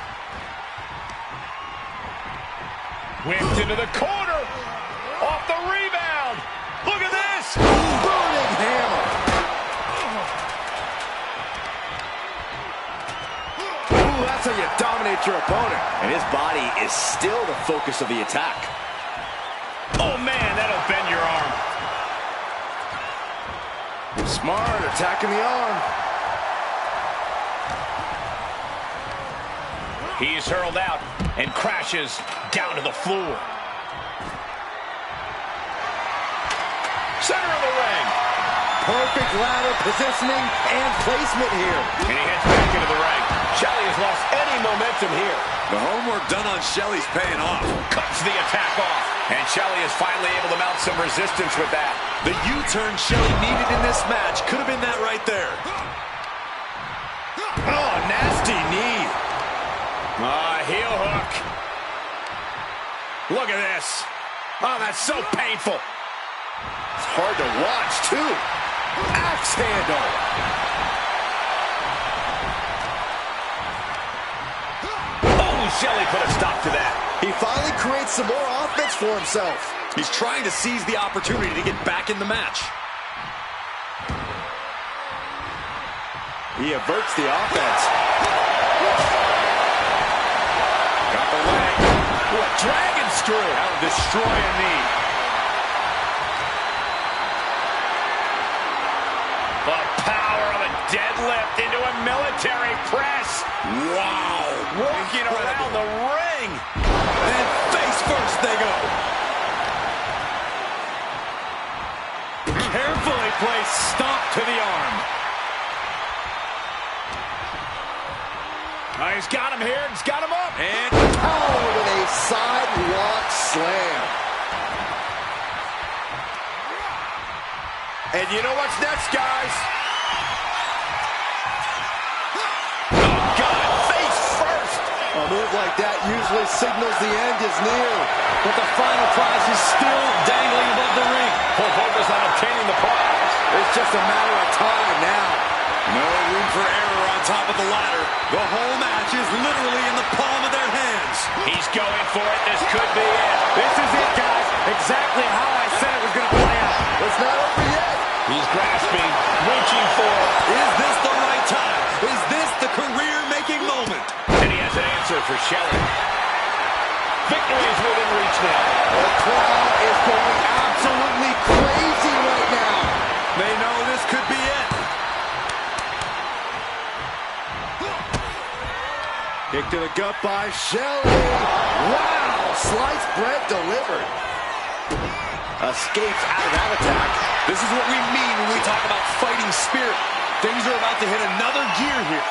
[SPEAKER 3] Whipped into the corner. Off the rebound. Look at this.
[SPEAKER 4] Burning hammer. Ooh, that's how you dominate your opponent. And his body is still the focus of the attack.
[SPEAKER 3] Oh, man, that'll bend your arm.
[SPEAKER 4] Smart, attacking the arm.
[SPEAKER 3] He is hurled out and crashes down to the floor. Center of the ring.
[SPEAKER 4] Perfect ladder positioning and placement here.
[SPEAKER 3] And he heads back into the ring. Shelley has lost any momentum here.
[SPEAKER 2] The homework done on Shelley's paying off.
[SPEAKER 3] Cuts the attack off. And Shelley is finally able to mount some resistance with that.
[SPEAKER 2] The U-turn Shelley needed in this match could have been that right there.
[SPEAKER 3] Oh, nasty knee. Heel hook. Look at this. Oh, that's so painful.
[SPEAKER 4] It's hard to watch, too. Axe handle.
[SPEAKER 3] Oh, Shelley put a stop to that.
[SPEAKER 4] He finally creates some more offense for himself.
[SPEAKER 2] He's trying to seize the opportunity to get back in the match.
[SPEAKER 4] He averts the offense.
[SPEAKER 3] Got the leg. What dragon screw. That'll destroy a knee. The power of a deadlift into a military press.
[SPEAKER 2] Wow.
[SPEAKER 3] Walking around the ring.
[SPEAKER 2] And face first they go.
[SPEAKER 3] Carefully placed stomp to the arm. Oh, he's got him here. He's got him up.
[SPEAKER 2] And
[SPEAKER 4] Power with a sidewalk slam.
[SPEAKER 3] And you know what's next, guys? Oh, God, face first.
[SPEAKER 4] A move like that usually signals the end is near.
[SPEAKER 2] but the final prize is still dangling above the ring.
[SPEAKER 3] Full focus on obtaining the prize.
[SPEAKER 4] It's just a matter of time now.
[SPEAKER 2] No room for error on top of the ladder. The whole match is literally in the palm of their hands.
[SPEAKER 3] He's going for it. This could be it.
[SPEAKER 4] This is it, guys. Exactly how I said it was going to play out. It's not over yet.
[SPEAKER 3] He's grasping, reaching for it.
[SPEAKER 2] Is this the right time? Is this the career-making moment?
[SPEAKER 3] And he has an answer for Shelley. Victory is within reach now.
[SPEAKER 4] The crowd is going absolutely crazy right now.
[SPEAKER 2] They know this could be it.
[SPEAKER 4] Kick to the gut by Shelley. Wow, sliced bread delivered. Escapes out of that attack.
[SPEAKER 2] This is what we mean when we talk about fighting spirit. Things are about to hit another gear here.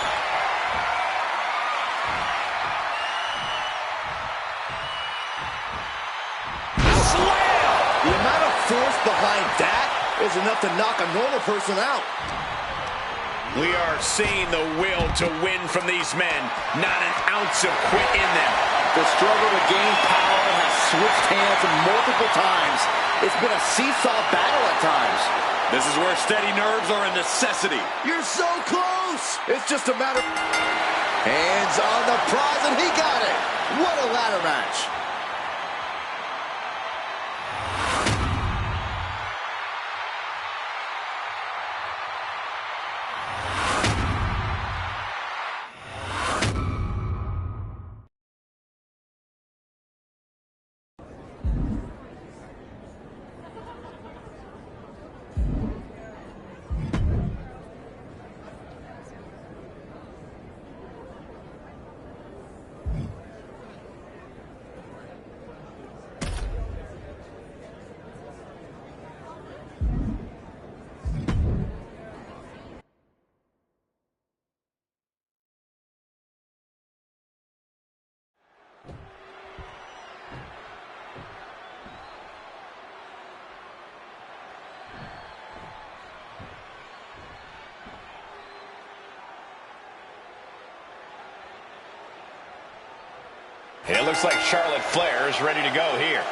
[SPEAKER 3] Slam!
[SPEAKER 4] The amount of force behind that is enough to knock a normal person out.
[SPEAKER 3] We are seeing the will to win from these men. Not an ounce of quit in them.
[SPEAKER 4] The struggle to gain power has switched hands multiple times. It's been a seesaw battle at times.
[SPEAKER 2] This is where steady nerves are a necessity.
[SPEAKER 4] You're so close. It's just a matter. Hands on the prize, and he got it. What a ladder match.
[SPEAKER 3] It looks like Charlotte Flair is ready to go here.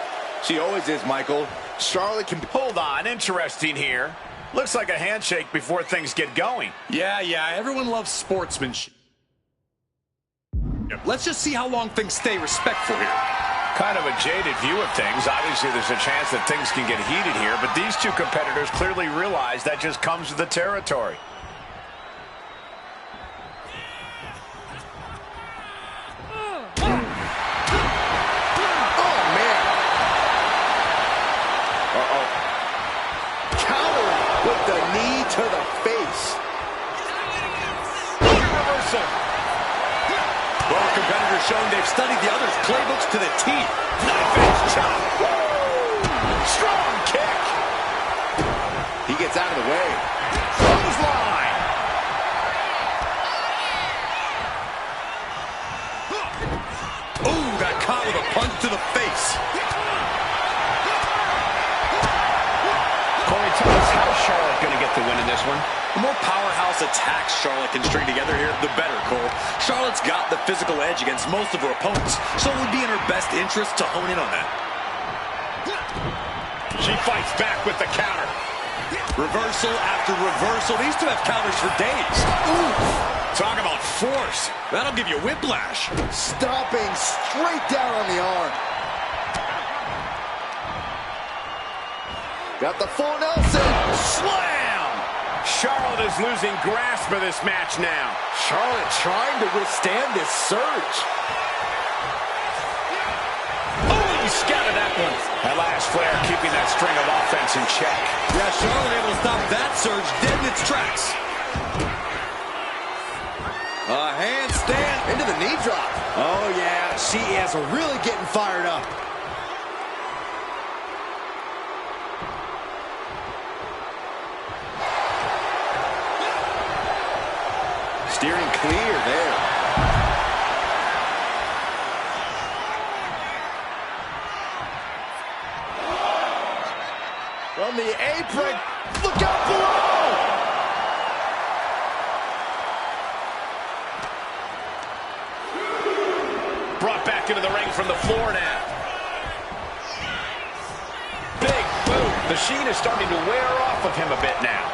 [SPEAKER 4] She always is, Michael. Charlotte can...
[SPEAKER 3] Hold on, interesting here. Looks like a handshake before things get going.
[SPEAKER 2] Yeah, everyone loves sportsmanship. Let's just see how long things stay respectful here.
[SPEAKER 3] Kind of a jaded view of things. Obviously, there's a chance that things can get heated here, but these two competitors clearly realize that just comes with the territory.
[SPEAKER 4] To the face.
[SPEAKER 3] Reversal.
[SPEAKER 2] Both competitors showing they've studied the other's playbooks to the teeth.
[SPEAKER 3] Knife-edge chop. Strong kick.
[SPEAKER 4] He gets out of the way.
[SPEAKER 3] Clothesline.
[SPEAKER 2] Ooh, got caught with a punch to the face.
[SPEAKER 3] Corey, tell us, how's Charlotte going to get the win in this one?
[SPEAKER 2] The more powerhouse attacks Charlotte can string together here, the better, Cole. Charlotte's got the physical edge against most of her opponents, so it would be in her best interest to hone in on that.
[SPEAKER 3] She fights back with the counter.
[SPEAKER 2] Reversal after reversal. These two have counters for days. Ooh, talk about force. That'll give you whiplash.
[SPEAKER 4] Stomping straight down on the arm. Got the full Nelson.
[SPEAKER 3] Slam! Charlotte is losing grasp of this match now.
[SPEAKER 4] Charlotte trying to withstand this surge.
[SPEAKER 3] Oh, he scouted that one. That last Flair keeping that string of offense in check.
[SPEAKER 2] Yeah, Charlotte able to stop that surge dead in its tracks.
[SPEAKER 4] A handstand into the knee drop. Oh, yeah, she is really getting fired up. Steering clear there. From the apron, look out below!
[SPEAKER 3] Brought back into the ring from the floor now. Big boot. The sheen is starting to wear off of him a bit now.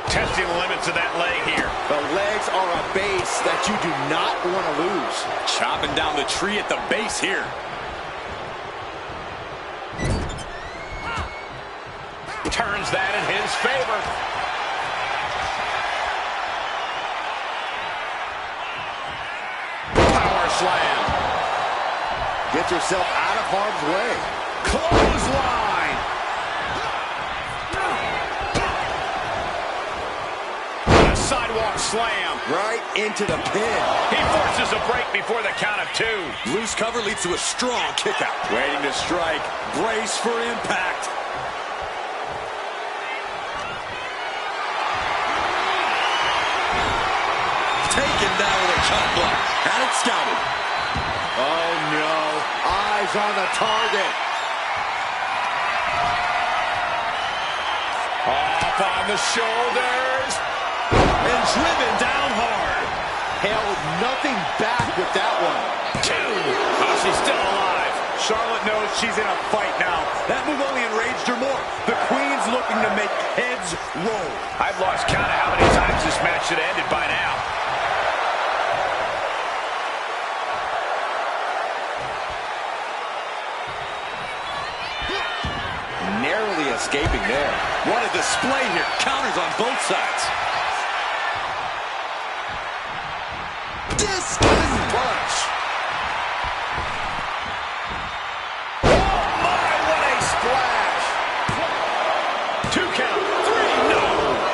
[SPEAKER 3] Testing the limits of that leg here.
[SPEAKER 4] The legs are a base that you do not want to lose.
[SPEAKER 2] Chopping down the tree at the base here.
[SPEAKER 3] Turns that in his favor. Power slam.
[SPEAKER 4] Get yourself out of harm's way.
[SPEAKER 3] Clothesline. Sidewalk slam.
[SPEAKER 4] Right into the pin.
[SPEAKER 3] He forces a break before the count of two.
[SPEAKER 2] Loose cover leads to a strong kick out. Waiting to strike. Brace for impact. Taken down with a cut block. Had it scouted.
[SPEAKER 4] Oh, no. Eyes on the target.
[SPEAKER 3] Up on the shoulders.
[SPEAKER 4] And driven down hard. Held nothing back with that one.
[SPEAKER 3] 2. Oh, she's still alive.
[SPEAKER 4] Charlotte knows she's in a fight now. That move only enraged her more. The Queen's looking to make heads roll.
[SPEAKER 3] I've lost count of how many times this match should have ended by now.
[SPEAKER 4] Narrowly escaping there. What a display here. Counters on both sides. Discus punch.
[SPEAKER 3] Oh my, what a splash. 2 count. 3, no.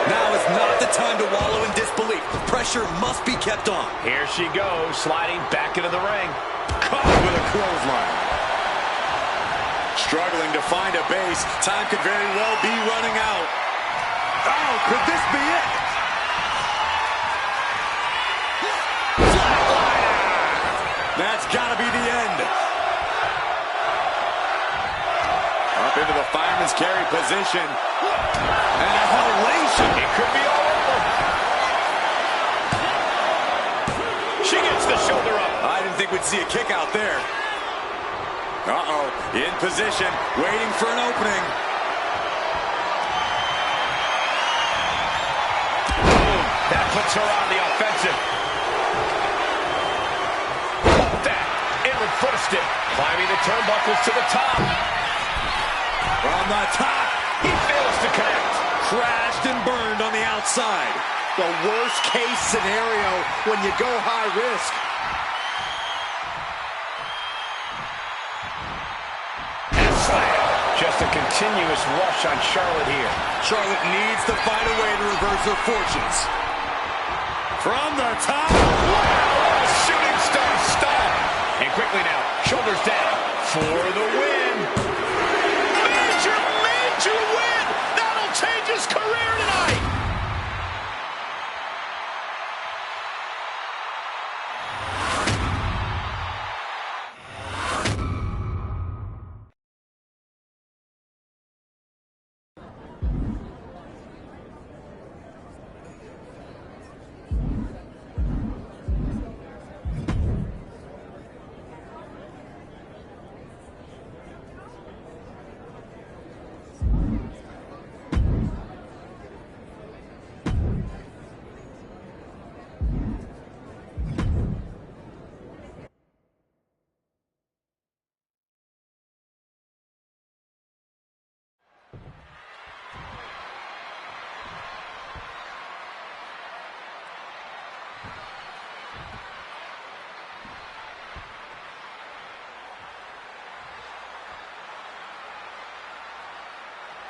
[SPEAKER 4] Now is not the time to wallow in disbelief. Pressure must be kept on.
[SPEAKER 3] Here she goes, sliding back into the ring.
[SPEAKER 4] Caught with a clothesline. Struggling to find a base. Time could very well be running out. Oh, could this be it? Flatliner! That's got to be the end. Up into the fireman's carry position. And a halation.
[SPEAKER 3] It could be all over. She gets the shoulder up.
[SPEAKER 4] I didn't think we'd see a kick out there. Uh-oh, in position, waiting for an opening.
[SPEAKER 3] Boom. That puts her on the offensive. That inward foot stick. Climbing the turnbuckles to the top.
[SPEAKER 4] From the top,
[SPEAKER 3] He fails to connect.
[SPEAKER 4] crashed and burned on the outside. The worst case scenario when you go high risk.
[SPEAKER 3] Just a continuous rush on Charlotte here.
[SPEAKER 4] Charlotte needs to find a way to reverse her fortunes. From the top.
[SPEAKER 3] Wow, a shooting star stop. And quickly now, shoulders down for the win. Major, major win. That'll change his career tonight.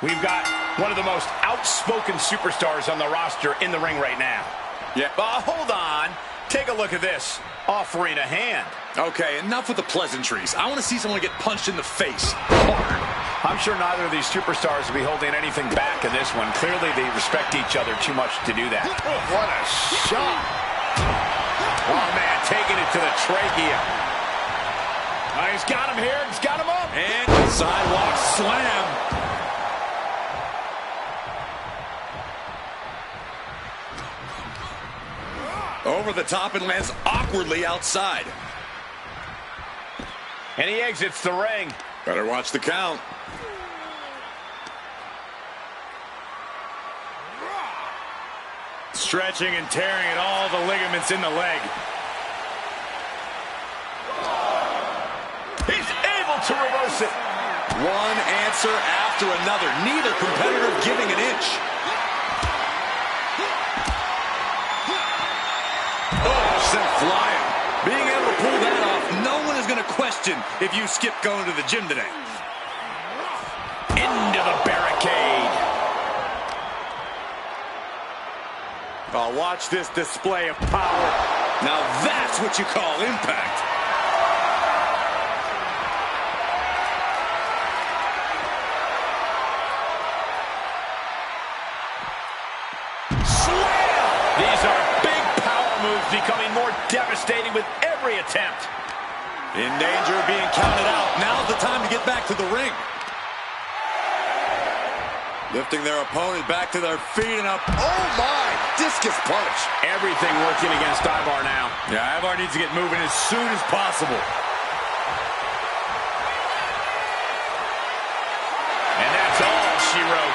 [SPEAKER 3] We've got one of the most outspoken superstars on the roster in the ring right now.
[SPEAKER 4] Yeah.
[SPEAKER 3] Hold on. Take a look at this. Offering a hand.
[SPEAKER 4] Okay, enough with the pleasantries. I want to see someone get punched in the face.
[SPEAKER 3] Hard. I'm sure neither of these superstars will be holding anything back in this one. Clearly, they respect each other too much to do that.
[SPEAKER 4] What a shot.
[SPEAKER 3] Oh, man, taking it to the trachea. He's got him here. He's got him up.
[SPEAKER 4] And sidewalk slam. Over the top and lands awkwardly outside.
[SPEAKER 3] And he exits the ring.
[SPEAKER 4] Better watch the count. Stretching and tearing at all the ligaments in the leg.
[SPEAKER 3] He's able to reverse it.
[SPEAKER 4] One answer after another. Neither competitor giving an inch. Sent flying. Being able to pull that off, no one is going to question if you skip going to the gym today.
[SPEAKER 3] Into the barricade.
[SPEAKER 4] Oh, watch this display of power. Now that's what you call impact.
[SPEAKER 3] Slam! These are big power moves, becoming more devastating with every attempt.
[SPEAKER 4] In danger of being counted out. Now's the time to get back to the ring. Lifting their opponent back to their feet and up. Oh, my! discus punch.
[SPEAKER 3] Everything working against Ivar now.
[SPEAKER 5] Yeah, Ivar needs to get moving as soon as possible.
[SPEAKER 3] And that's all she wrote.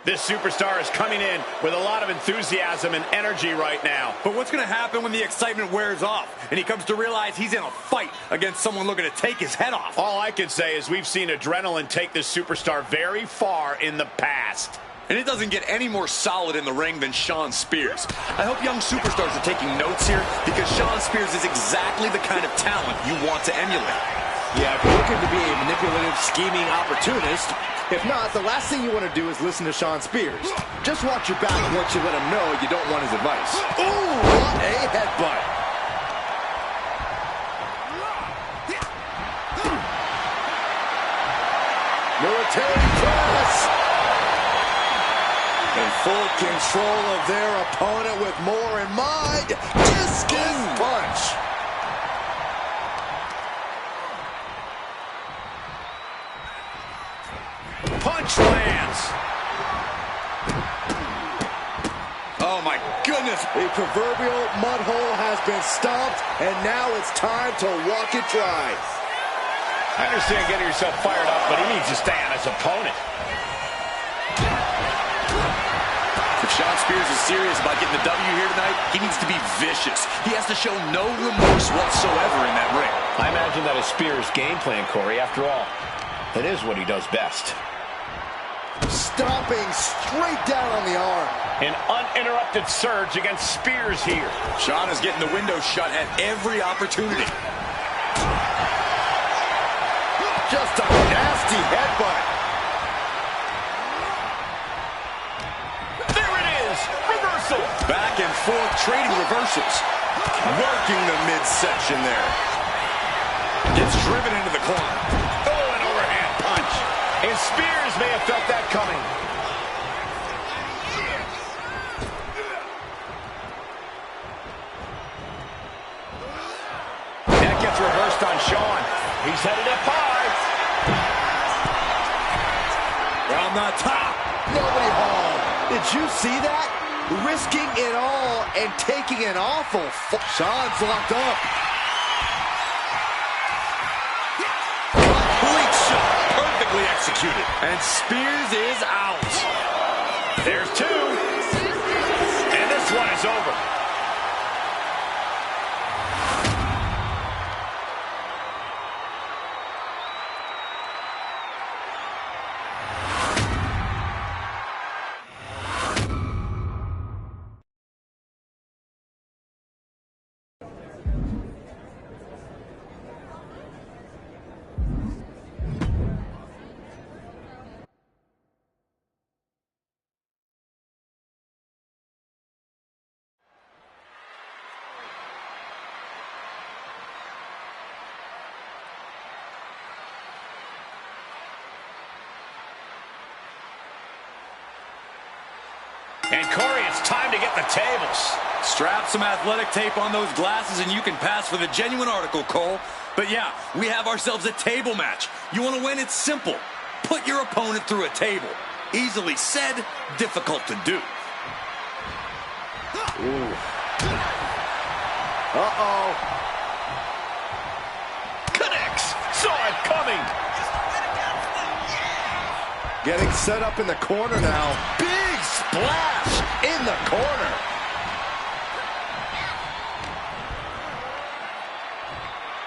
[SPEAKER 3] This superstar is coming in with a lot of enthusiasm and energy right now.
[SPEAKER 5] But what's going to happen when the excitement wears off and he comes to realize he's in a fight against someone looking to take his head off?
[SPEAKER 3] All I can say is we've seen adrenaline take this superstar very far in the past.
[SPEAKER 2] And it doesn't get any more solid in the ring than Shawn Spears. I hope young superstars are taking notes here, because Shawn Spears is exactly the kind of talent you want to emulate.
[SPEAKER 4] Yeah, if you're looking to be a manipulative, scheming opportunist, if not, the last thing you want to do is listen to Shawn Spears. Just watch your back once you let him know you don't want his advice. Ooh, what a headbutt. Military press. In full control of their opponent with more in mind. Discus punch.
[SPEAKER 3] Punch lands.
[SPEAKER 2] Oh my goodness.
[SPEAKER 4] The proverbial mud hole has been stomped, and now it's time to walk it dry.
[SPEAKER 3] I understand getting yourself fired up, but he needs to stay on his opponent.
[SPEAKER 2] If Shawn Spears is serious about getting the W here tonight, he needs to be vicious. He has to show no remorse whatsoever in that ring.
[SPEAKER 3] I imagine that is Spears' game plan, Corey. After all, it is what he does best.
[SPEAKER 4] Stomping straight down on the arm.
[SPEAKER 3] An uninterrupted surge against Spears here.
[SPEAKER 2] Shawn is getting the window shut at every opportunity.
[SPEAKER 4] Just a nasty headbutt.
[SPEAKER 3] There it is. Reversal.
[SPEAKER 2] Back and forth, trading reversals. Working the midsection there. Gets driven into the corner.
[SPEAKER 3] Oh, an overhand punch. And Spears may have felt that coming. That gets reversed on Shawn. He's headed up high.
[SPEAKER 2] From the top.
[SPEAKER 4] Nobody home. Did you see that? Risking it all and taking an awful fall. Shawn's locked up.
[SPEAKER 2] Complete shot. Perfectly executed. And Spears is out.
[SPEAKER 3] There's two. And this one is over. And Corey, it's time to get the tables.
[SPEAKER 2] Strap some athletic tape on those glasses and you can pass for the genuine article, Cole. But yeah, we have ourselves a table match. You want to win? It's simple. Put your opponent through a table. Easily said, difficult to do.
[SPEAKER 4] Ooh. Uh-oh.
[SPEAKER 3] Connects. Saw it coming.
[SPEAKER 4] Getting set up in the corner now. Big splash in the corner.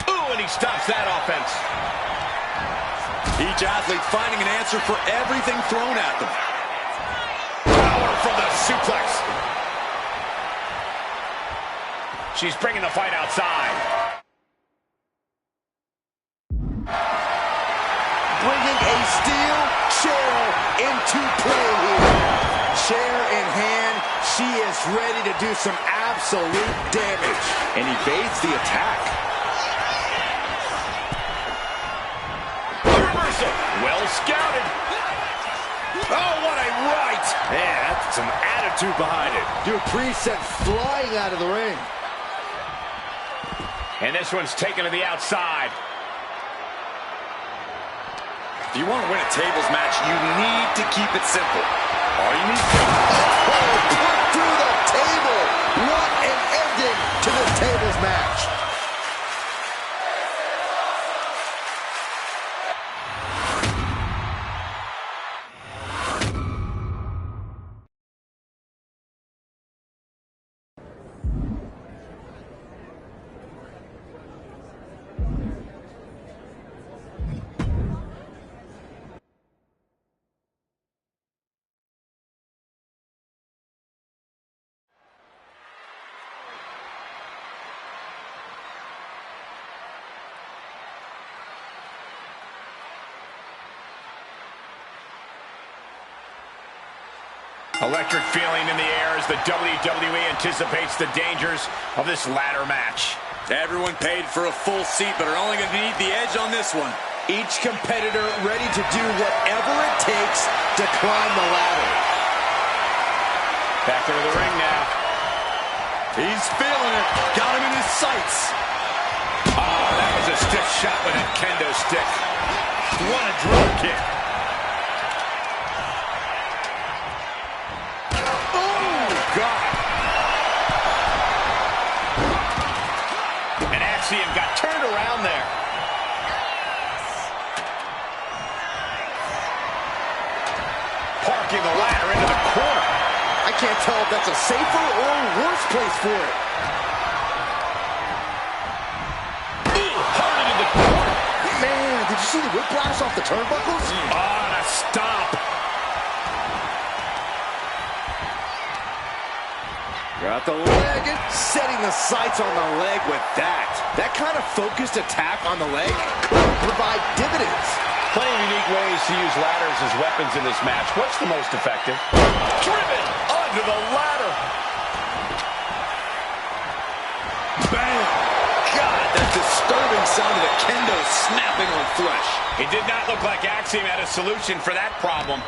[SPEAKER 3] Ooh, and he stops that offense.
[SPEAKER 5] Each athlete finding an answer for everything thrown at them.
[SPEAKER 3] Power from the suplex. She's bringing the fight outside.
[SPEAKER 4] Bringing a steel chair into play here. Chair in hand, she is ready to do some absolute damage. And evades the attack.
[SPEAKER 3] Reversal. Well scouted. Oh, what a right.
[SPEAKER 5] Man, that's some attitude behind it.
[SPEAKER 4] Dupree sent flying out of the ring.
[SPEAKER 3] And this one's taken to the outside.
[SPEAKER 5] If you want to win a tables match, you need to keep it simple. All you need to do...
[SPEAKER 4] Oh, put through the table. What an ending to this tables match.
[SPEAKER 3] Electric feeling in the air as the WWE anticipates the dangers of this ladder match.
[SPEAKER 5] Everyone paid for a full seat, but are only going to need the edge on this one.
[SPEAKER 4] Each competitor ready to do whatever it takes to climb the ladder.
[SPEAKER 3] Back into the ring now.
[SPEAKER 5] He's feeling it. Got him in his sights.
[SPEAKER 3] Oh, that was a stiff shot with that kendo stick. What a drop kick. Got turned around there. Parking the ladder into the corner.
[SPEAKER 4] I can't tell if that's a safer or a worse place for it.
[SPEAKER 3] Ooh, hard into the corner.
[SPEAKER 4] Man, did you see the whiplash off the turnbuckles?
[SPEAKER 3] Oh, and a stomp.
[SPEAKER 4] Got the leg, setting the sights on the leg with that. That kind of focused attack on the leg could provide dividends.
[SPEAKER 3] Plenty of unique ways to use ladders as weapons in this match. What's the most effective? Driven onto the ladder.
[SPEAKER 5] Bam! God, that disturbing sound of the kendo snapping on flesh.
[SPEAKER 3] It did not look like Axiom had a solution for that problem.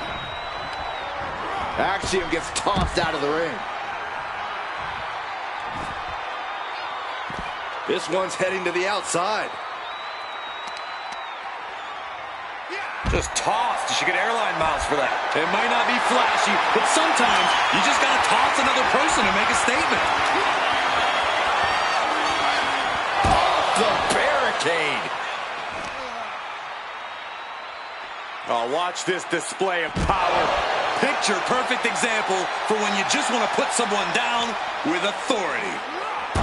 [SPEAKER 4] Axiom gets tossed out of the ring.
[SPEAKER 5] This one's heading to the outside. Just tossed. You should get airline miles for that. It might not be flashy, but sometimes you just got to toss another person to make a statement. Off the barricade. Oh, watch this display of power. Picture perfect example for when you just want to put someone down with authority.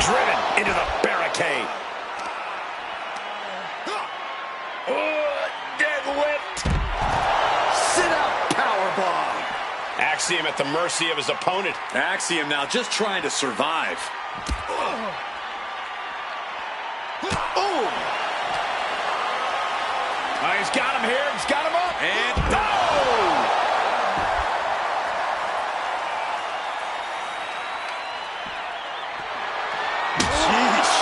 [SPEAKER 3] Driven into the barricade. Deadlift.
[SPEAKER 4] Sit out powerbomb.
[SPEAKER 3] Axiom at the mercy of his opponent.
[SPEAKER 5] Axiom now just trying to survive.
[SPEAKER 4] Oh!
[SPEAKER 3] Oh, he's got him here. He's got him up.
[SPEAKER 5] And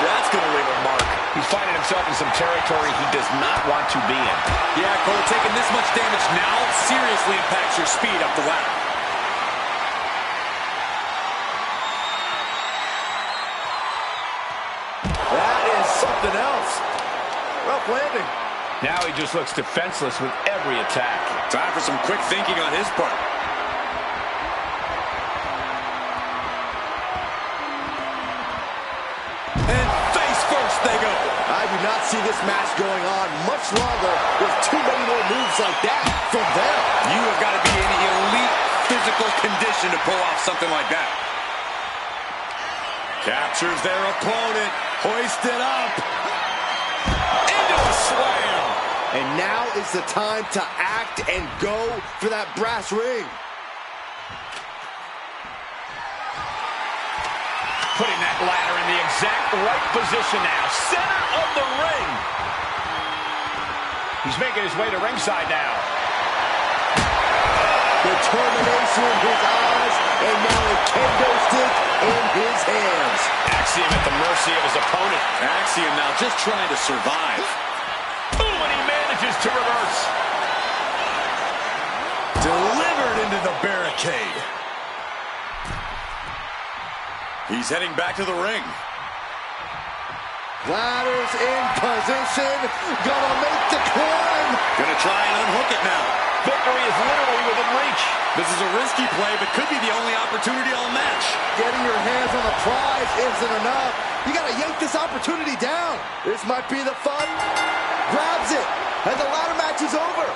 [SPEAKER 5] that's going to leave a mark.
[SPEAKER 3] He's finding himself in some territory he does not want to be in.
[SPEAKER 5] Yeah, Cole, taking this much damage now seriously impacts your speed up the ladder.
[SPEAKER 4] That is something else. Rough landing.
[SPEAKER 3] Now he just looks defenseless with every attack.
[SPEAKER 5] Time for some quick thinking on his part. And face first they go.
[SPEAKER 4] I do not see this match going on much longer with too many more moves like that from them.
[SPEAKER 5] You have got to be in elite physical condition to pull off something like that. Captures their opponent, hoisted up, into a slam.
[SPEAKER 4] And now is the time to act and go for that brass ring.
[SPEAKER 3] Putting that ladder in the exact right position now. Center of the ring. He's making his way to ringside now.
[SPEAKER 4] Determination in his eyes, and now a kendo stick in his hands.
[SPEAKER 3] Axiom at the mercy of his opponent.
[SPEAKER 5] Axiom now just trying to survive.
[SPEAKER 3] Ooh, and he manages to reverse.
[SPEAKER 5] Delivered into the barricade. He's heading back to the ring.
[SPEAKER 4] Ladders in position. Gonna make the climb.
[SPEAKER 5] Gonna try and unhook it now.
[SPEAKER 3] Victory is literally within reach.
[SPEAKER 5] This is a risky play, but could be the only opportunity all match.
[SPEAKER 4] Getting your hands on the prize isn't enough. You gotta yank this opportunity down. This might be the fun. Grabs it, and the ladder match is over.